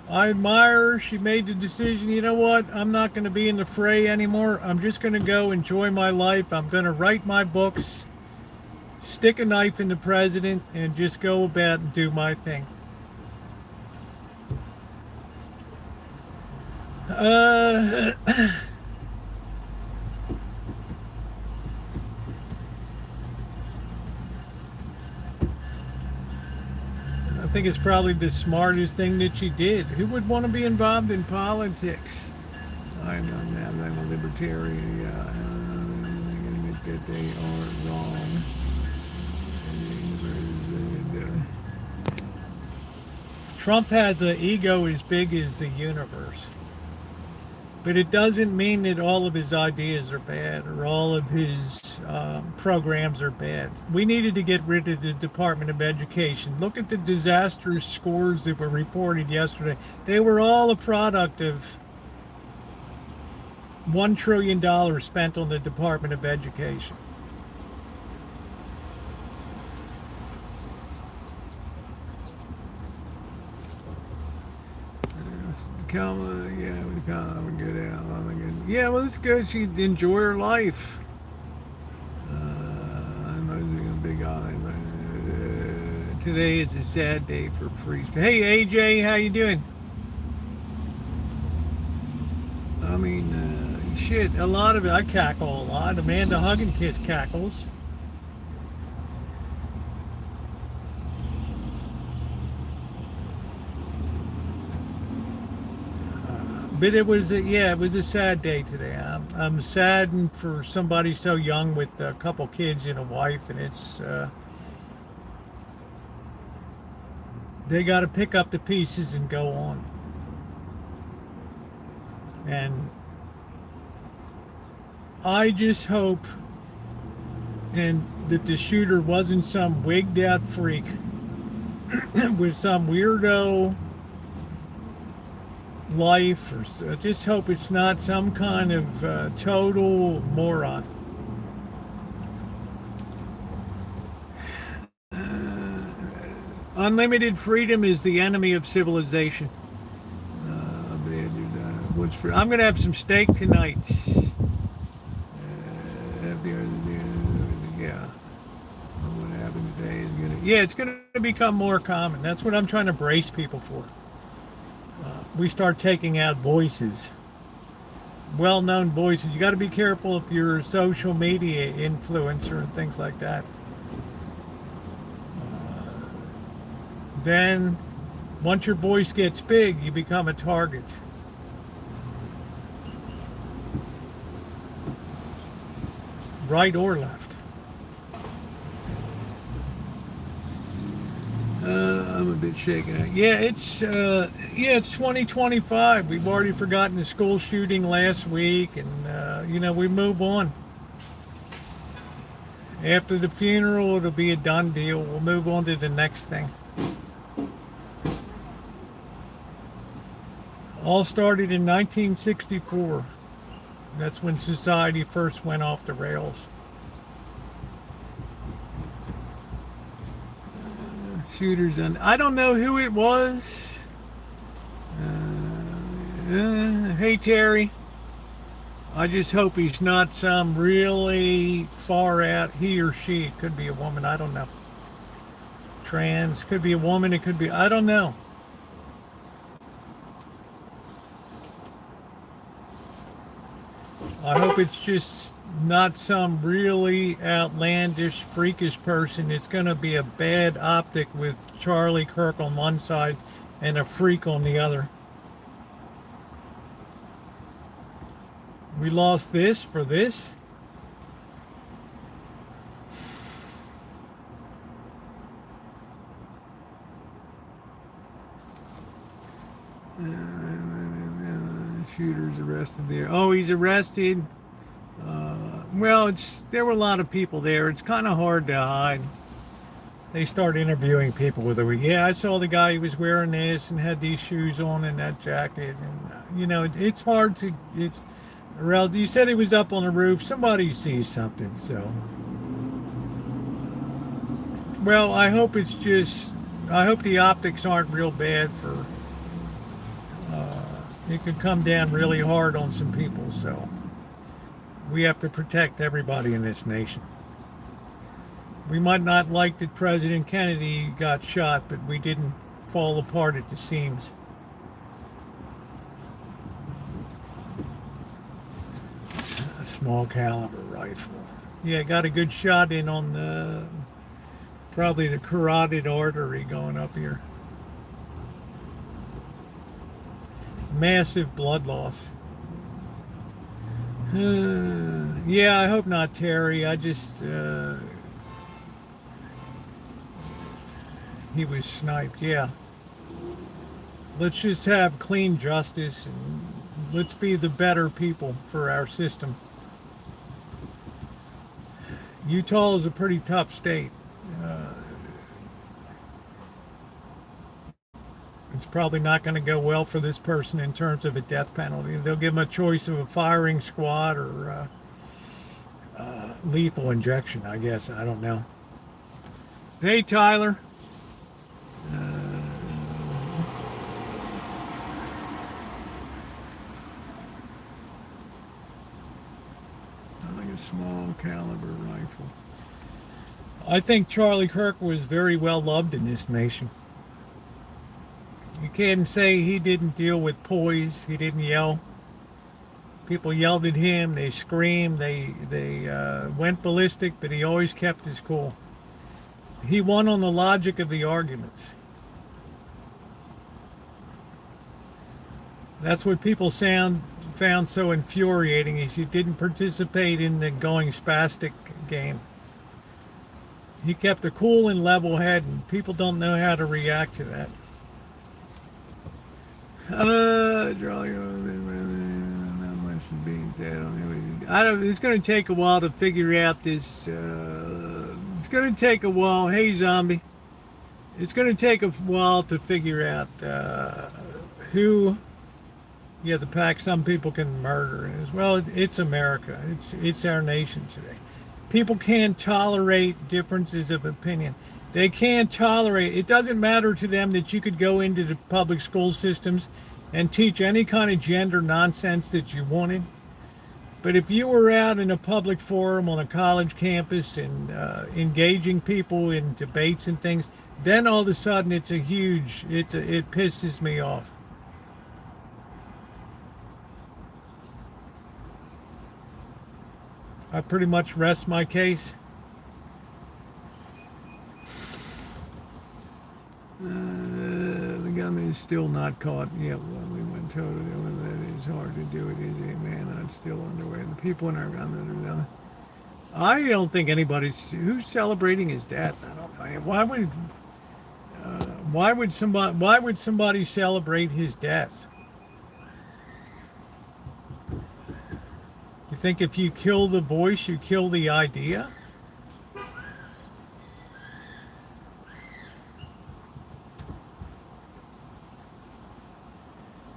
Speaker 1: I admire her. She made the decision, you know what? I'm not going to be in the fray anymore. I'm just going to go enjoy my life. I'm going to write my books, stick a knife in the president, and just go about and do my thing. I think it's probably the smartest thing that she did. Who would want to be involved in politics? I'm a libertarian. Yeah, I'm going to admit that they are wrong. Trump has an ego as big as the universe. But it doesn't mean that all of his ideas are bad or all of his programs are bad. We needed to get rid of the Department of Education. Look at the disastrous scores that were reported yesterday. They were all a product of $1 trillion spent on the Department of Education. We come get out. Yeah, well, it's good. She'd enjoy her life. I'm a big island. Today is a sad day for free. Hey, AJ, how you doing? I mean, shit, a lot of it. I cackle a lot. Amanda Hugginkiss cackles. But it was a sad day today. I'm saddened for somebody so young with a couple kids and a wife, and it's they got to pick up the pieces and go on. And I just hope that the shooter wasn't some wigged out freak with some weirdo life, or I just hope it's not some kind of total moron. Unlimited freedom is the enemy of civilization. I'm gonna have some steak tonight. Yeah. What happened today is gonna. Yeah, it's gonna become more common. That's what I'm trying to brace people for. We start taking out voices, well-known voices. You got to be careful if you're a social media influencer and things like that. Then, once your voice gets big, you become a target. Right or left. I'm a bit shaken. It's 2025. We've already forgotten the school shooting last week, and we move on. After the funeral, it'll be a done deal. We'll move on to the next thing. All started in 1964. That's when society first went off the rails. Shooters, and I don't know who it was. Hey Terry, I just hope he's not some really far out, he or she, could be a woman, I don't know. Trans, could be a woman, it could be, I don't know. I hope it's just not some really outlandish, freakish person. It's going to be a bad optic with Charlie Kirk on one side and a freak on the other. We lost this for this? Shooter's arrested there. Oh, he's arrested. Well, there were a lot of people there. It's kind of hard to hide. They start interviewing people with it. Yeah, I saw the guy who was wearing this and had these shoes on and that jacket. And, it's hard to, you said he was up on the roof. Somebody sees something, so. Well, I hope the optics aren't real bad for, it could come down really hard on some people, so. We have to protect everybody in this nation. We might not like that President Kennedy got shot, but we didn't fall apart at the seams. A small caliber rifle. Yeah, got a good shot in on probably the carotid artery going up here. Massive blood loss. Yeah, I hope not, Terry. I just, he was sniped, yeah. Let's just have clean justice and let's be the better people for our system. Utah is a pretty tough state. It's probably not going to go well for this person in terms of a death penalty. They'll give him a choice of a firing squad or lethal injection, I guess. I don't know. Hey, Tyler. Like a small caliber rifle. I think Charlie Kirk was very well loved in this nation. You can't say he didn't deal with poise. He didn't yell. People yelled at him. They screamed. They went ballistic, but he always kept his cool. He won on the logic of the arguments. That's what people found so infuriating, is he didn't participate in the going spastic game. He kept a cool and level head, and people don't know how to react to that. Charlie, not much is being said. It's going to take a while to figure out this. It's going to take a while. Hey, zombie. It's going to take a while to figure out who. Yeah, the pack. Some people can murder as well. It's America. It's our nation today. People can't tolerate differences of opinion. They can't tolerate. It doesn't matter to them that you could go into the public school systems and teach any kind of gender nonsense that you wanted. But if you were out in a public forum on a college campus and engaging people in debates and things, then all of a sudden it pisses me off. I pretty much rest my case. The gunman is still not caught. Yeah, well, we went totally. That is hard to do. It is a man not still underway. The people in our gun that are down. I don't think who's celebrating his death. I don't know. Why would somebody celebrate his death? You think if you kill the voice, you kill the idea?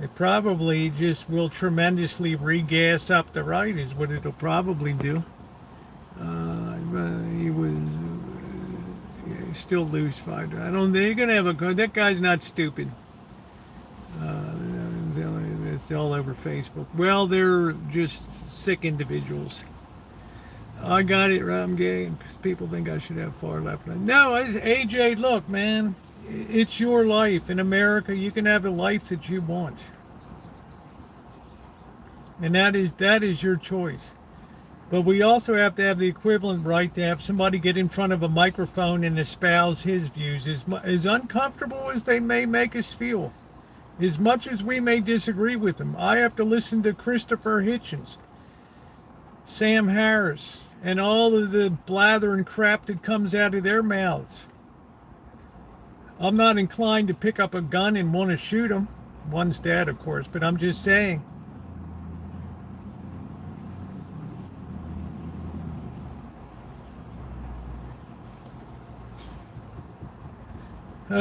Speaker 1: It probably just will tremendously regas up the right is what it'll probably do. He was still lose 5. I don't think you're going to have that guy's not stupid. It's all over Facebook. Well, they're just sick individuals. I got it, I'm gay, and people think I should have far left. No, AJ, look, man, it's your life. In America, you can have the life that you want. And that is your choice. But we also have to have the equivalent right to have somebody get in front of a microphone and espouse his views, as uncomfortable as they may make us feel. As much as we may disagree with them, I have to listen to Christopher Hitchens, Sam Harris, and all of the blather and crap that comes out of their mouths. I'm not inclined to pick up a gun and want to shoot them. One's dad, of course, but I'm just saying. I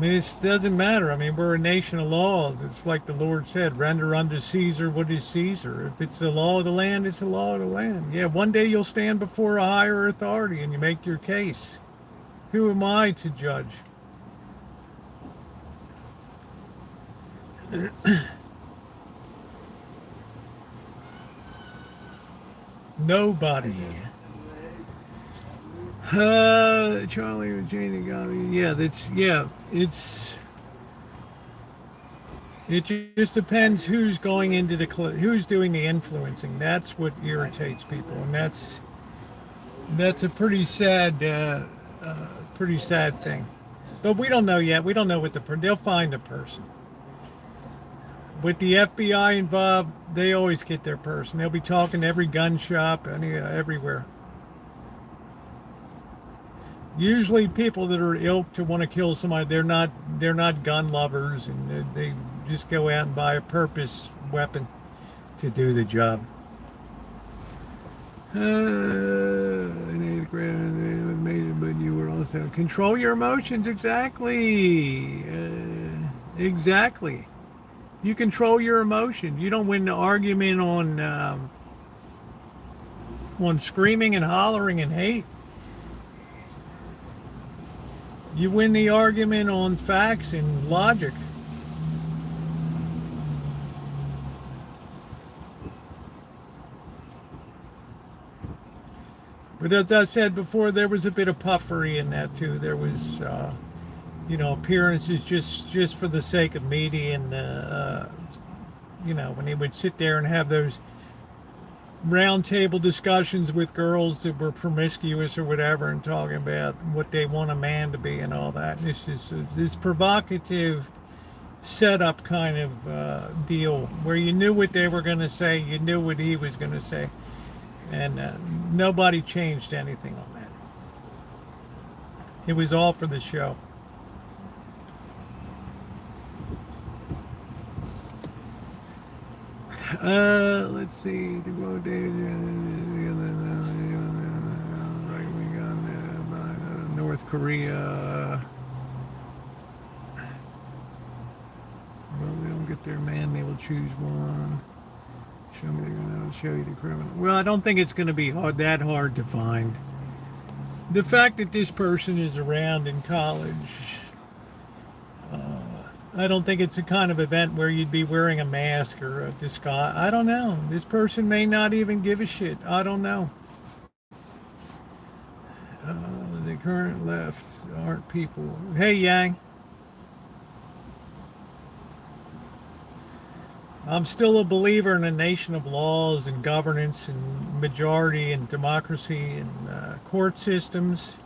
Speaker 1: mean, it doesn't matter. I mean, we're a nation of laws. It's like the Lord said, render unto Caesar what is Caesar. If it's the law of the land, it's the law of the land. Yeah, one day you'll stand before a higher authority and you make your case. Who am I to judge? Nobody. Charlie and Janie Gotti. It just depends who's going into who's doing the influencing. That's what irritates people, and that's a pretty sad thing. But we don't know yet. We don't know what they'll find a person. With the FBI involved, they always get their person. They'll be talking to every gun shop, everywhere. Usually people that are ilk to want to kill somebody, they're not gun lovers, and they just go out and buy a purpose weapon to do the job. In 8th grade, but you were also control your emotions. Exactly. Exactly. You control your emotion. You don't win the argument on screaming and hollering and hate. You win the argument on facts and logic. But as I said before, there was a bit of puffery in that too. There was, appearances just for the sake of media, and when he would sit there and have those round table discussions with girls that were promiscuous or whatever, and talking about what they want a man to be and all that. And it's just this provocative setup kind of deal where you knew what they were going to say, you knew what he was going to say, and nobody changed anything on that. It was all for the show. Let's see. The road days, right wing on North Korea. Well, they don't get their man. They will choose one. Show me the gun, I'll show you the criminal. Well, I don't think it's going to be that hard to find. The fact that this person is around in college, I don't think it's a kind of event where you'd be wearing a mask or a disguise. I don't know. This person may not even give a shit. I don't know. The current left aren't people. Hey, Yang. I'm still a believer in a nation of laws and governance and majority and democracy and court systems.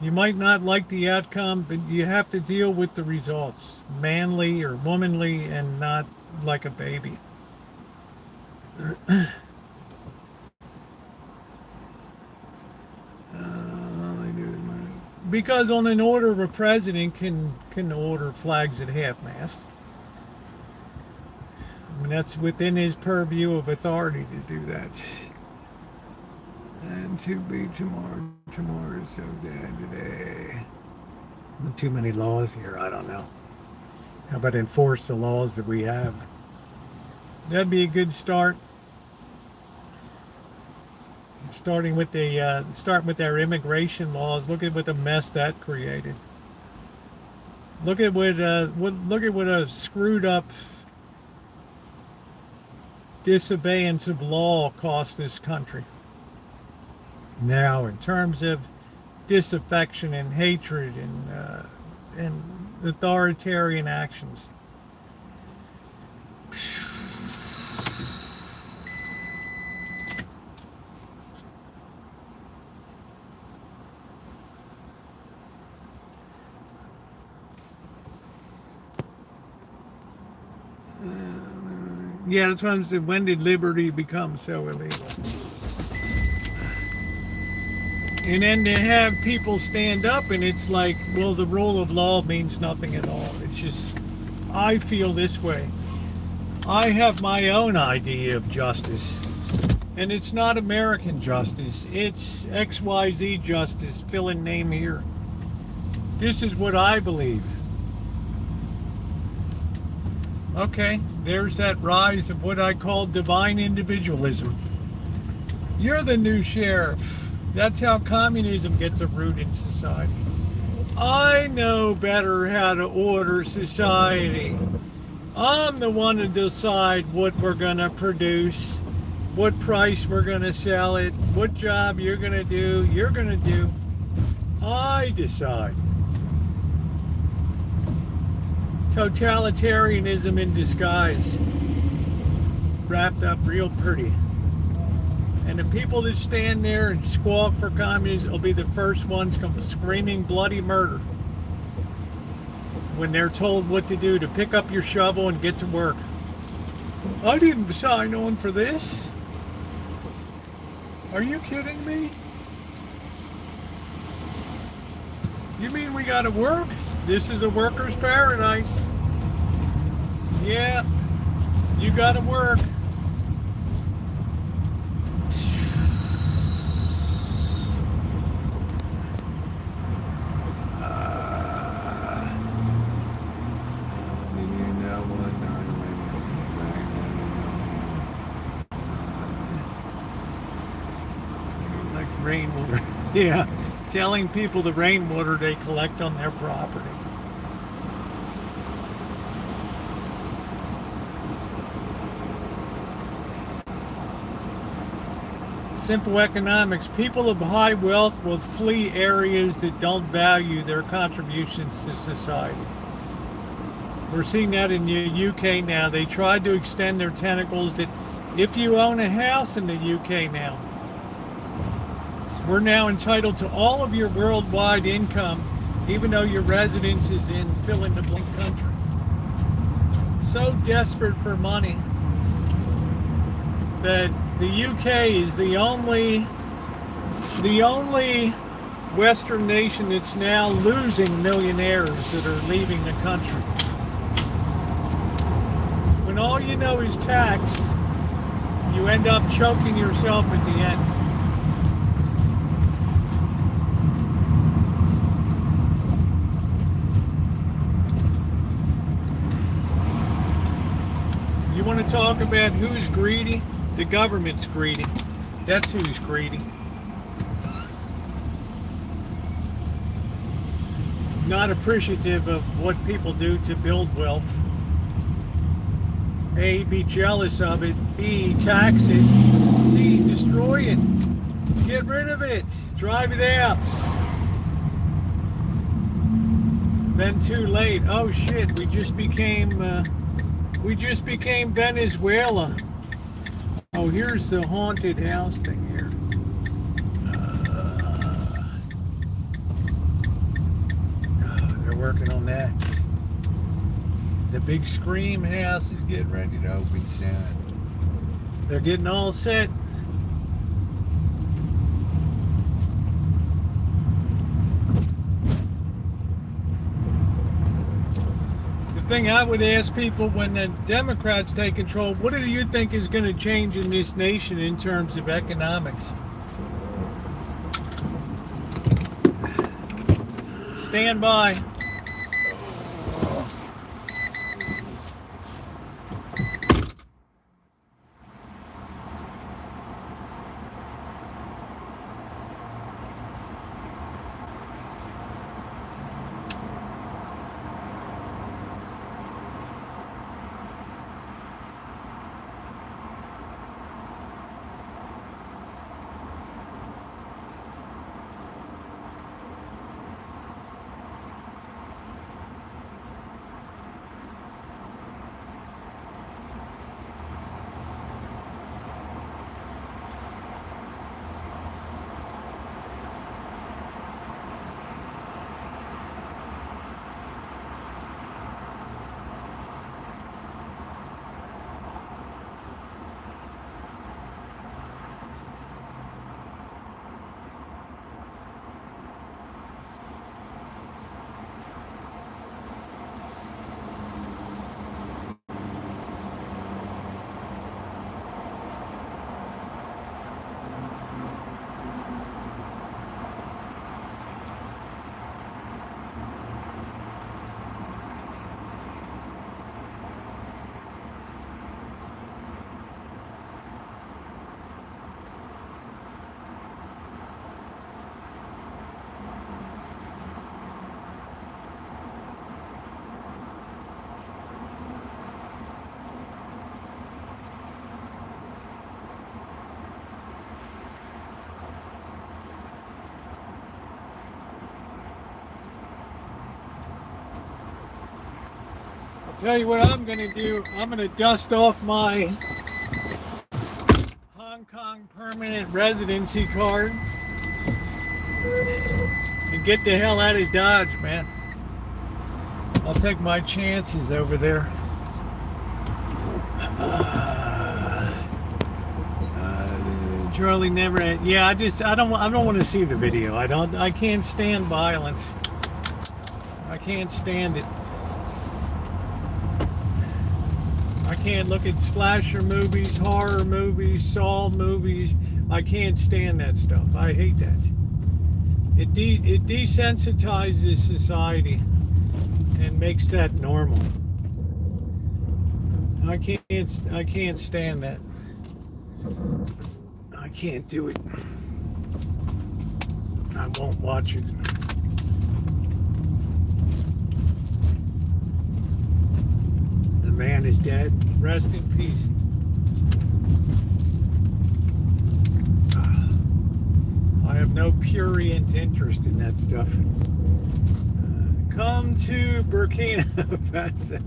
Speaker 1: You might not like the outcome, but you have to deal with the results, manly or womanly, and not like a baby. Because on an order of a president can order flags at half-mast. I mean, that's within his purview of authority to do that. And to be tomorrow. Tomorrow is so dead today. Not too many laws here. I don't know. How about enforce the laws that we have? That'd be a good start. Starting with our immigration laws. Look at what a mess that created. Look at what a screwed up disobeyance of law cost this country. Now, in terms of disaffection and hatred and authoritarian actions. Yeah, that's what I'm saying. When did liberty become so illegal? And then to have people stand up and it's like, well, the rule of law means nothing at all. It's just, I feel this way. I have my own idea of justice. And it's not American justice. It's XYZ justice, fill in name here. This is what I believe. Okay, there's that rise of what I call divine individualism. You're the new sheriff. That's how communism gets a root in society. I know better how to order society. I'm the one to decide what we're going to produce, what price we're going to sell it, what job you're going to do, I decide. Totalitarianism in disguise. Wrapped up real pretty. And the people that stand there and squawk for communism will be the first ones come screaming bloody murder when they're told what to do, to pick up your shovel and get to work. I didn't sign on for this. Are you kidding me? You mean we gotta work? This is a worker's paradise. Yeah, you gotta work. Rainwater. Yeah, telling people the rainwater they collect on their property. Simple economics. People of high wealth will flee areas that don't value their contributions to society. We're seeing that in the UK now. They tried to extend their tentacles that if you own a house in the UK now, we're now entitled to all of your worldwide income, even though your residence is in fill-in-the-blank country. So desperate for money that the UK is the only Western nation that's now losing millionaires that are leaving the country. When all you know is tax, you end up choking yourself at the end. You want to talk about who's greedy? The government's greedy. That's who's greedy. Not appreciative of what people do to build wealth. A, be jealous of it. B, tax it. C, destroy it. Get rid of it. Drive it out. Then too late. Oh shit, we just became Venezuela. Oh, here's the haunted house thing here. They're working on that. The big Scream house is getting ready to open soon. They're getting all set. The thing I would ask people when the Democrats take control, what do you think is going to change in this nation in terms of economics? Stand by. Tell you what I'm going to do. I'm going to dust off my Hong Kong permanent residency card and get the hell out of Dodge, man. I'll take my chances over there. Charlie never had, yeah, I don't want to see the video. I can't stand violence. I can't stand it. I can't look at slasher movies, horror movies, Saw movies. I can't stand that stuff. I hate that. It desensitizes society and makes that normal. I can't stand that. I can't do it. I won't watch it. The man is dead. Rest in peace. I have no prurient interest in that stuff. Come to Burkina Faso.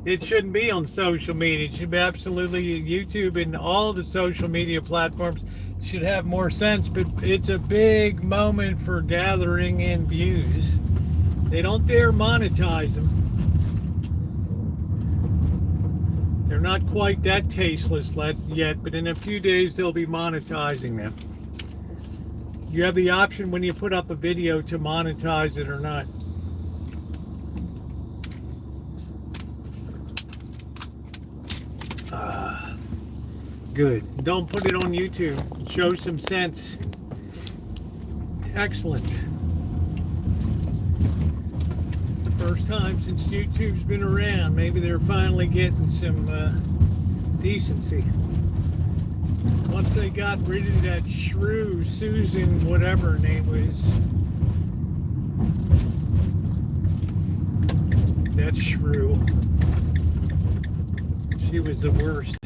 Speaker 1: It shouldn't be on social media. It should be absolutely YouTube and all the social media platforms should have more sense, but it's a big moment for gathering in views. They don't dare monetize them. They're not quite that tasteless yet, but in a few days they'll be monetizing them. You have the option when you put up a video to monetize it or not. Good. Don't put it on YouTube. Show some sense. Excellent. First time since YouTube's been around. Maybe they're finally getting some decency. Once they got rid of that shrew, Susan, whatever her name was. That shrew. She was the worst.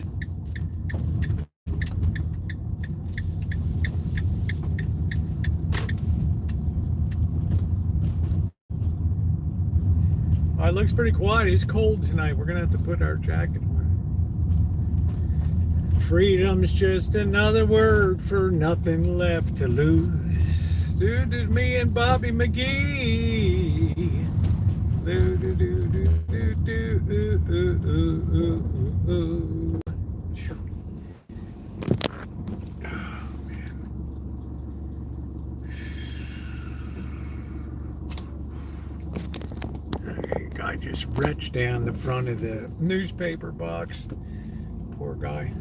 Speaker 1: It looks pretty quiet. It's cold tonight. We're going to have to put our jacket on. Freedom's just another word for nothing left to lose. Dude, it's me and Bobby McGee. Do, do, do, do, do, do, Guy just retched down the front of the newspaper box. Poor guy.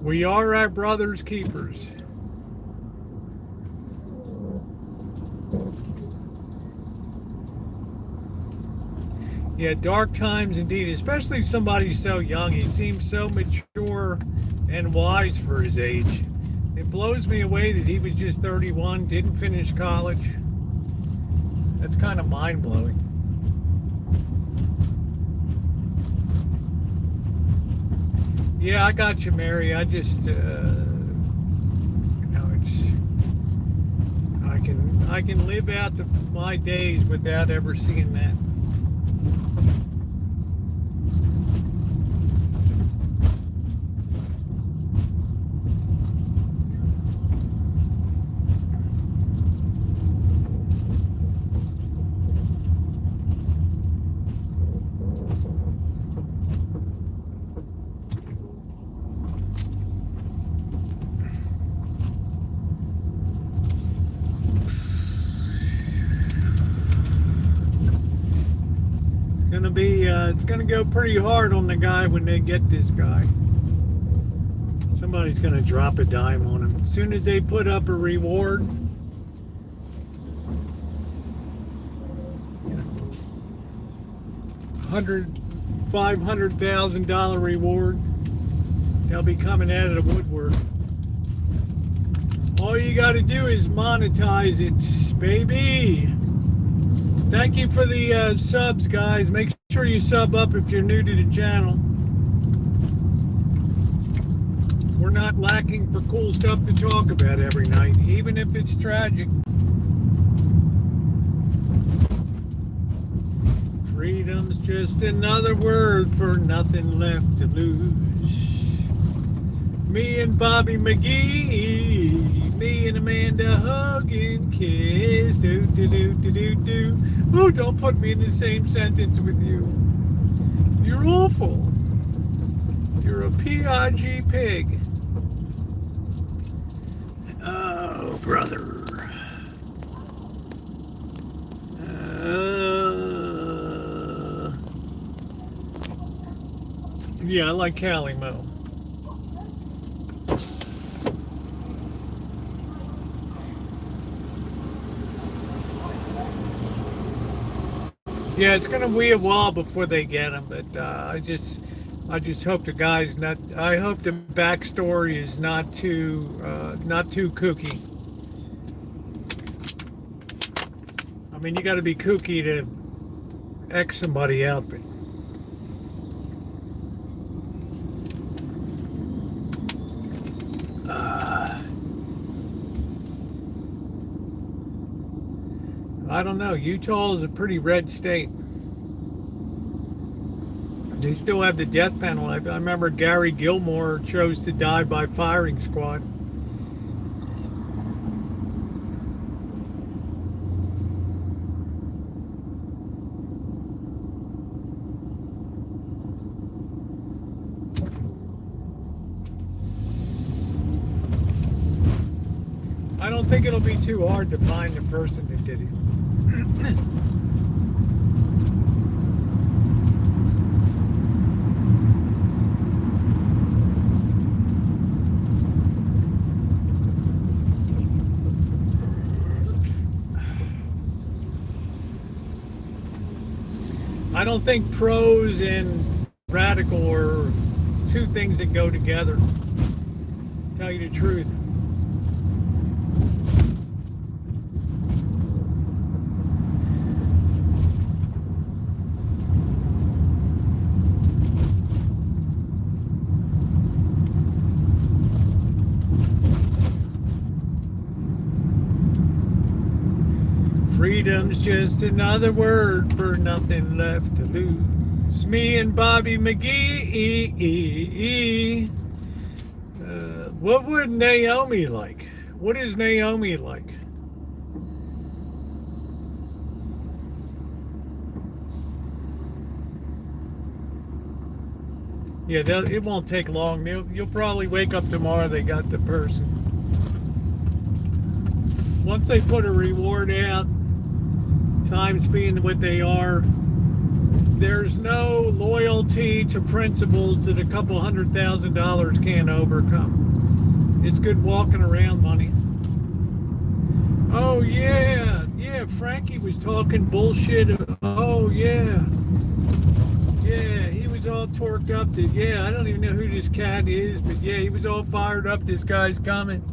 Speaker 1: We are our brother's keepers. Yeah, dark times indeed, especially somebody so young. He seems so mature and wise for his age. It blows me away that he was just 31, didn't finish college. That's kind of mind-blowing. Yeah, I got you, Mary. I just, I can live out my days without ever seeing that. It's gonna go pretty hard on the guy when they get this guy. Somebody's gonna drop a dime on him. As soon as they put up a reward, $500,000 reward, they'll be coming out of the woodwork. All you got to do is monetize it, baby. Thank you for the subs, guys. Make sure you sub up if you're new to the channel. We're not lacking for cool stuff to talk about every night, even if it's tragic. Freedom's just another word for nothing left to lose. Me and Bobby McGee, me and Amanda hug and kiss. Do, do, do, do, do, do. Oh, don't put me in the same sentence with you. You're awful. You're a PIG pig. Oh, brother. Yeah, I like Cali Mo. Yeah, it's gonna be a while before they get him, but I just hope the guy's not. I hope the backstory is not too kooky. I mean, you got to be kooky to X somebody out, but. I don't know. Utah is a pretty red state. They still have the death penalty. I remember Gary Gilmore chose to die by firing squad. I don't think it'll be too hard to find the person that did it. I don't think pros and radical are two things that go together. Tell you the truth. Freedom's just another word for nothing left to lose. Me and Bobby McGee. What would Naomi like? What is Naomi like? Yeah, it won't take long. You'll probably wake up tomorrow, they got the person. Once they put a reward out, times being what they are, there's no loyalty to principles that a couple $100,000 can't overcome. It's good walking around money. Oh yeah, Frankie was talking bullshit. Oh yeah, he was all torqued up that, I don't even know who this cat is, but he was all fired up. This guy's coming.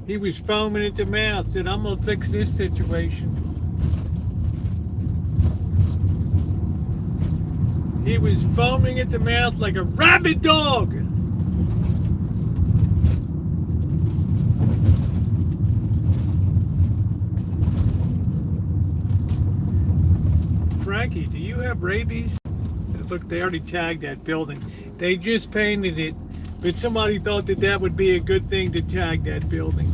Speaker 1: He was foaming at the mouth, said, I'm gonna fix this situation. He was foaming at the mouth like a rabid dog. Frankie, do you have rabies? Look, they already tagged that building. They just painted it, but somebody thought that would be a good thing to tag that building.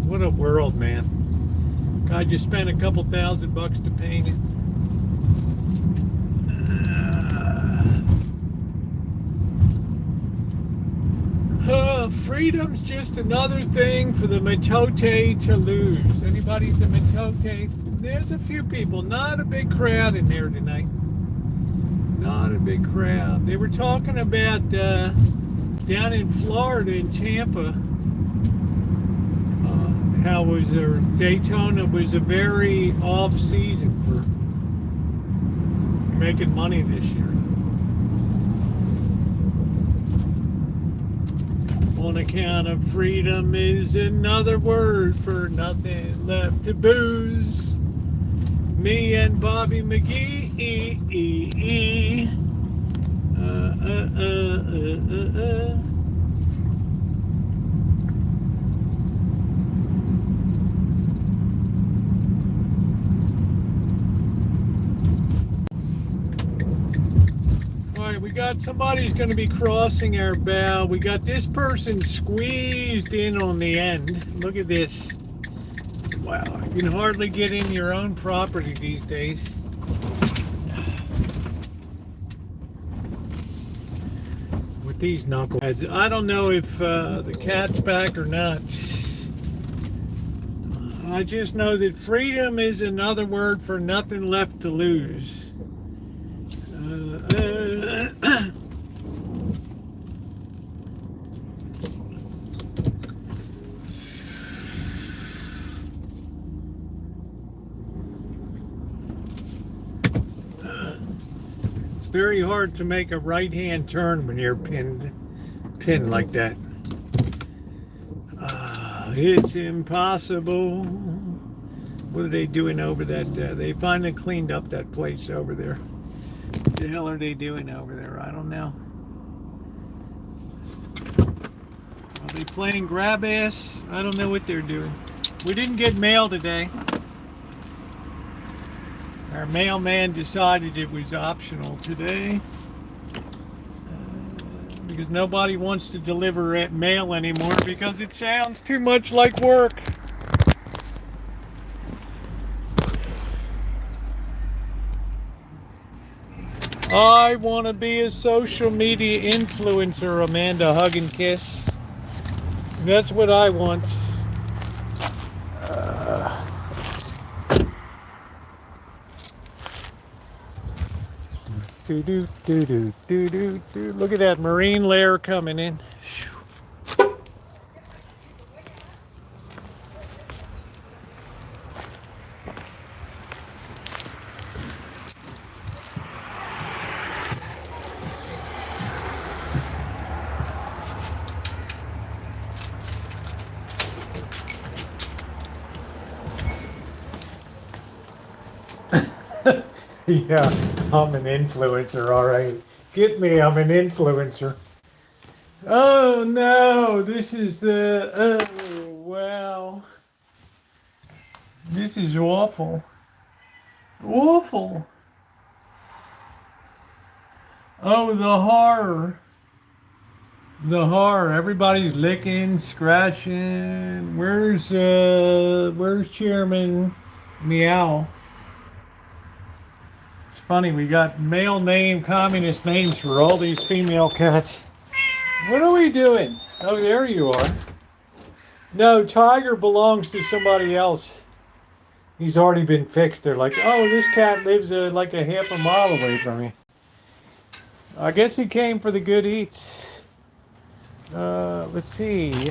Speaker 1: What a world, man. Guy just spent a couple $1,000 to paint it. Freedom's just another thing for the matote to lose. Anybody at the matote? There's a few people, not a big crowd in there tonight. Not a big crowd. They were talking about down in Florida, in Tampa, how was Daytona was a very off season for making money this year. On account of freedom is another word for nothing left to booze. Me and Bobby McGee. We got somebody's going to be crossing our bow. We got this person squeezed in on the end. Look at this. Wow, you can hardly get in your own property these days. With these knuckleheads. I don't know if the cat's back or not. I just know that freedom is another word for nothing left to lose. It's very hard to make a right-hand turn when you're pinned like that. It's impossible. What are they doing over that? They finally cleaned up that place over there. What the hell are they doing over there? I don't know. Are they playing grab ass? I don't know what they're doing. We didn't get mail today. Our mailman decided it was optional today. Because nobody wants to deliver mail anymore because it sounds too much like work. I want to be a social media influencer, Amanda. Hug and kiss. That's what I want. Look at that marine layer coming in. Yeah, I'm an influencer, all right. Get me, I'm an influencer. Oh no, this is oh wow. This is awful. Awful. Oh, the horror. The horror. Everybody's licking, scratching. Where's Chairman Meow? It's funny, we got male name, communist names for all these female cats. What are we doing? Oh, there you are. No, Tiger belongs to somebody else. He's already been fixed. They're like, oh, this cat lives like a half a mile away from me. I guess he came for the good eats. Let's see.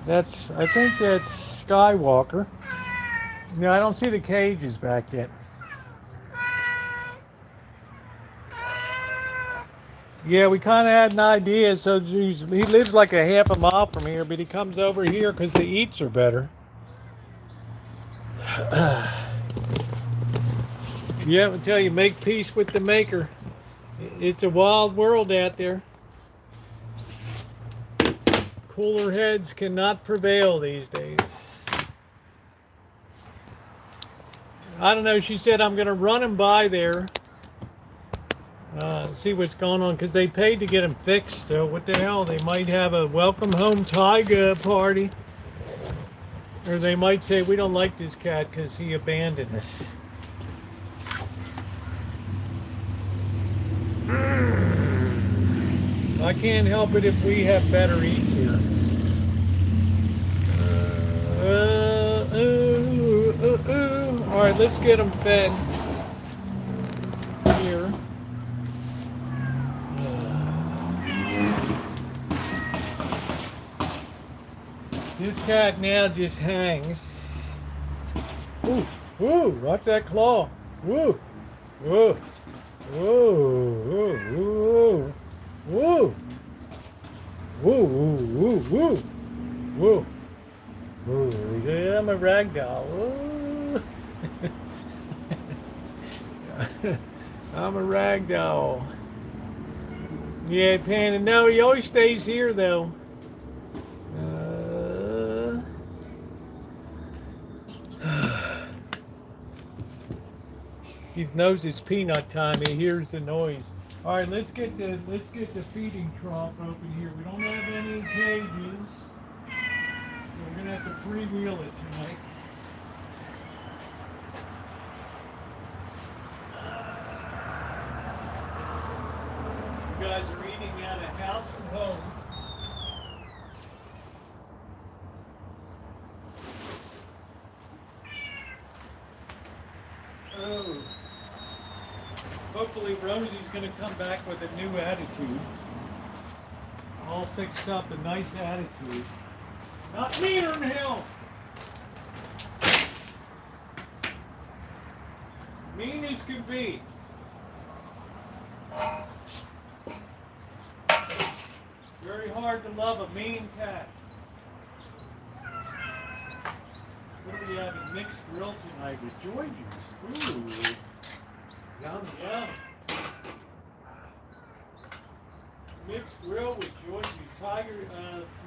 Speaker 1: I think that's Skywalker. No, I don't see the cages back yet. Yeah, we kind of had an idea. So he lives like a half a mile from here, but he comes over here because the eats are better. Yeah, I tell you, make peace with the maker. It's a wild world out there. Cooler heads cannot prevail these days. I don't know. She said, I'm going to run him by there. See what's going on, because they paid to get him fixed. So what the hell? They might have a welcome home tiger party. Or they might say, we don't like this cat because he abandoned us. I can't help it if we have better eats here. All right, let's get them fed here. This cat now just hangs. Ooh, ooh, watch that claw. Woo, woo, woo, woo, woo, woo, woo, woo, woo, woo, woo. Yeah, I'm a rag doll. Woo. I'm a rag doll. Yeah, Panda. No, he always stays here though. He knows it's peanut time. He hears the noise. All right, let's get the feeding trough open here. We don't have any cages, so we're gonna have to freewheel it tonight. You guys are eating out of house and home. Oh. Hopefully Rosie's going to come back with a new attitude. All fixed up, a nice attitude. Not meaner than hell. Mean as can be. Very hard to love a mean cat. What are we having? Mixed grill tonight with joy juice. Ooh. Yum, yum. Mixed grill with joy juice. Tiger,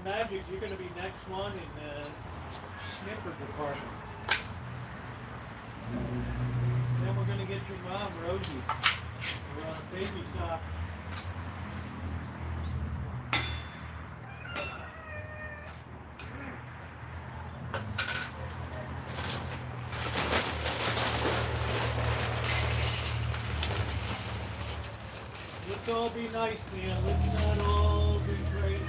Speaker 1: Magic, you're going to be next one in the sniffer department. Then we're going to get your mom, Rosie. We're on a baby sock. Let's all be nice, man. Let's not all be crazy.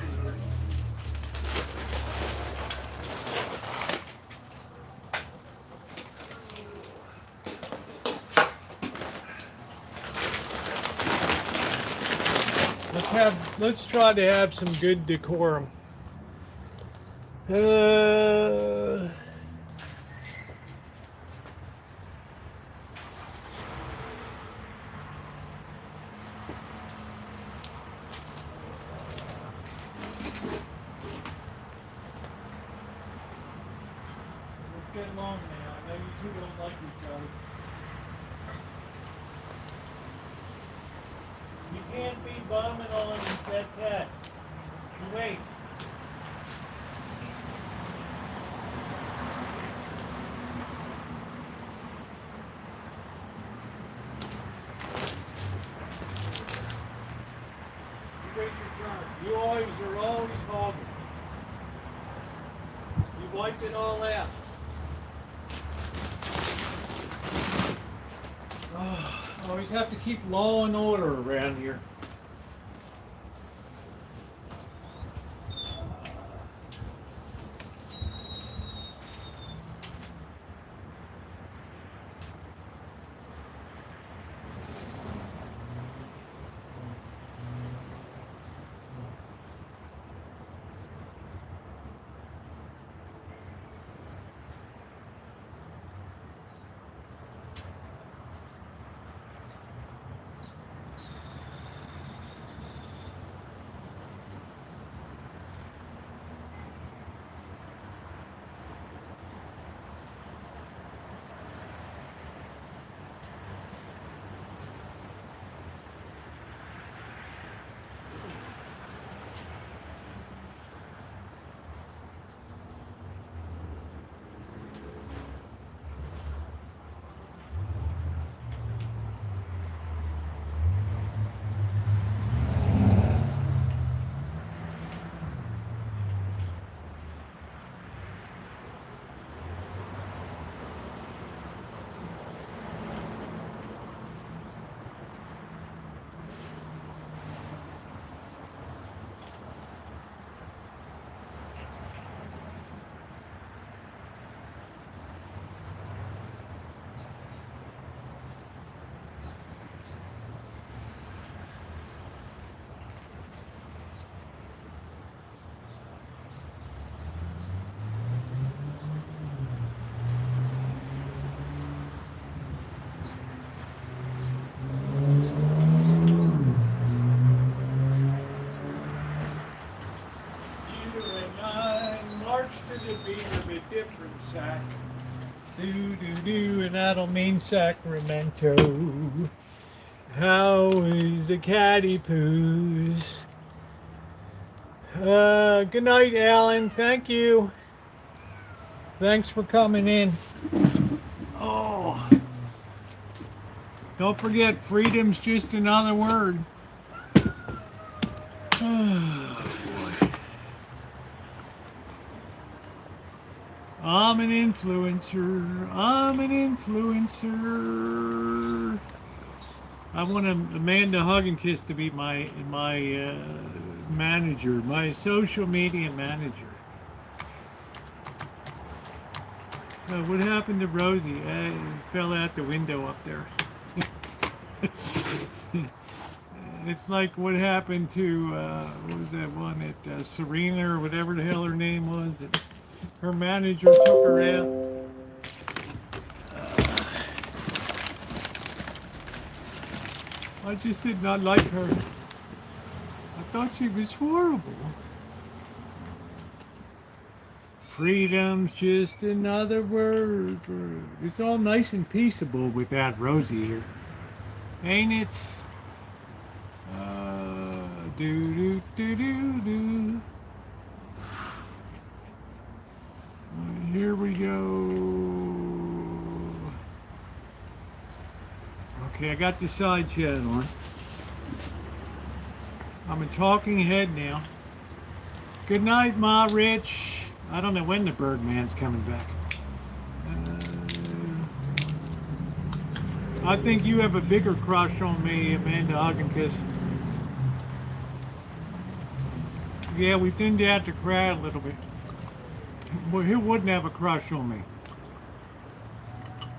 Speaker 1: Let's try to have some good decorum. Get along now. I you two don't like each other. You can't be bombing on that cat. You wait. You wait your turn. You are always hogging. You wiped it all out. Always have to keep law and order around here. Sac. Do, and I don't mean Sacramento. How is the catty poos? Good night, Alan. Thank you. Thanks for coming in. Oh. Don't forget, freedom's just another word. I'm an influencer. I'm an influencer. I want Amanda Hugginkiss to be my manager, my social media manager. What happened to Rosie? It fell out the window up there. It's like what happened to what was that one at Serena or whatever the hell her name was. Her manager took her out. I just did not like her. I thought she was horrible. Freedom's just another word. It's all nice and peaceable without Rosie here. Ain't it? Do. Here we go. Okay, I got the side chat on. I'm a talking head now. Good night, Ma Rich. I don't know when the Birdman's coming back. I think you have a bigger crush on me, Amanda Hugginkiss. Yeah, we thinned out the crowd a little bit. Well, who wouldn't have a crush on me?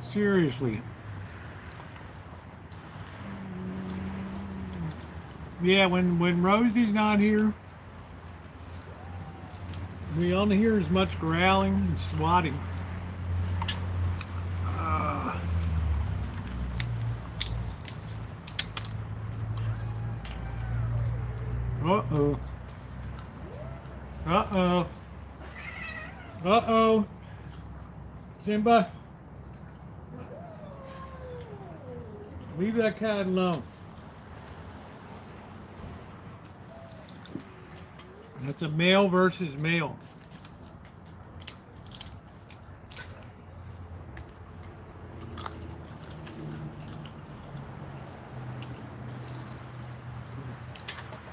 Speaker 1: Seriously. Yeah, when Rosie's not here, we don't hear as much growling and swatting. Uh-oh. Uh-oh. Uh-oh. Simba. Leave that cat alone. That's a male versus male.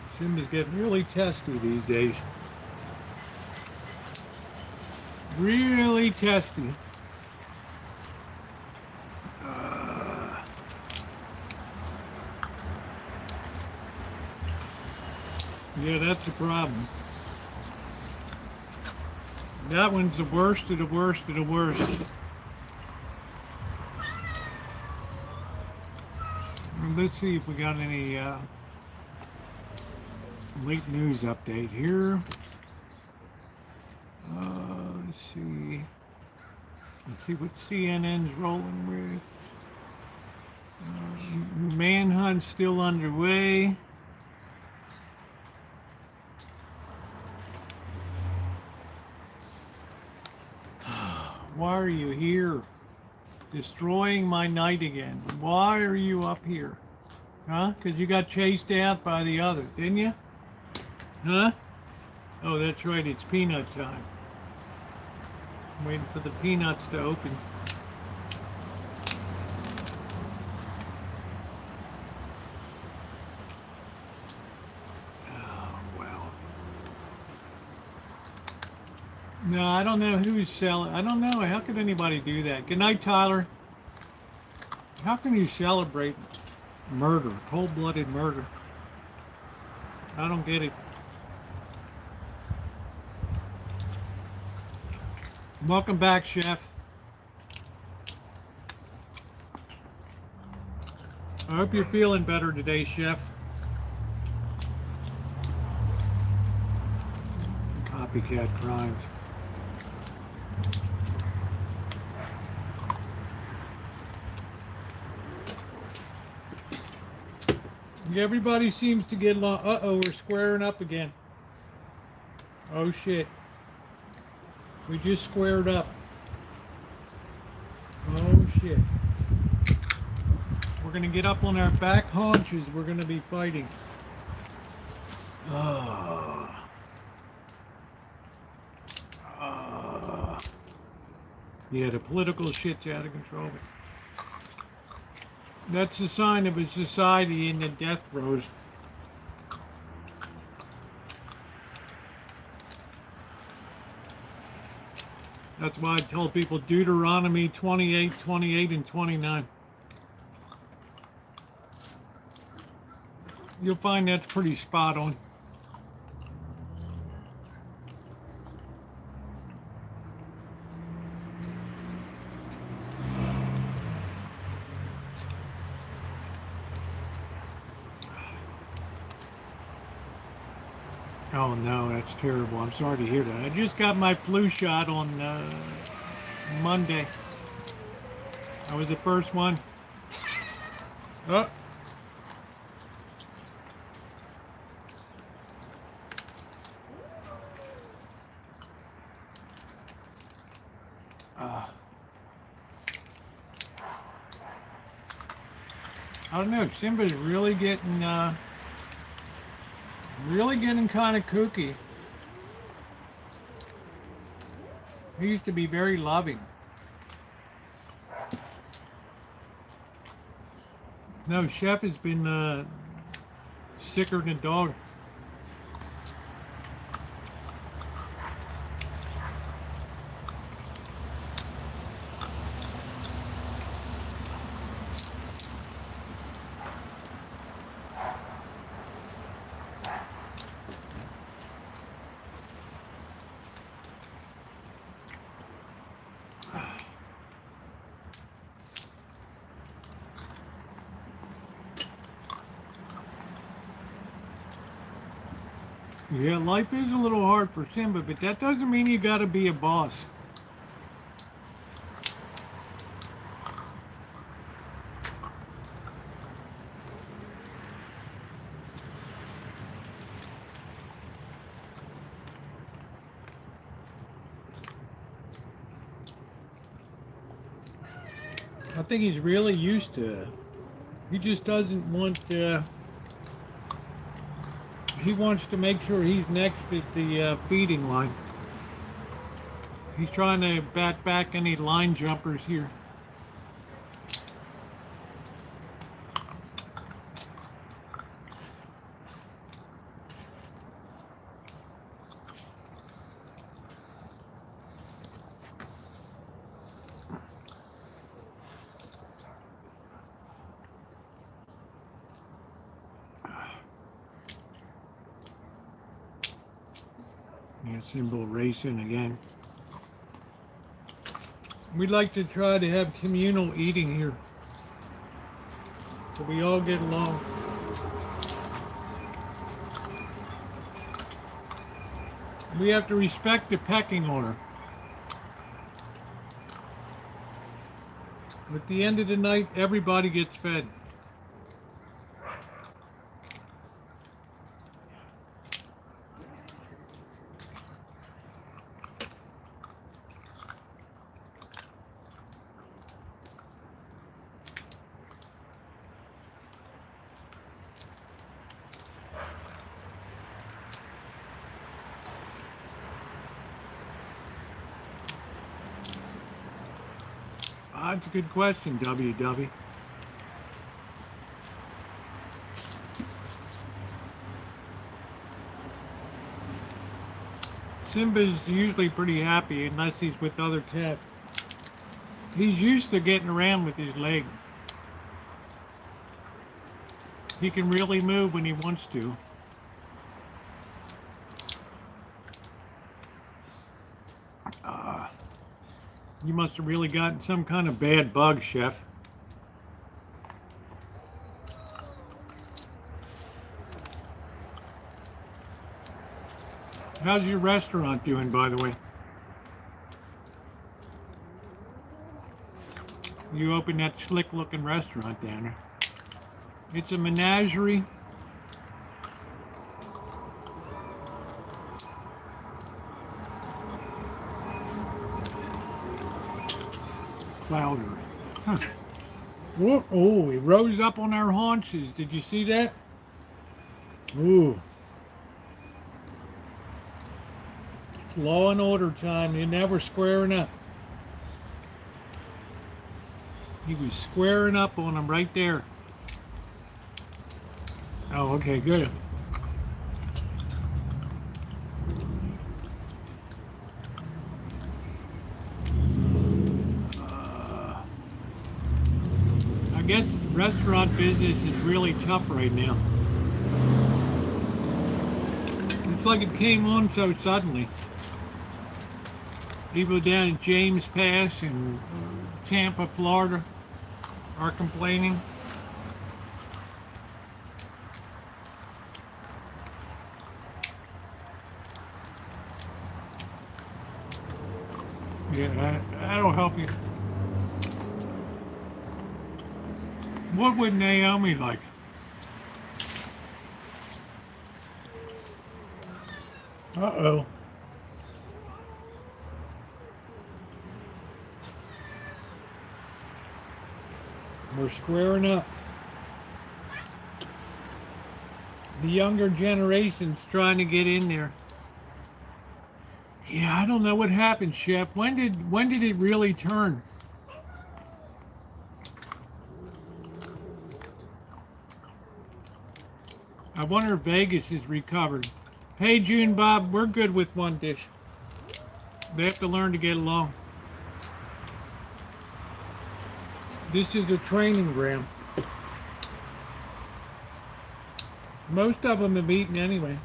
Speaker 1: Simba's getting really testy these days. Really testy. Yeah, that's the problem. That one's the worst of the worst of the worst. Let's see if we got any late news update here. Let's see. Let's see what CNN's rolling with. Manhunt still underway. Why are you here? Destroying my night again. Why are you up here? Huh? Because you got chased out by the other, didn't you? Huh? Oh, that's right. It's peanut time. I'm waiting for the peanuts to open. No, I don't know who's selling. I don't know. How could anybody do that? Good night, Tyler. How can you celebrate murder, cold-blooded murder? I don't get it. Welcome back, Chef. I hope you're feeling better today, Chef. Copycat crimes. Everybody seems to get along. Uh-oh, we're squaring up again. Oh, shit. We just squared up. Oh, shit. We're going to get up on our back haunches. We're going to be fighting. Yeah, the political shit's out of control. That's a sign of a society in the death throes. That's why I tell people Deuteronomy 28, 28, and 29. You'll find that's pretty spot on. Oh no, that's terrible. I'm sorry to hear that. I just got my flu shot on Monday. I was the first one. Oh. I don't know. Simba's really getting kind of kooky. He used to be very loving. No, Chef has been sicker than a dog. Yeah, life is a little hard for Simba, but that doesn't mean you gotta be a boss. I think he's really used to He just doesn't want, he wants to make sure he's next at the feeding line. He's trying to bat back any line jumpers here. Yeah, symbol racing again. We'd like to try to have communal eating here, so we all get along. We have to respect the pecking order. At the end of the night, everybody gets fed. That's a good question, WW. Simba's usually pretty happy unless he's with other cats. He's used to getting around with his leg. He can really move when he wants to. You must have really gotten some kind of bad bug, Chef. How's your restaurant doing, by the way? You opened that slick-looking restaurant down there. It's a menagerie. Louder. Huh. Whoa. Oh, he rose up on our haunches. Did you see that? Ooh. It's law and order time. You never squaring up. He was squaring up on him right there. Oh, okay, good. I guess restaurant business is really tough right now. It's like it came on so suddenly. People down in James Pass and Tampa, Florida are complaining. Yeah, that'll help you. What would Naomi like? Uh-oh. We're squaring up. The younger generation's trying to get in there. Yeah, I don't know what happened, Chef. When did it really turn? I wonder if Vegas is recovered. Hey, June Bob, we're good with one dish. They have to learn to get along. This is a training ground. Most of them have eaten anyway.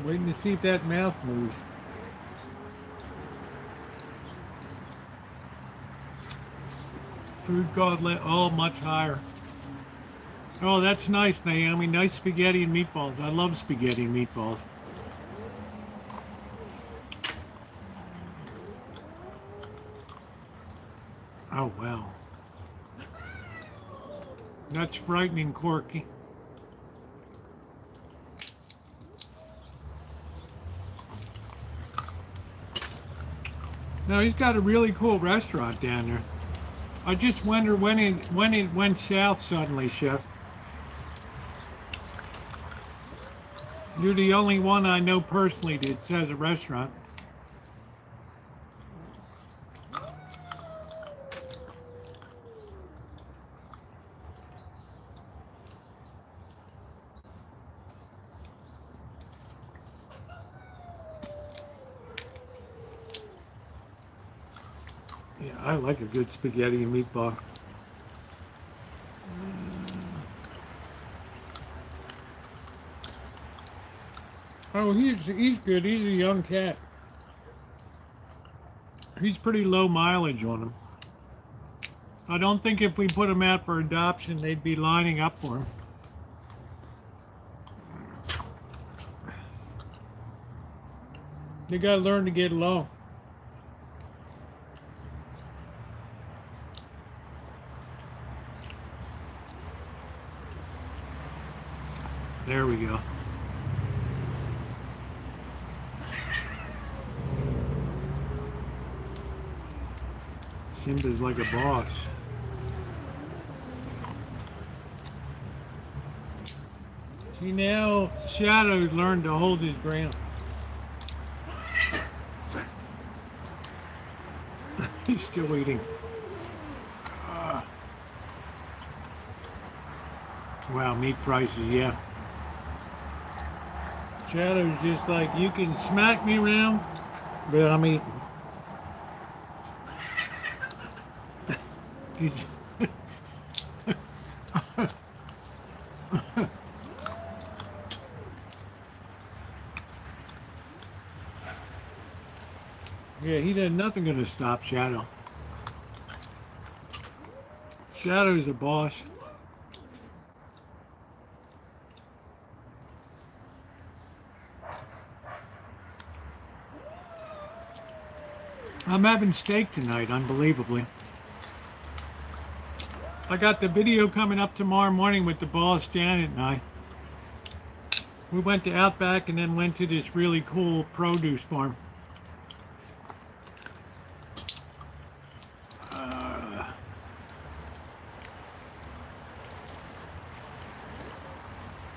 Speaker 1: Waiting to see if that mouth moves. Food cost all much higher. Oh, that's nice, Naomi. Nice spaghetti and meatballs. I love spaghetti and meatballs. Oh, wow. That's frightening, Corky. No, he's got a really cool restaurant down there. I just wonder when it went south suddenly, Chef. You're the only one I know personally that has a restaurant. Yeah, I like a good spaghetti and meatball. Oh, he's good. He's a young cat. He's pretty low mileage on him. I don't think if we put him out for adoption, they'd be lining up for him. They gotta learn to get along. There we go. Simba's like a boss. See, now Shadow's learned to hold his ground. He's still eating. Wow, meat prices, yeah. Shadow's just like, you can smack me around, but I'm eating. Yeah, he did nothing gonna stop Shadow. Shadow's a boss. I'm having steak tonight, unbelievably. I got the video coming up tomorrow morning with the boss, Janet and I. We went to Outback and then went to this really cool produce farm.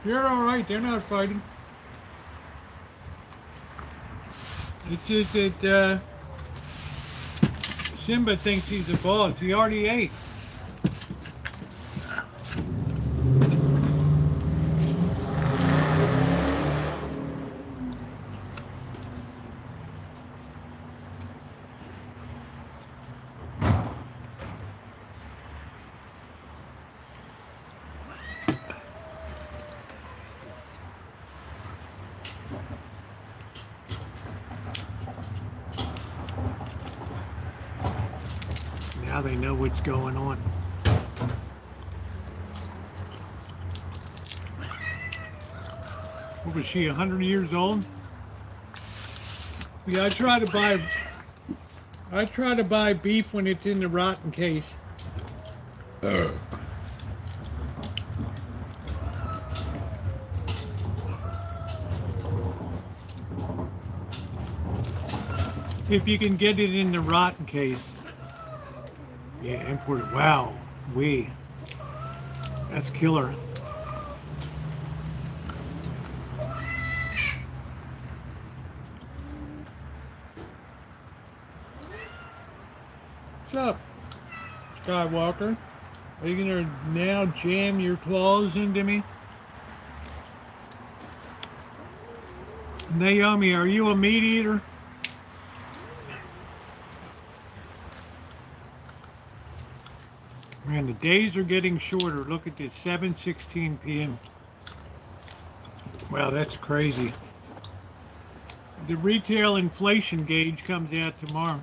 Speaker 1: You're all right. They're not fighting. It's just that Simba thinks he's a boss. He already ate. Now they know what's going on. What was she, 100 years old? Yeah, I try to buy beef when it's in the rotten case. If you can get it in the rotten case. Yeah, imported. Wow, that's killer. What's up, Skywalker? Are you gonna now jam your claws into me? Naomi, are you a meat eater? Man, the days are getting shorter. Look at this, 7:16 p.m. Wow, that's crazy. The retail inflation gauge comes out tomorrow.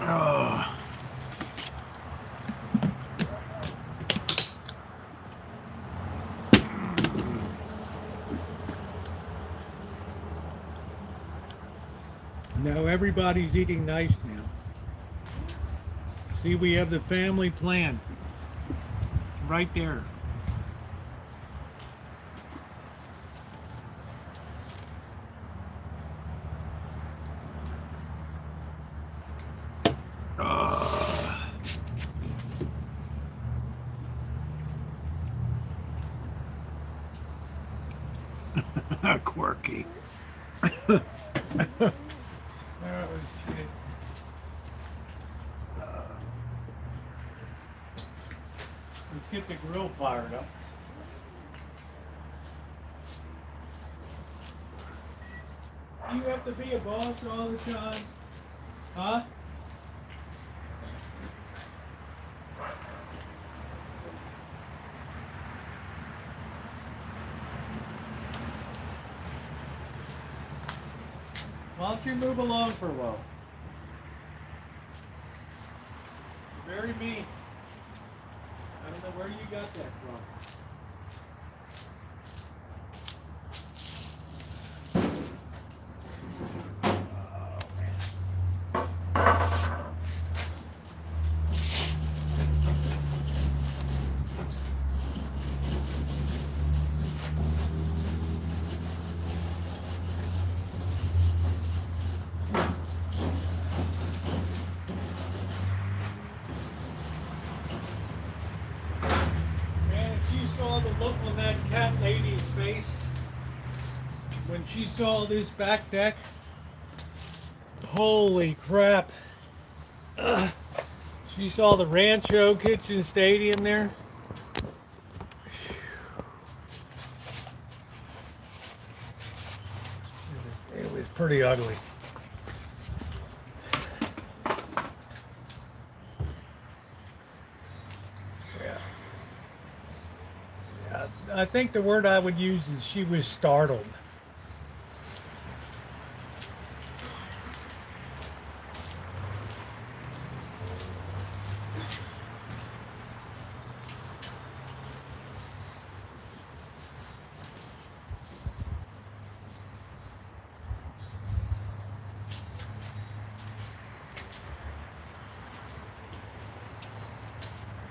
Speaker 1: Oh. No, everybody's eating nice now. See, we have the family plan right there. Quirky. Oh, shit. Let's get the grill fired up. You have to be a boss all the time? Huh? Why don't you move along for a while? You're very mean. I don't know where you got that from. The look on that cat lady's face when she saw this back deck. Holy crap. She saw the Rancho kitchen stadium there. It was pretty ugly. I think the word I would use is she was startled.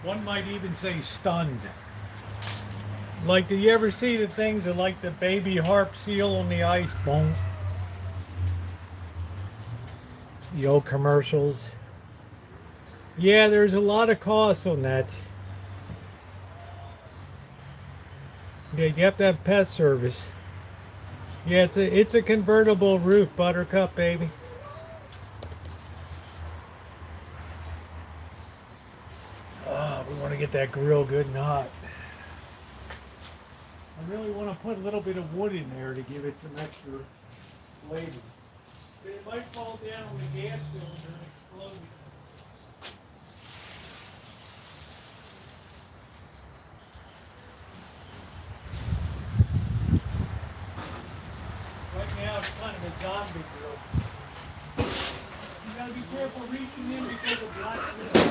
Speaker 1: One might even say stunned. Like, do you ever see the things that like the baby harp seal on the ice? Boom. The old commercials. Yeah, there's a lot of costs on that. Yeah, you have to have pest service. Yeah, it's a convertible roof, Buttercup, baby. Oh, we want to get that grill good and hot. I really want to put a little bit of wood in there to give it some extra flavor. But it might fall down on the gas cylinder and explode. Right now it's kind of a zombie grill. You gotta be careful reaching in because of black widow.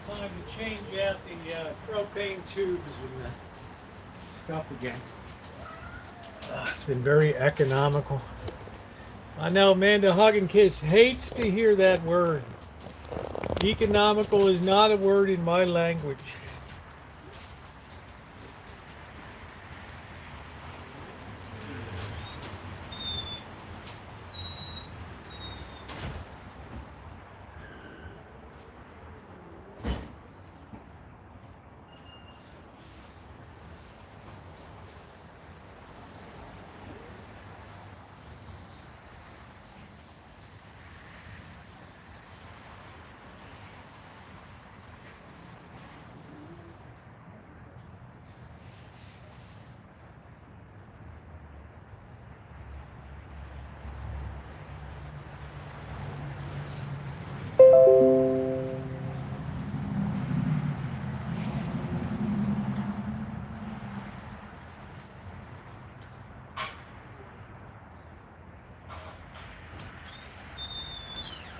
Speaker 1: Time to change out the propane tubes and stuff again. It's been very economical. I know Amanda Hugginkiss hates to hear that word. Economical is not a word in my language.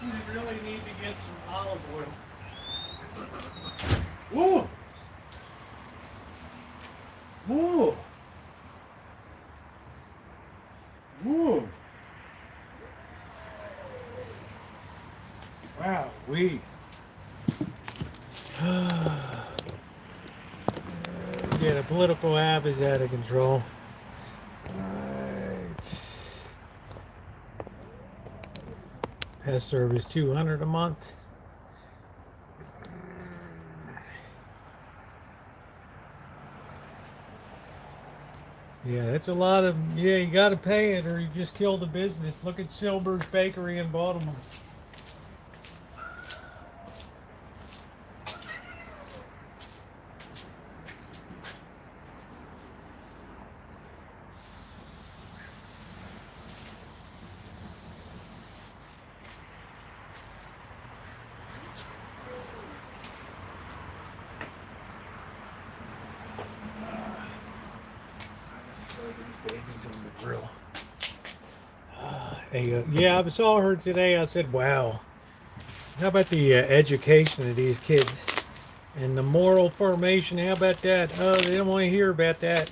Speaker 1: You really need to get some olive oil. Whoa! Whoa! Whoa! Wow, yeah, the political app is out of control. Pest service $200 a month. Yeah, that's a lot of, yeah, you got to pay it or you just kill the business. Look at Silber's Bakery in Baltimore. Babies on the grill. Yeah, I saw her today. I said, wow, how about the education of these kids and the moral formation? How about that? Oh, they don't want to hear about that.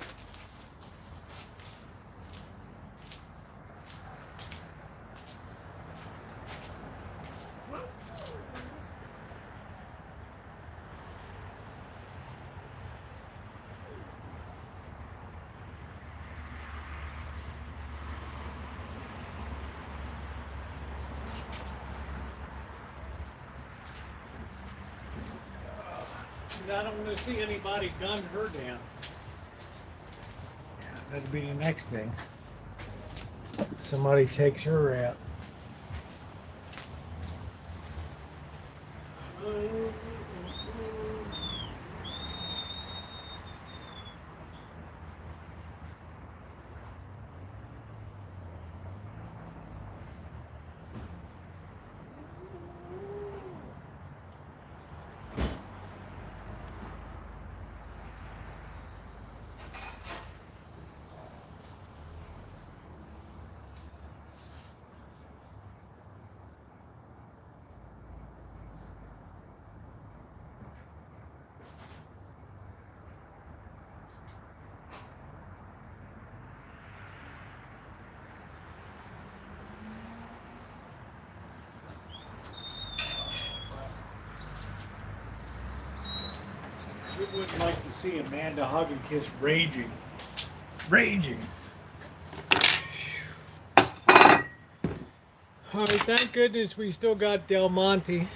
Speaker 1: I don't want to see anybody gun her down. Yeah, that'd be the next thing. Somebody takes her out. We would like to see Amanda hug and kiss raging. Raging. All right, thank goodness we still got Del Monte.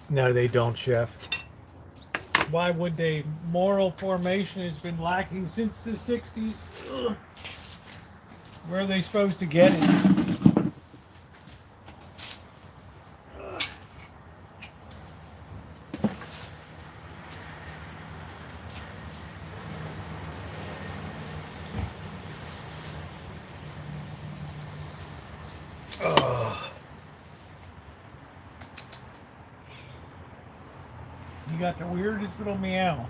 Speaker 1: No, they don't, Chef. Why would they? Moral formation has been lacking since the 60s. Ugh. Where are they supposed to get it? You got the weirdest little meow.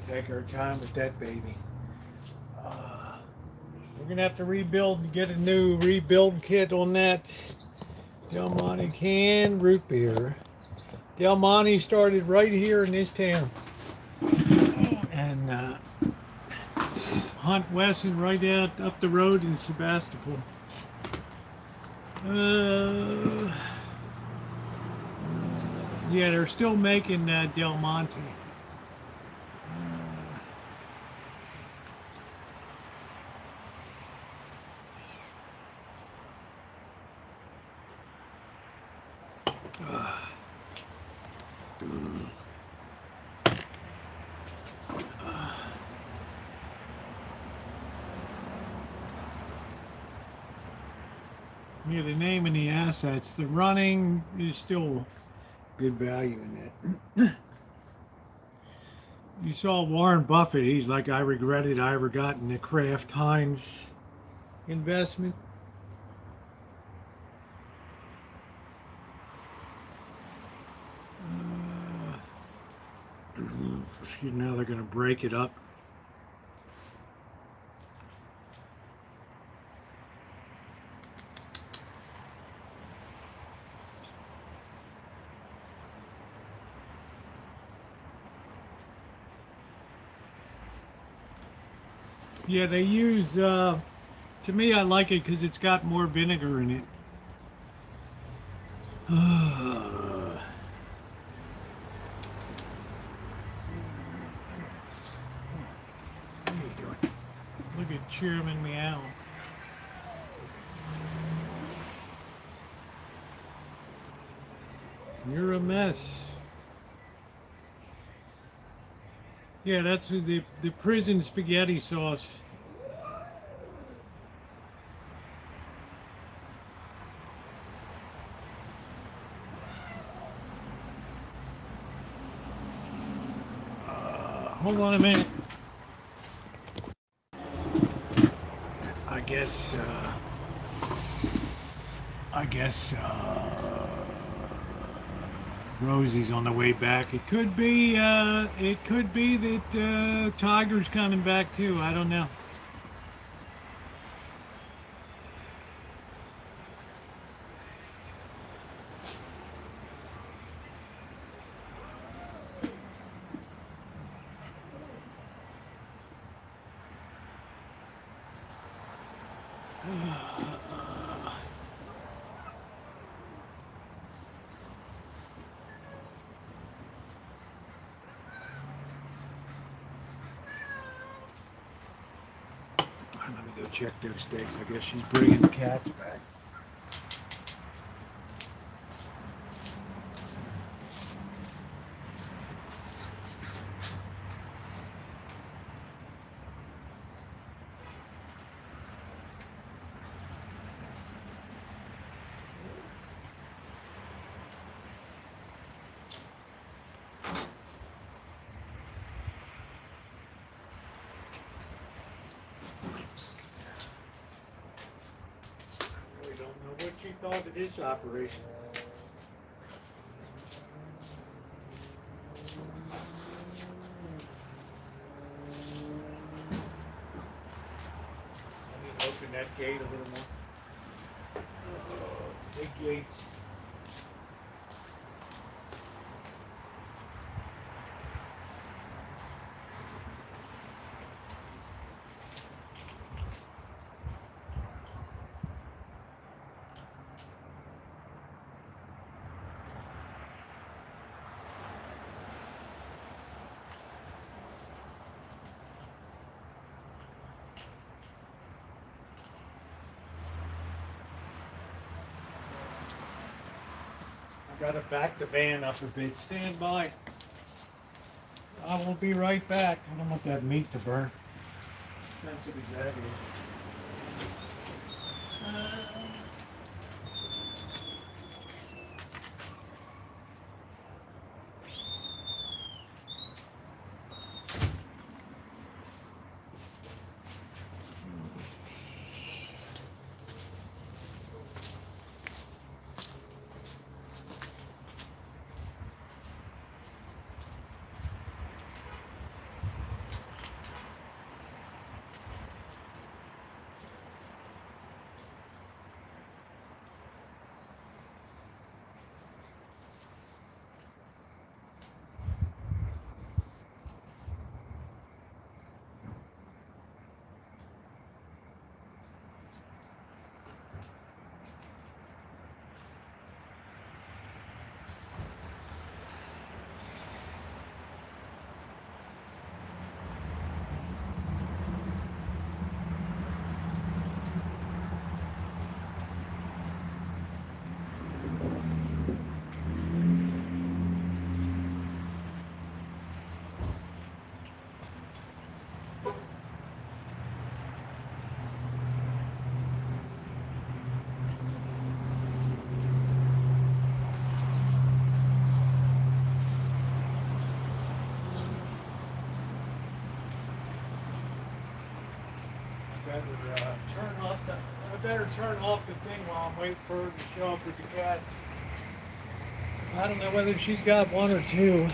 Speaker 1: Take our time with that baby. We're gonna have to rebuild and get a new rebuild kit on that. Del Monte canned root beer. Del Monte started right here in this town, and Hunt Wesson right out up the road in Sebastopol. Yeah, they're still making Del Monte. Yeah, the name and the assets. The running is still good value in it. You saw Warren Buffett. He's like, I regretted I ever gotten the Kraft Heinz investment. Now they're going to break it up. Yeah, they use, to me, I like it because it's got more vinegar in it. What are you doing? Look at Chairman Meow. You're a mess. Yeah, that's the prison spaghetti sauce. Hold on a minute. I guess Rosie's on the way back. It could be that Tiger's coming back too. I don't know. Let me go check those stakes. I guess she's bringing the cats back. What you thought of this operation? I need to open that gate a little more. Big gates. Got to back the van up a bit. Stand by. I will be right back. I don't want that meat to burn. Sensitive as that is. I better turn off the thing while I'm waiting for her to show up with the cats. I don't know whether she's got one or two.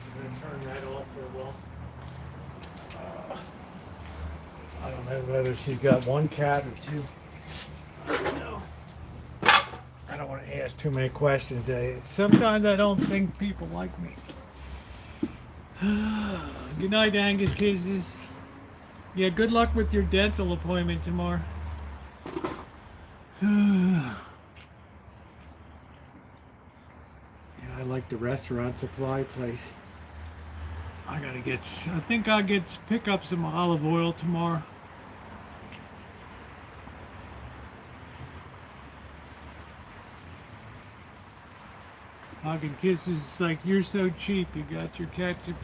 Speaker 1: I'm going to turn that off for a while. I don't know whether she's got one cat or two. No. I don't want to ask too many questions. Sometimes I don't think people like me. Good night, Angus Kisses. Yeah, good luck with your dental appointment tomorrow. Yeah, I like the restaurant supply place. I think I'll pick up some olive oil tomorrow. Hugging Kisses, like, you're so cheap, you got your ketchup.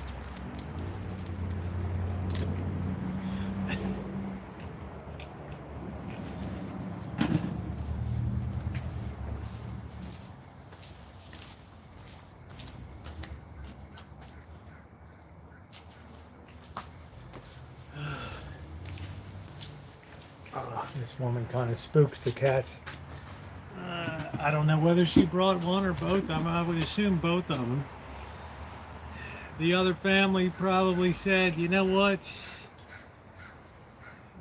Speaker 1: This woman kind of spooks the cats. I don't know whether she brought one or both of them. I would assume both of them. The other family probably said, you know what?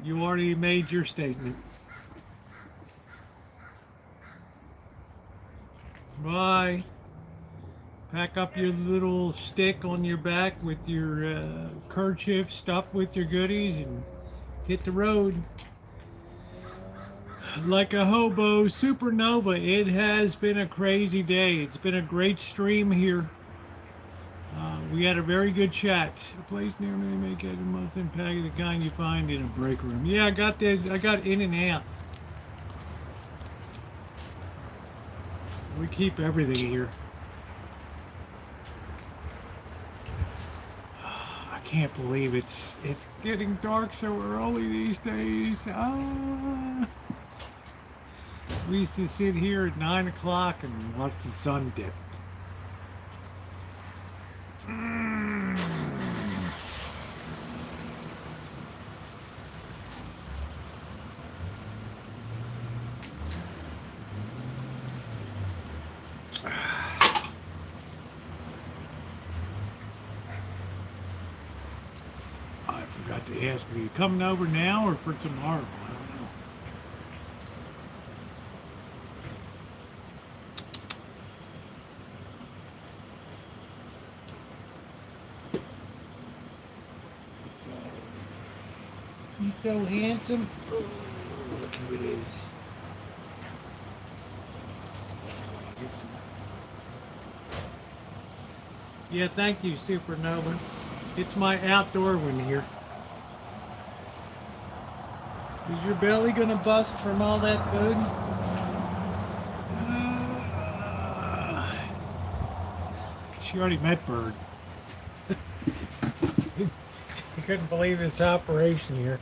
Speaker 1: You already made your statement. Bye. Pack up your little stick on your back with your kerchief stuffed with your goodies and hit the road. Like a hobo supernova, it has been a crazy day. It's been a great stream here. We had a very good chat. A place near me may get a month impact of the kind you find in a break room. Yeah, I got in and out. We keep everything here. I can't believe it's getting dark so early these days. We used to sit here at 9 o'clock and watch the sun dip. I forgot to ask, are you coming over now or for tomorrow? I don't know. He's so handsome. Oh, look who it is. Yeah, thank you, Supernova. It's my outdoor one here. Is your belly gonna bust from all that food? She already met Bird. I couldn't believe this operation here.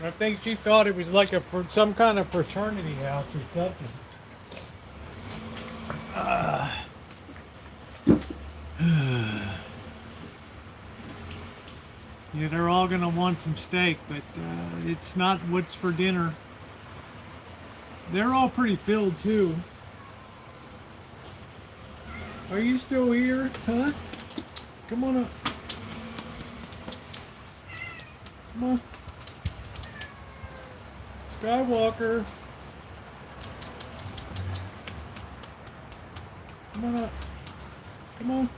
Speaker 1: I think she thought it was like some kind of fraternity house or something. Yeah, they're all gonna want some steak, but it's not what's for dinner. They're all pretty filled too. Are you still here? Huh? Come on up. Come on. Skywalker. Come on up. Come on.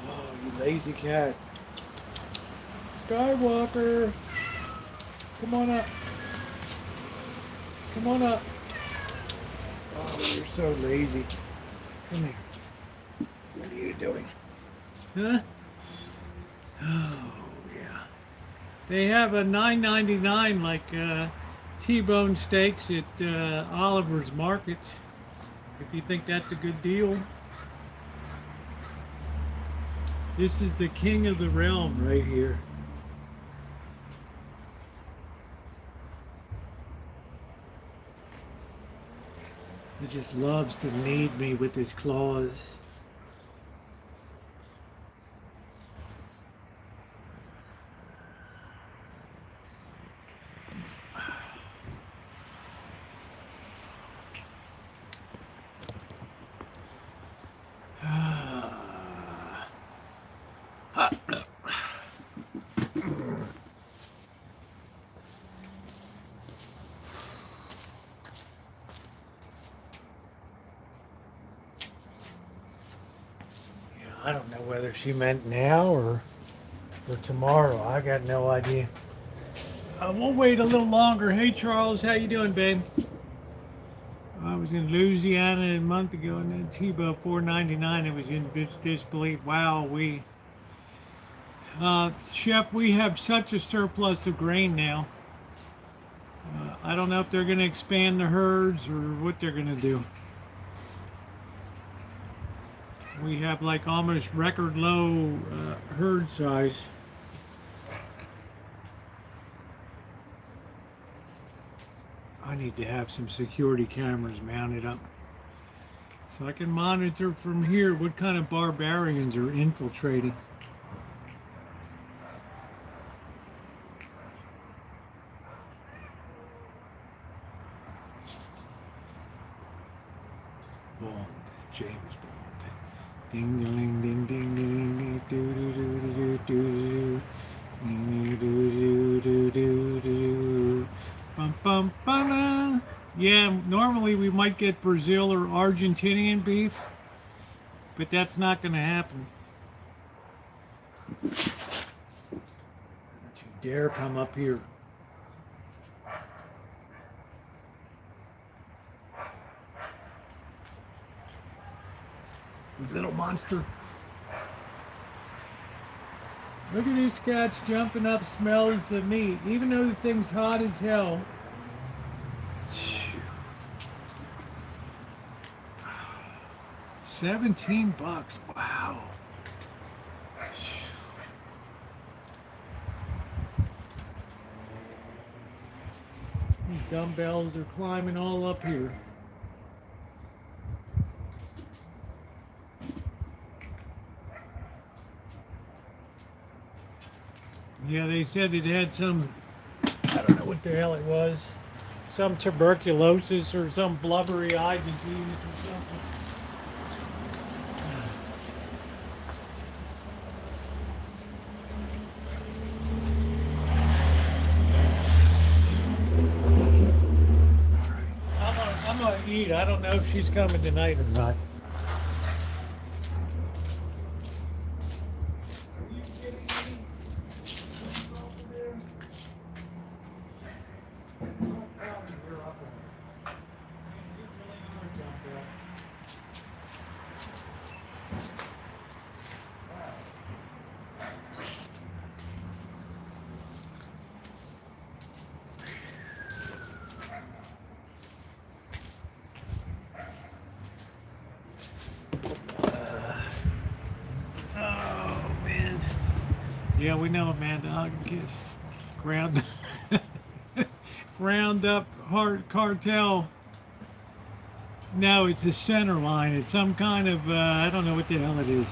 Speaker 1: Oh, you lazy cat. Skywalker. Come on up. Come on up. Oh, you're so lazy. Come here. What are you doing? Huh? Oh, yeah. They have a $9.99 like T-bone steaks at Oliver's Market. If you think that's a good deal. This is the king of the realm right here. He just loves to knead me with his claws. know whether she meant now or tomorrow. I got no idea. We'll wait a little longer. Hey Charles, how you doing, babe? I was in Louisiana a month ago, and then Tebow $4.99. It was in disbelief. Wow, Chef, we have such a surplus of grain now. I don't know if they're going to expand the herds or what they're going to do. We have like almost record low herd size. I need to have some security cameras mounted up so I can monitor from here what kind of barbarians are infiltrating. Bond, James Bond. Ding ding ding ding ding do do do do do do do do do do. Bum, bum, bum. Yeah, normally we might get Brazil or Argentinian beef, but that's not going to happen. Don't you dare come up here. You little monster. Look at these cats jumping up, smells the meat. Even though the thing's hot as hell. 17 bucks. Wow. These dumbbells are climbing all up here. Yeah, they said it had some, I don't know what the hell it was, some tuberculosis or some blubbery eye disease or something. All right, I'm gonna eat. I don't know if she's coming tonight or not. Yeah, we know, Amanda. I'll kiss. Ground up hard cartel. No, it's a center line. It's some kind of, I don't know what the hell it is.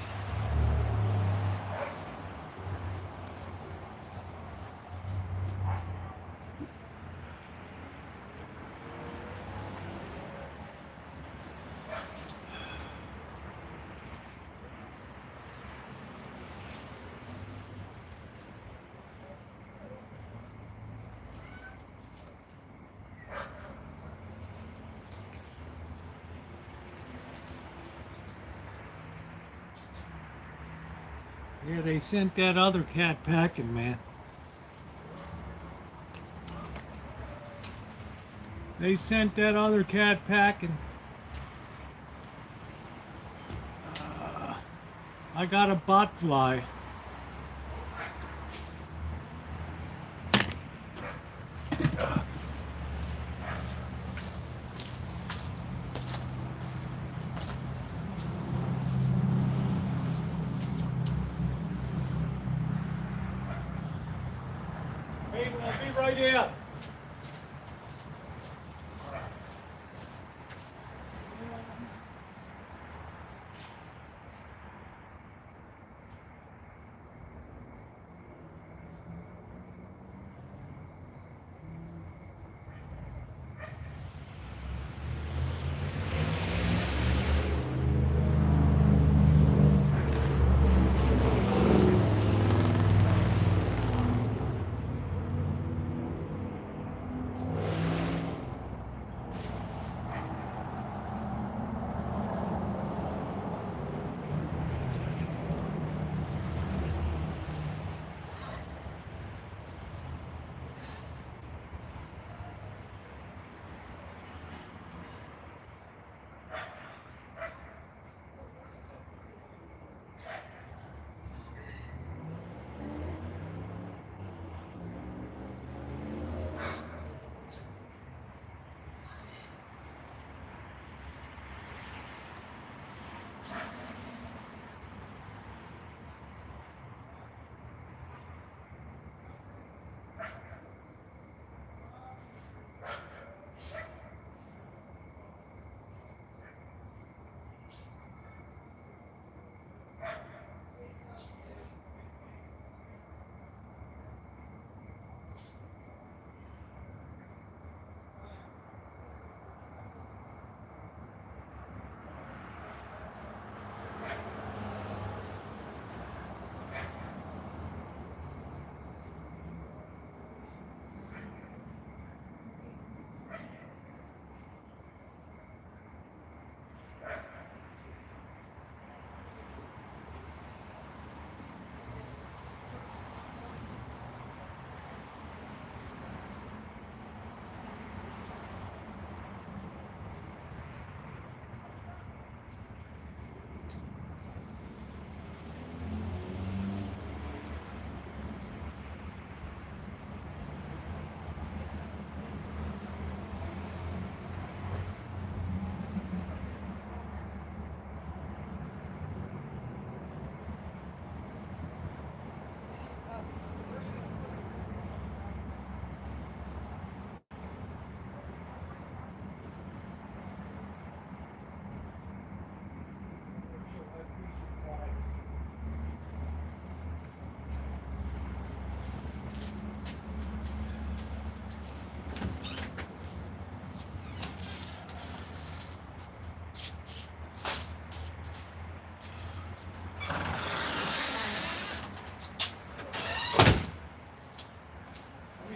Speaker 1: Yeah, they sent that other cat packing, man. They sent that other cat packing. I got a bot fly. I'll be right here.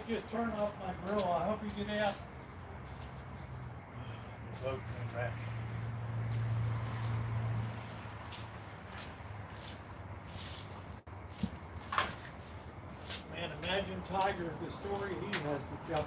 Speaker 1: just turn off my grill. I hope you get out. The boat came back. Man, imagine Tiger, the story he has to tell.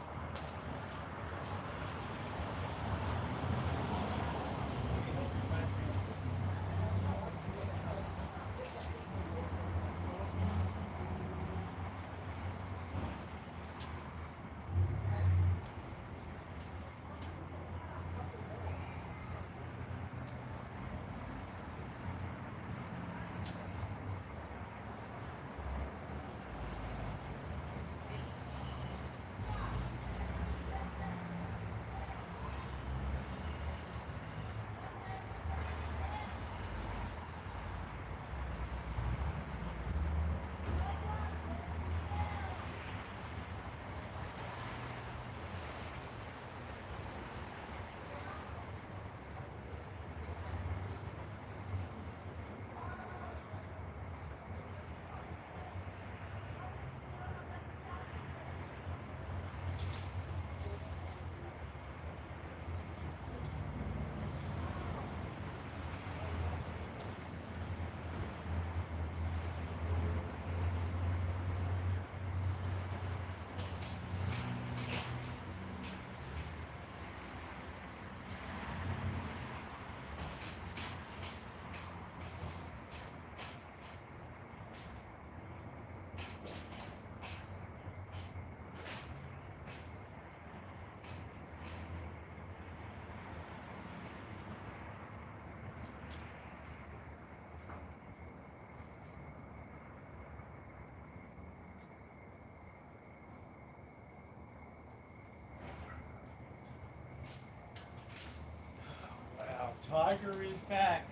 Speaker 1: Tiger is back.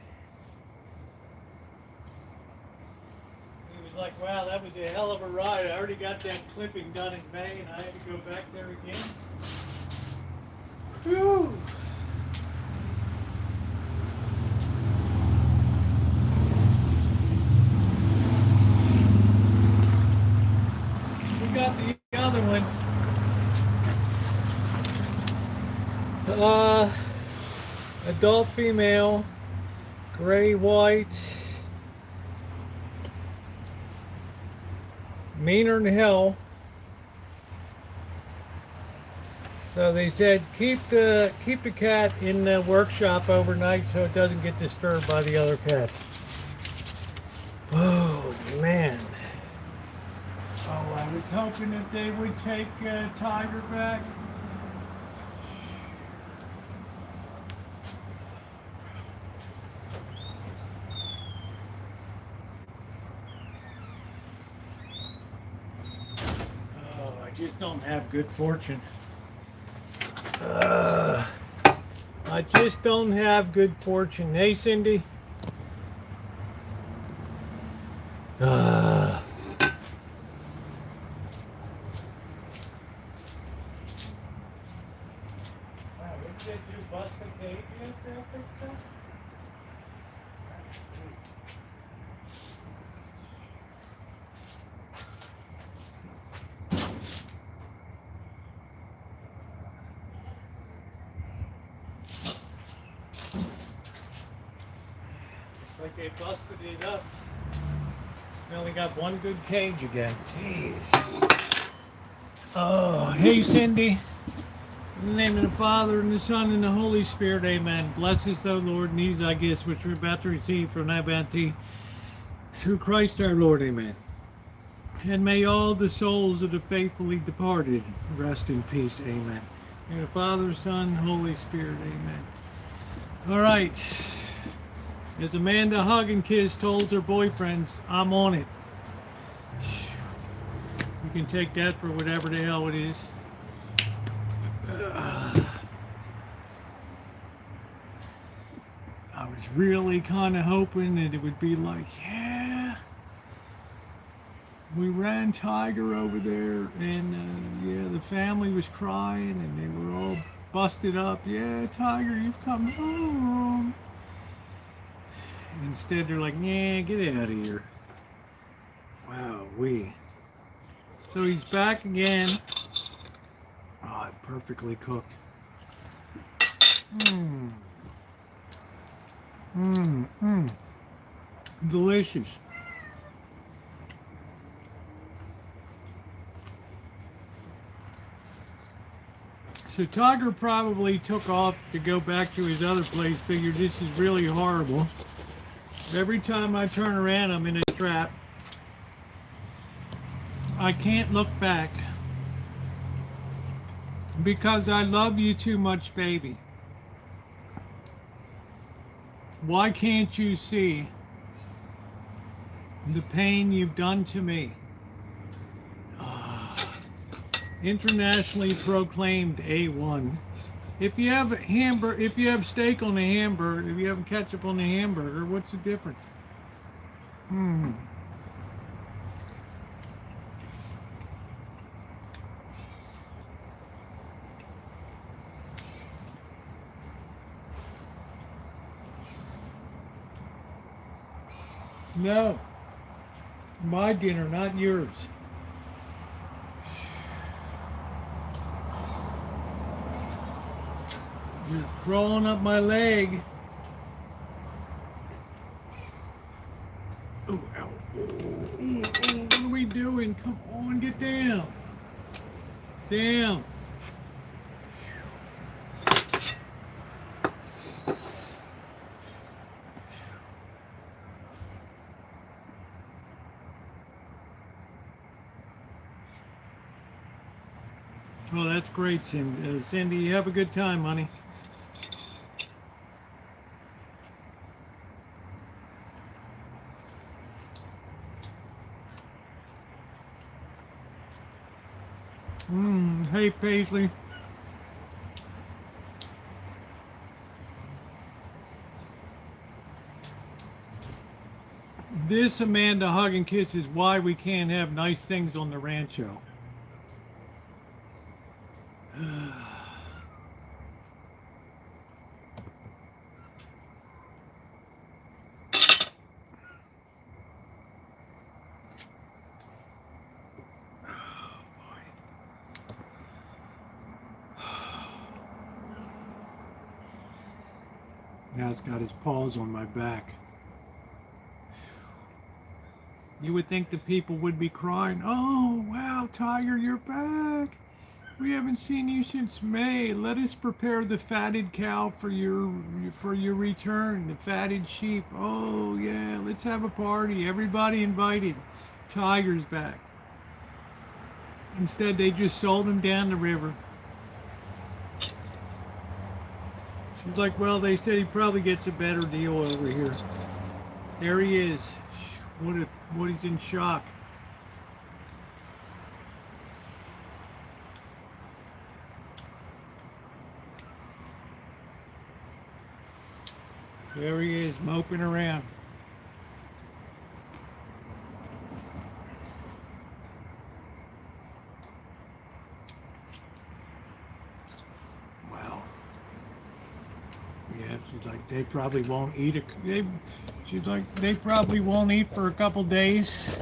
Speaker 1: He was like, wow, that was a hell of a ride. I already got that clipping done in May and I had to go back there again. Whew. We got the other one. Adult female, gray, white, meaner than hell. So they said keep the cat in the workshop overnight so it doesn't get disturbed by the other cats. Oh man. Oh, I was hoping that they would take Tiger back. Just don't have good fortune. I just don't have good fortune. Hey, Cindy. We did you bust the cage yet, that big stuff? Like they busted it up. We only got one good cage again. Jeez. Oh, hey Cindy. In the name of the Father, and the Son, and the Holy Spirit, amen. Bless us, O Lord, and these I gifts which we're about to receive from thy bounty through Christ our Lord, amen. And may all the souls of the faithfully departed rest in peace, amen. In the Father, Son, Holy Spirit, amen. All right. As Amanda Hug and Kiss told her boyfriends, I'm on it. You can take that for whatever the hell it is. I was really kind of hoping that it would be like, yeah, we ran Tiger over there, and yeah, the family was crying, and they were all busted up. Yeah, Tiger, you've come home. Instead, they're like, yeah, get out of here. Wow, So he's back again. perfectly cooked. Mmm. Mmm. Mmm. Delicious. So Tiger probably took off to go back to his other place, figured this is really horrible. Every time I turn around, I'm in a trap. I can't look back because I love you too much, baby. Why can't you see the pain you've done to me? Internationally proclaimed A1. If you have if you have steak on the hamburger, if you have ketchup on the hamburger, what's the difference? No. My dinner, not yours. You're crawling up my leg. Oh, ow. Oh, what are we doing? Come on, get down. Down. Oh, that's great, Cindy. Cindy, you have a good time, honey. Hey, Paisley. This, Amanda, hug and kiss is why we can't have nice things on the Rancho. Now it's got his paws on my back. You would think the people would be crying, "Oh, wow, Tiger, you're back. We haven't seen you since May. Let us prepare the fatted cow for your return, the fatted sheep. Oh, yeah, let's have a party. Everybody invited. Tiger's back." Instead, they just sold him down the river. She's like, "Well, they said he probably gets a better deal over here." There he is. What he's in shock. There he is, moping around. Well, yeah, she's like, they probably won't eat she's like, they probably won't eat for a couple days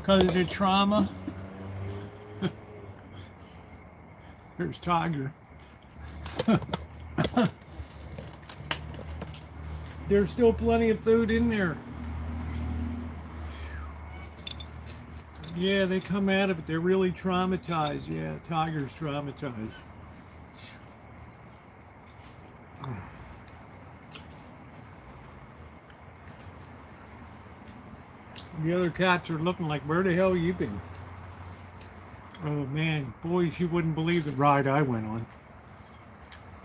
Speaker 1: because of the trauma. There's Tiger. There's still plenty of food in there. Yeah, they come out of it. They're really traumatized. Yeah, Tiger's traumatized. The other cats are looking like, "Where the hell you been?" Oh man, boys, you wouldn't believe the ride I went on.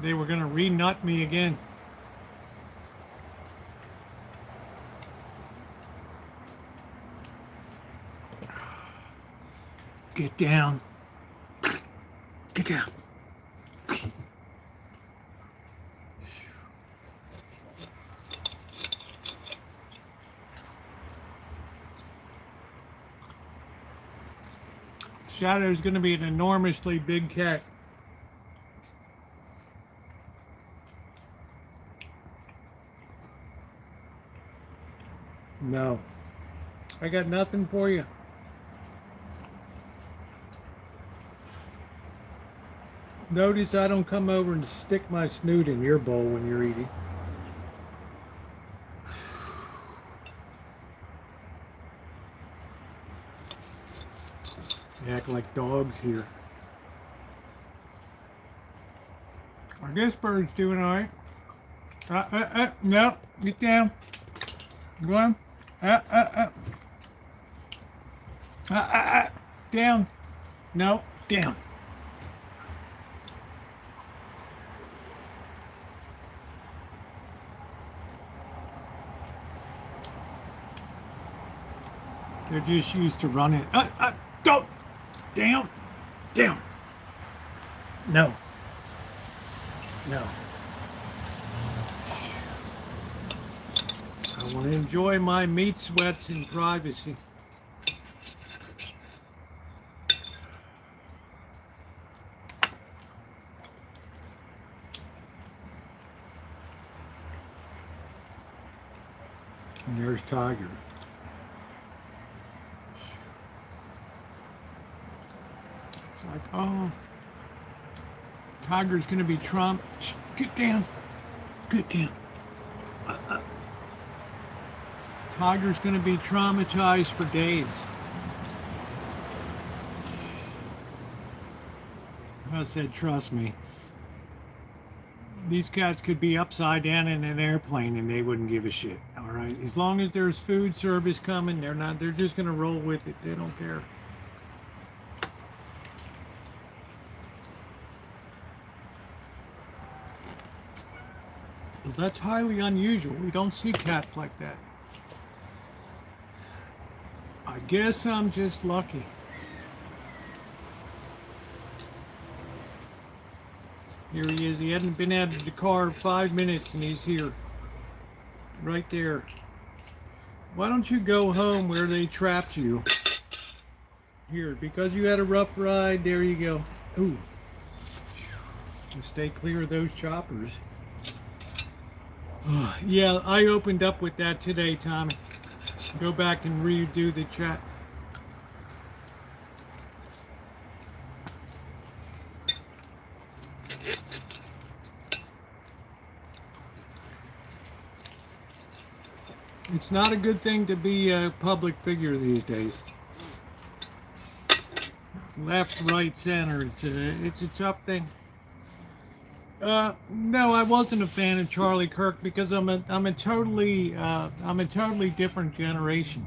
Speaker 1: They were gonna re-nut me again. Get down. Get down. Shadow's going to be an enormously big cat. No. I got nothing for you. Notice I don't come over and stick my snoot in your bowl when you're eating. They act like dogs here. Are this bird's doing all right? No, get down. Go on. Down. No, down. They're just used to running. Go! Down! Down! No. No. I want to enjoy my meat sweats in privacy. And there's Tiger. It's like, oh, Tiger's going to be Trump. Get down. Get down. Tiger's going to be traumatized for days. I said, trust me. These cats could be upside down in an airplane and they wouldn't give a shit. All right. As long as there's food service coming, they're just going to roll with it. They don't care. Well, that's highly unusual. We don't see cats like that. I guess I'm just lucky. Here he is. He hadn't been out of the car 5 minutes and he's here. Right there. Why don't you go home where they trapped you? Here, because you had a rough ride, there you go. Ooh. Just stay clear of those choppers. Yeah, I opened up with that today, Tommy. Go back and redo the chat. It's not a good thing to be a public figure these days. Left, right, center. It's a tough thing. No, I wasn't a fan of Charlie Kirk because I'm a totally different generation.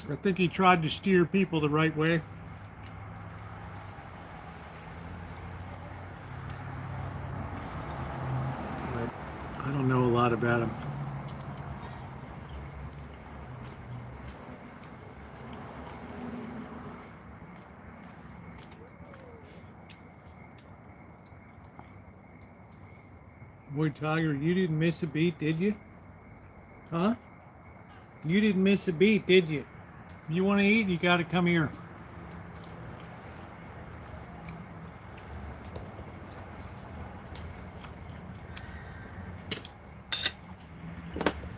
Speaker 1: I think he tried to steer people the right way. But I don't know a lot about him. Boy, Tiger, you didn't miss a beat, did you? Huh? You didn't miss a beat, did you? You want to eat, you got to come here.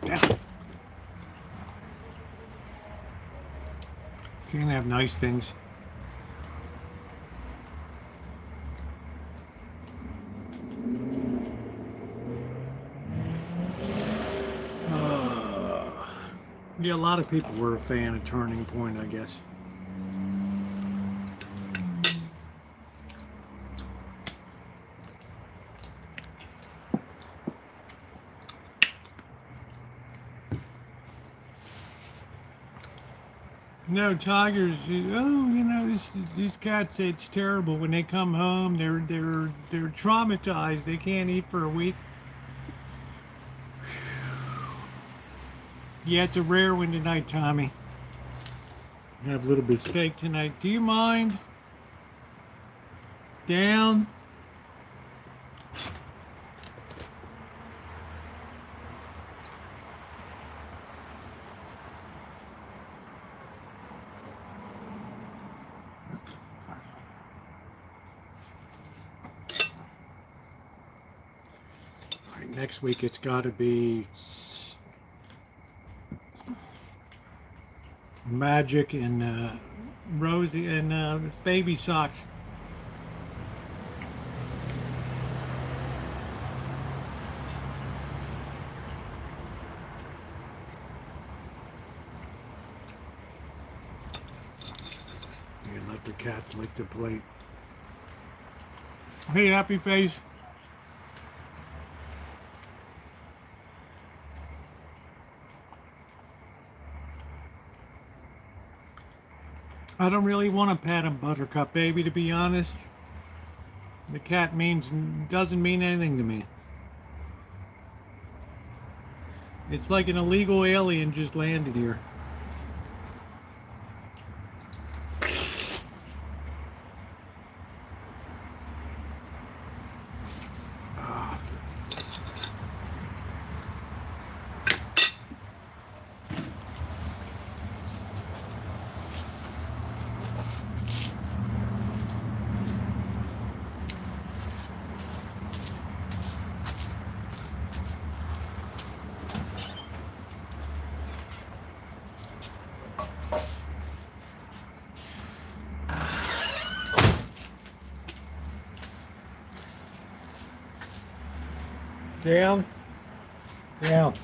Speaker 1: Down. Can't have nice things. Yeah, a lot of people were a fan of Turning Point, I guess. No, tigers. These cats. It's terrible when they come home. They're traumatized. They can't eat for a week. Yeah, it's a rare one tonight, Tommy. I have a little bit of steak tonight. Do you mind? Down. All right, next week it's got to be Magic and Rosie and baby socks. Yeah, let the cats lick the plate. Hey, happy face. I don't really want to pat him, Buttercup baby, to be honest. The cat doesn't mean anything to me. It's like an illegal alien just landed here. Down. Down.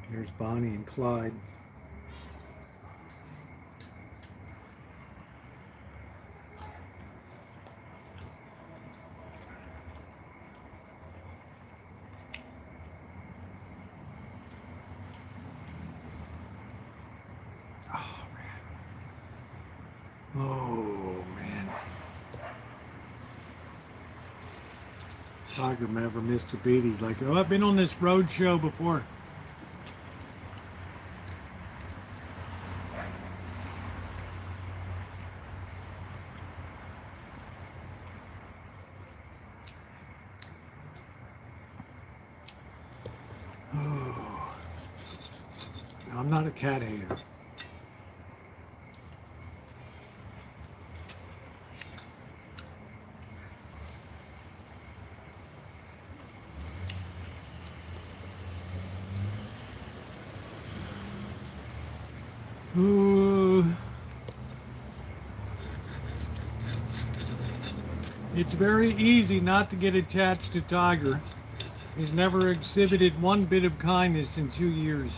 Speaker 1: There's Bonnie and Clyde. Oh, man. Tiger never missed a beat. He's like, oh, I've been on this road show before. Oh. I'm not a cat hater. It's very easy not to get attached to Tiger. He's never exhibited one bit of kindness in 2 years.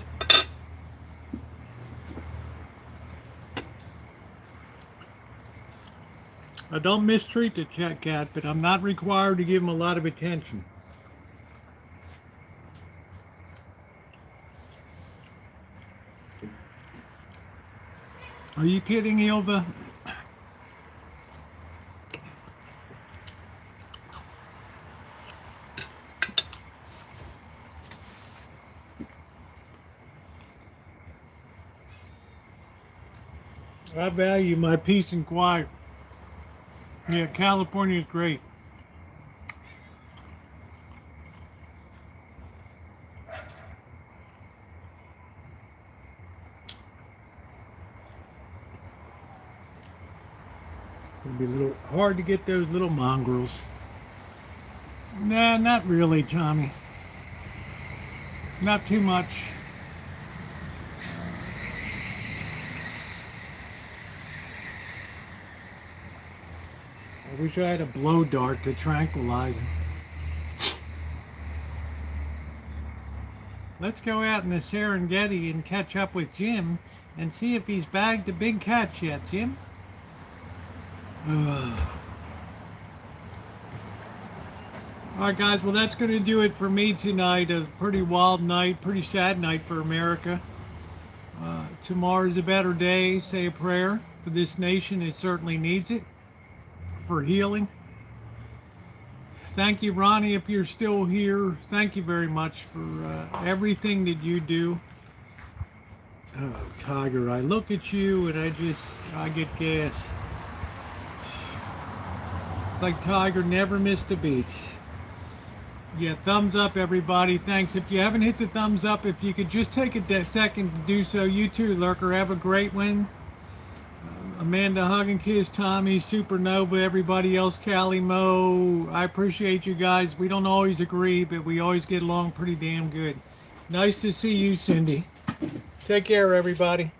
Speaker 1: I don't mistreat the cat, but I'm not required to give him a lot of attention. Are you kidding, Ilva? I value my peace and quiet. Yeah, California is great. It'll be a little hard to get those little mongrels. Nah, not really, Tommy. Not too much. I wish I had a blow dart to tranquilize him. Let's go out in the Serengeti and catch up with Jim and see if he's bagged the big catch yet, Jim. Alright guys, well that's going to do it for me tonight. A pretty wild night, pretty sad night for America. Tomorrow's a better day. Say a prayer for this nation. It certainly needs it. For healing. Thank you, Ronnie, if you're still here. Thank you very much for everything that you do. Oh, Tiger, I look at you and I get gas. It's like Tiger never missed a beat. Yeah, thumbs up, everybody. Thanks. If you haven't hit the thumbs up, if you could just take a second to do so. You too, Lurker. Have a great one. Amanda, hug and kiss. Tommy, Supernova, everybody else, Callie, Mo. I appreciate you guys. We don't always agree, but we always get along pretty damn good. Nice to see you, Cindy. Take care, everybody.